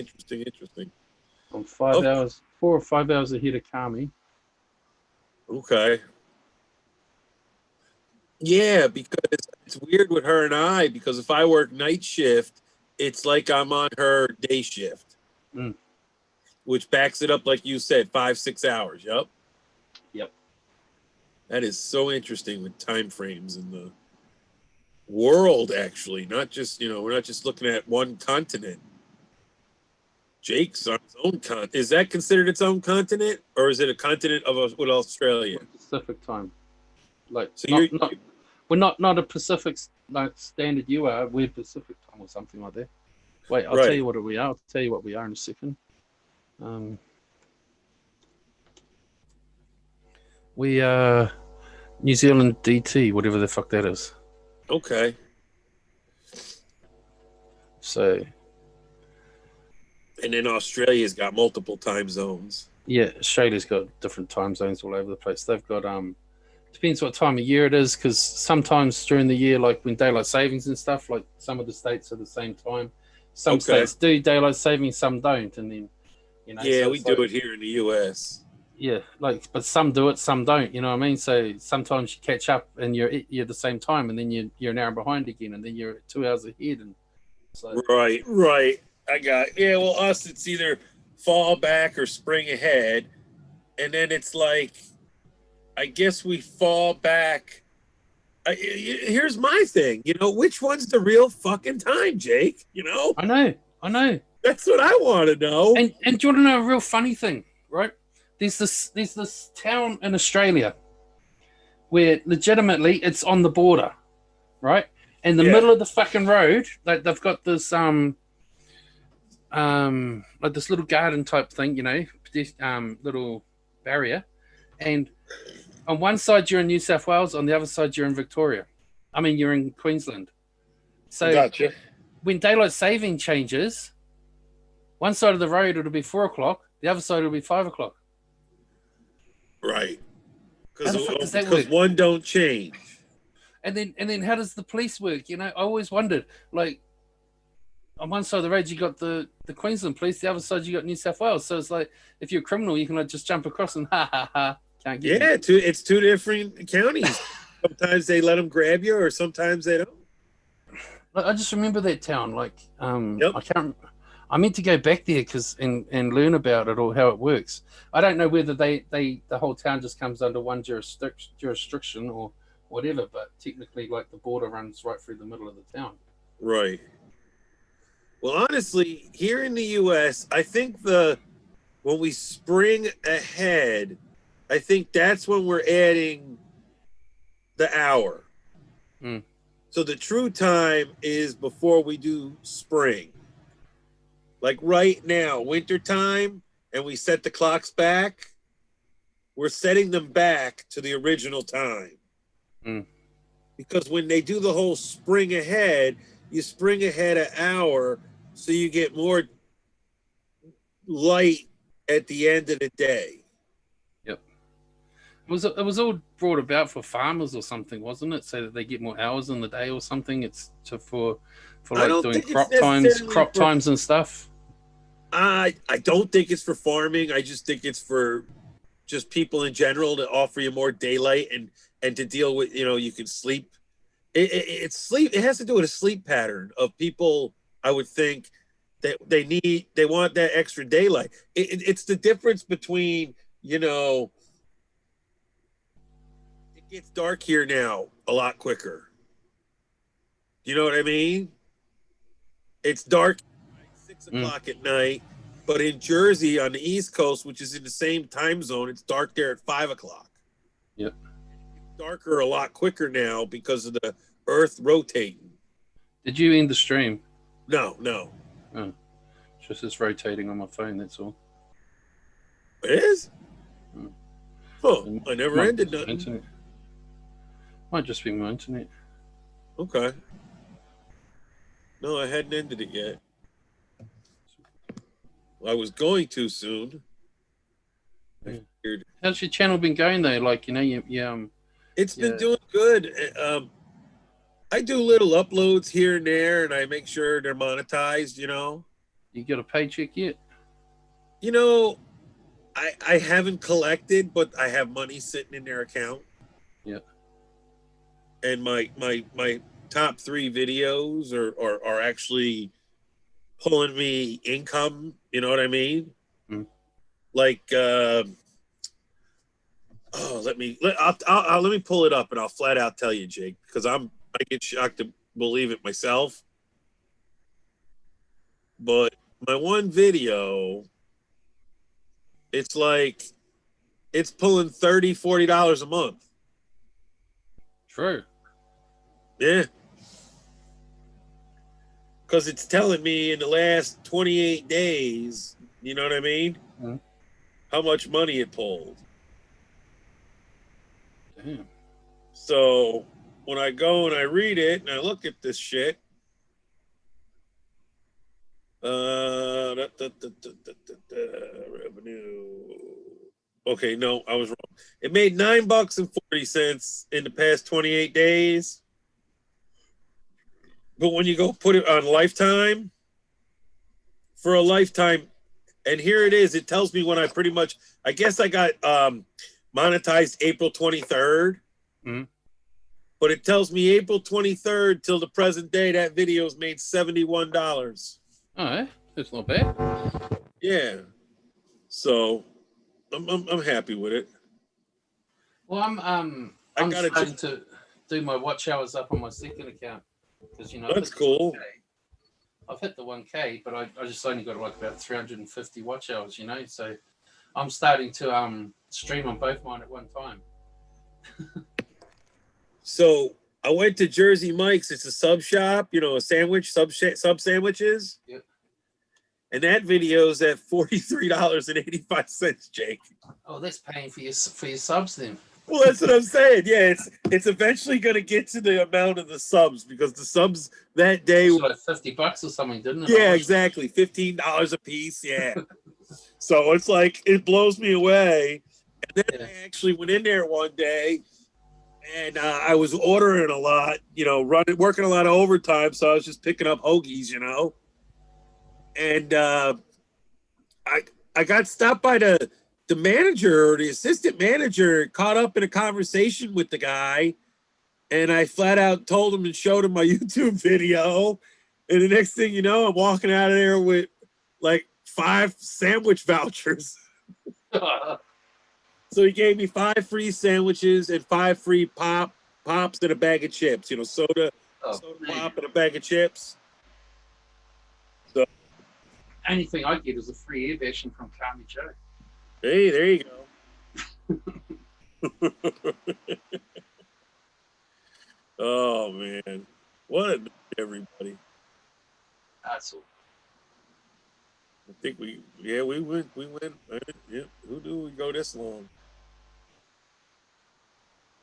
[SPEAKER 4] I'm 4 or 5 hours ahead of Kami.
[SPEAKER 3] Okay. Yeah, because it's weird with her and I, because if I work night shift, it's like I'm on her day shift.
[SPEAKER 4] Mm.
[SPEAKER 3] Which backs it up, like you said, 5-6 hours. Yep. That is so interesting with time frames in the world, actually. Not just, we're not just looking at one continent. Jake's on his own continent. Is that considered its own continent? Or is it a continent with Australia?
[SPEAKER 4] Pacific time. Like,
[SPEAKER 3] So
[SPEAKER 4] we're not a Pacific like standard you are. We're Pacific time or something like that. Wait, I'll
[SPEAKER 3] Right.
[SPEAKER 4] tell you what we are. I'll tell you what we are in a second. We are New Zealand DT, whatever the fuck that is.
[SPEAKER 3] Okay.
[SPEAKER 4] So
[SPEAKER 3] And then Australia's got multiple time zones.
[SPEAKER 4] yeah, Australia's got different time zones all over the place. They've got depends what time of year it is, because sometimes during the year, like when daylight savings and stuff, like some of the states are the same time. Some
[SPEAKER 3] Okay.
[SPEAKER 4] states do daylight savings, some don't, and then
[SPEAKER 3] Yeah,
[SPEAKER 4] so
[SPEAKER 3] we
[SPEAKER 4] it's
[SPEAKER 3] do
[SPEAKER 4] like-
[SPEAKER 3] it here in the U.S.
[SPEAKER 4] Yeah, like, but some do it, some don't. You know what I mean? So sometimes you catch up and you're at the same time, and then you're an hour behind again, and then you're 2 hours ahead, and so
[SPEAKER 3] Right. Yeah, well, us, it's either fall back or spring ahead. And then it's like, I guess we fall back. Here's my thing, which one's the real fucking time, Jake?
[SPEAKER 4] I know. I know.
[SPEAKER 3] That's what I want to know.
[SPEAKER 4] And do you want to know a real funny thing, right? There's this town in Australia where legitimately it's on the border, right? In the middle of the fucking road, like they've got this like this little garden type thing, you know, little barrier, and on one side you're in New South Wales, on the other side you're in Victoria. I mean, you're in Queensland. So
[SPEAKER 3] Gotcha.
[SPEAKER 4] when daylight saving changes, one side of the road it'll be 4 o'clock, the other side will be 5 o'clock.
[SPEAKER 3] Right.
[SPEAKER 4] How the fuck does that
[SPEAKER 3] Because
[SPEAKER 4] work?
[SPEAKER 3] one don't change.
[SPEAKER 4] And then how does the police work? You know, I always wondered, like, on one side of the road you got the Queensland police, the other side you got New South Wales. So it's like if you're a criminal, you can like just jump across and can't get you.
[SPEAKER 3] Yeah, it's two different counties. Sometimes they let them grab you, or sometimes they don't.
[SPEAKER 4] Like, I just remember that town. Like,
[SPEAKER 3] Yep.
[SPEAKER 4] I meant to go back there and learn about it or how it works. I don't know whether the whole town just comes under one jurisdiction or whatever, but technically, like, the border runs right through the middle of the town.
[SPEAKER 3] Right. Well, honestly, here in the U.S., I think when we spring ahead, I think that's when we're adding the hour.
[SPEAKER 4] Mm.
[SPEAKER 3] So the true time is before we do spring. Like right now, winter time, and we set the clocks back, we're setting them back to the original time.
[SPEAKER 4] Mm.
[SPEAKER 3] Because when they do the whole spring ahead, you spring ahead an hour, so you get more light at the end of the day.
[SPEAKER 4] Yep. It was all brought about for farmers or something, wasn't it? So that they get more hours in the day or something. It's for
[SPEAKER 3] I
[SPEAKER 4] like
[SPEAKER 3] don't
[SPEAKER 4] doing
[SPEAKER 3] think it's
[SPEAKER 4] crop
[SPEAKER 3] necessarily
[SPEAKER 4] times and stuff.
[SPEAKER 3] I don't think it's for farming. I just think it's for just people in general to offer you more daylight and to deal with, you can sleep. It's sleep. It has to do with a sleep pattern of people. I would think that they want that extra daylight. It's the difference between, it gets dark here now a lot quicker. You know what I mean? It's dark 6 o'clock at night, but in Jersey on the East Coast, which is in the same time zone, it's dark there at 5 o'clock.
[SPEAKER 4] Yep.
[SPEAKER 3] It's darker a lot quicker now because of the Earth rotating.
[SPEAKER 4] Did you end the stream?
[SPEAKER 3] No.
[SPEAKER 4] Oh, it's rotating on my phone. That's all.
[SPEAKER 3] It is?
[SPEAKER 4] Mm.
[SPEAKER 3] Oh, I never
[SPEAKER 4] Might
[SPEAKER 3] ended
[SPEAKER 4] be my
[SPEAKER 3] nothing.
[SPEAKER 4] internet. Might just be my internet.
[SPEAKER 3] Okay. No, I hadn't ended it yet. I was going to soon. I figured.
[SPEAKER 4] How's your channel been going though? Like,
[SPEAKER 3] It's been
[SPEAKER 4] Yeah.
[SPEAKER 3] doing good. I do little uploads here and there, and I make sure they're monetized,
[SPEAKER 4] you got a paycheck yet?
[SPEAKER 3] I haven't collected, but I have money sitting in their account.
[SPEAKER 4] Yeah.
[SPEAKER 3] And my top 3 videos are actually pulling me income. You know what I mean?
[SPEAKER 4] Mm.
[SPEAKER 3] Like, let me pull it up and I'll flat out tell you, Jake, because I get shocked to believe it myself. But my one video, it's like it's pulling $30-$40 a month.
[SPEAKER 4] True.
[SPEAKER 3] Yeah. Because it's telling me in the last 28 days, you know what I mean?
[SPEAKER 4] Mhm.
[SPEAKER 3] How much money it pulled.
[SPEAKER 4] Damn.
[SPEAKER 3] So when I go and I read it and I look at this shit, revenue. Okay, no, I was wrong. It made $9.40 in the past 28 days. But when you go put it on lifetime, for a lifetime, and here it is, it tells me when I guess I got monetized April 23rd.
[SPEAKER 4] Mhm.
[SPEAKER 3] But it tells me April 23rd till the present day, that video's made $71.
[SPEAKER 4] Oh, that's not bad.
[SPEAKER 3] Yeah. So I'm happy with it.
[SPEAKER 4] Well, I'm
[SPEAKER 3] gotta
[SPEAKER 4] starting to do my watch hours up on my second account because
[SPEAKER 3] That's cool.
[SPEAKER 4] I've hit the 1K, but I just only got like about 350 watch hours, you know. So I'm starting to stream on both mine at one time.
[SPEAKER 3] So I went to Jersey Mike's. It's a sub shop, you know, a sandwich, sub sandwiches.
[SPEAKER 4] Yep.
[SPEAKER 3] And that video's at $43.85, Jake.
[SPEAKER 4] Oh, that's paying for your subs then.
[SPEAKER 3] Well, that's what I'm saying. Yeah, it's eventually gonna get to the amount of the subs because the subs that day
[SPEAKER 4] It was like $50 or something, didn't it?
[SPEAKER 3] yeah, exactly. $15 a piece. Yeah. So it's like it blows me away. And then I actually went in there one day and I was ordering a lot, you know, working a lot of overtime. So I was just picking up hoagies, you know. And I got stopped by the manager or the assistant manager, caught up in a conversation with the guy. And I flat out told him and showed him my YouTube video. And the next thing you know, I'm walking out of there with like 5 sandwich vouchers. So he gave me 5 free sandwiches and 5 free pops and a bag of chips. You know, soda pop and a bag of chips. So
[SPEAKER 4] anything I get is a free air version from Carmi Joe.
[SPEAKER 3] Hey, there you go. Oh man, what a everybody.
[SPEAKER 4] That's all.
[SPEAKER 3] I think we went. Yeah, who knew we go this long?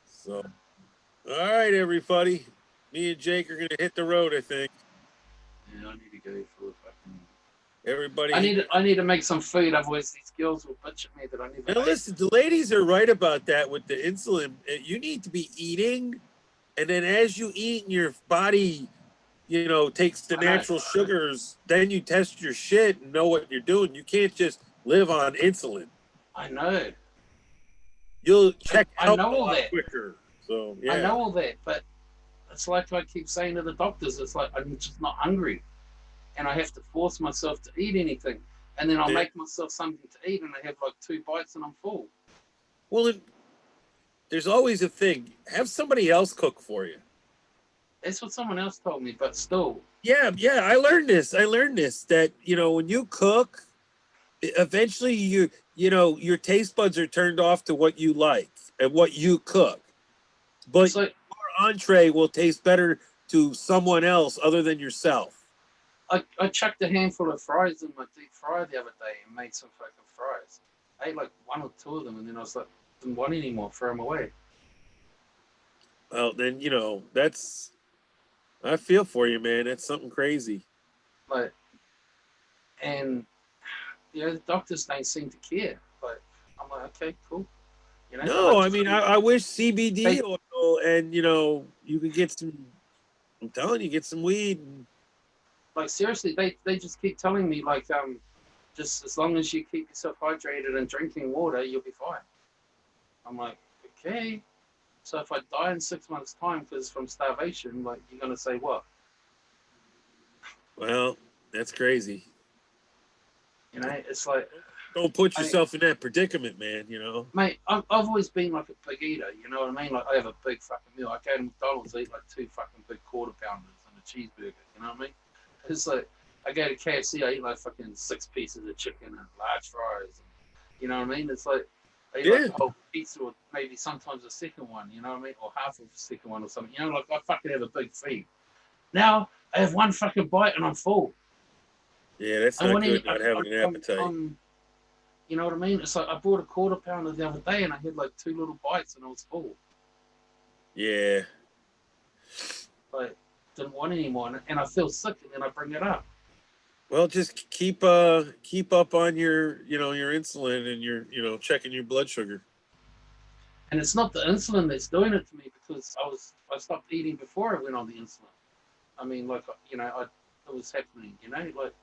[SPEAKER 3] So, all right, everybody. Me and Jake are gonna hit the road. I think.
[SPEAKER 4] Yeah, I need to go for a fucking.
[SPEAKER 3] Everybody.
[SPEAKER 4] I need to make some food. Otherwise, these girls will bitch at me that I never.
[SPEAKER 3] Now listen, the ladies are right about that with the insulin. You need to be eating, and then as you eat, and your body, you know, takes the natural sugars. Then you test your shit and know what you're doing. You can't just live on insulin.
[SPEAKER 4] I know.
[SPEAKER 3] You'll check
[SPEAKER 4] I
[SPEAKER 3] out
[SPEAKER 4] know all
[SPEAKER 3] a lot
[SPEAKER 4] that.
[SPEAKER 3] quicker. So yeah.
[SPEAKER 4] I know all that, but it's like I keep saying to the doctors, it's like I'm just not hungry, and I have to force myself to eat anything, and then I'll make myself something to eat, and I have like 2 bites and I'm full.
[SPEAKER 3] Well, there's always a thing. Have somebody else cook for you.
[SPEAKER 4] That's what someone else told me, but still.
[SPEAKER 3] Yeah. I learned this. That, you know, when you cook, eventually you know, your taste buds are turned off to what you like and what you cook. But like, your entree will taste better to someone else other than yourself.
[SPEAKER 4] I chucked a handful of fries in my deep fryer the other day and made some fucking fries. I ate like 1 or 2 of them, and then I was like, didn't want any more, throw them away.
[SPEAKER 3] Well, then, you know, I feel for you, man. That's something crazy.
[SPEAKER 4] Like, and you know, the doctors don't seem to care. But I'm like, okay, cool. You know,
[SPEAKER 3] no, I mean, I wish CBD oil and, you know, you could get some. I'm telling you, get some weed.
[SPEAKER 4] Like seriously, they just keep telling me like just as long as you keep yourself hydrated and drinking water, you'll be fine. I'm like, okay. So if I die in 6 months' time because from starvation, like you're gonna say what?
[SPEAKER 3] Well, that's crazy.
[SPEAKER 4] You know, it's like
[SPEAKER 3] don't put yourself in that predicament, man. You know,
[SPEAKER 4] mate, I've always been like a big eater. You know what I mean? Like I have a big fucking meal. I go to McDonald's, eat like 2 fucking big quarter pounders and a cheeseburger. You know what I mean? It's like I go to KFC, I eat like fucking 6 pieces of chicken and large fries. And, you know what I mean? It's like I eat like a whole pizza or maybe sometimes a second one. You know what I mean? Or half of a second one or something. You know, like I fucking have a big feed. Now I have 1 fucking bite and I'm full.
[SPEAKER 3] Yeah, that's not good. Not having an appetite.
[SPEAKER 4] You know what I mean? It's like I bought a quarter pounder the other day and I had like 2 little bites and I was full.
[SPEAKER 3] Yeah.
[SPEAKER 4] Like didn't want any more, and I feel sick, and then I bring it up.
[SPEAKER 3] Well, just keep up on your, you know, your insulin and your, you know, checking your blood sugar.
[SPEAKER 4] And it's not the insulin that's doing it to me because I stopped eating before I went on the insulin. I mean, like, you know, it was happening, you know, like.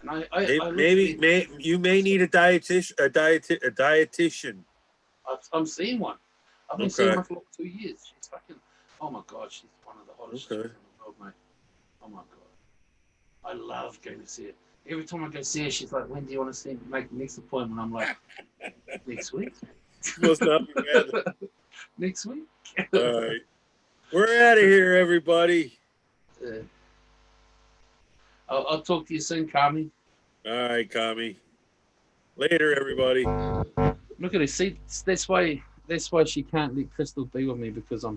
[SPEAKER 4] And
[SPEAKER 3] maybe you may need a dietitian.
[SPEAKER 4] I'm seeing one. I've been seeing her for like 2 years. She's fucking, oh my God, she's one of the hottest chicks in the world, mate. Oh my God. I love going to see her. Every time I go see her, she's like, when do you want to see me? Make the next appointment? I'm like, next week?
[SPEAKER 3] Must not be bad.
[SPEAKER 4] Next week?
[SPEAKER 3] All right. We're out of here, everybody.
[SPEAKER 4] I'll talk to you soon, Carmi.
[SPEAKER 3] All right, Kami. Later, everybody.
[SPEAKER 4] Look at this. See, that's why she can't let Crystal be with me, because I'm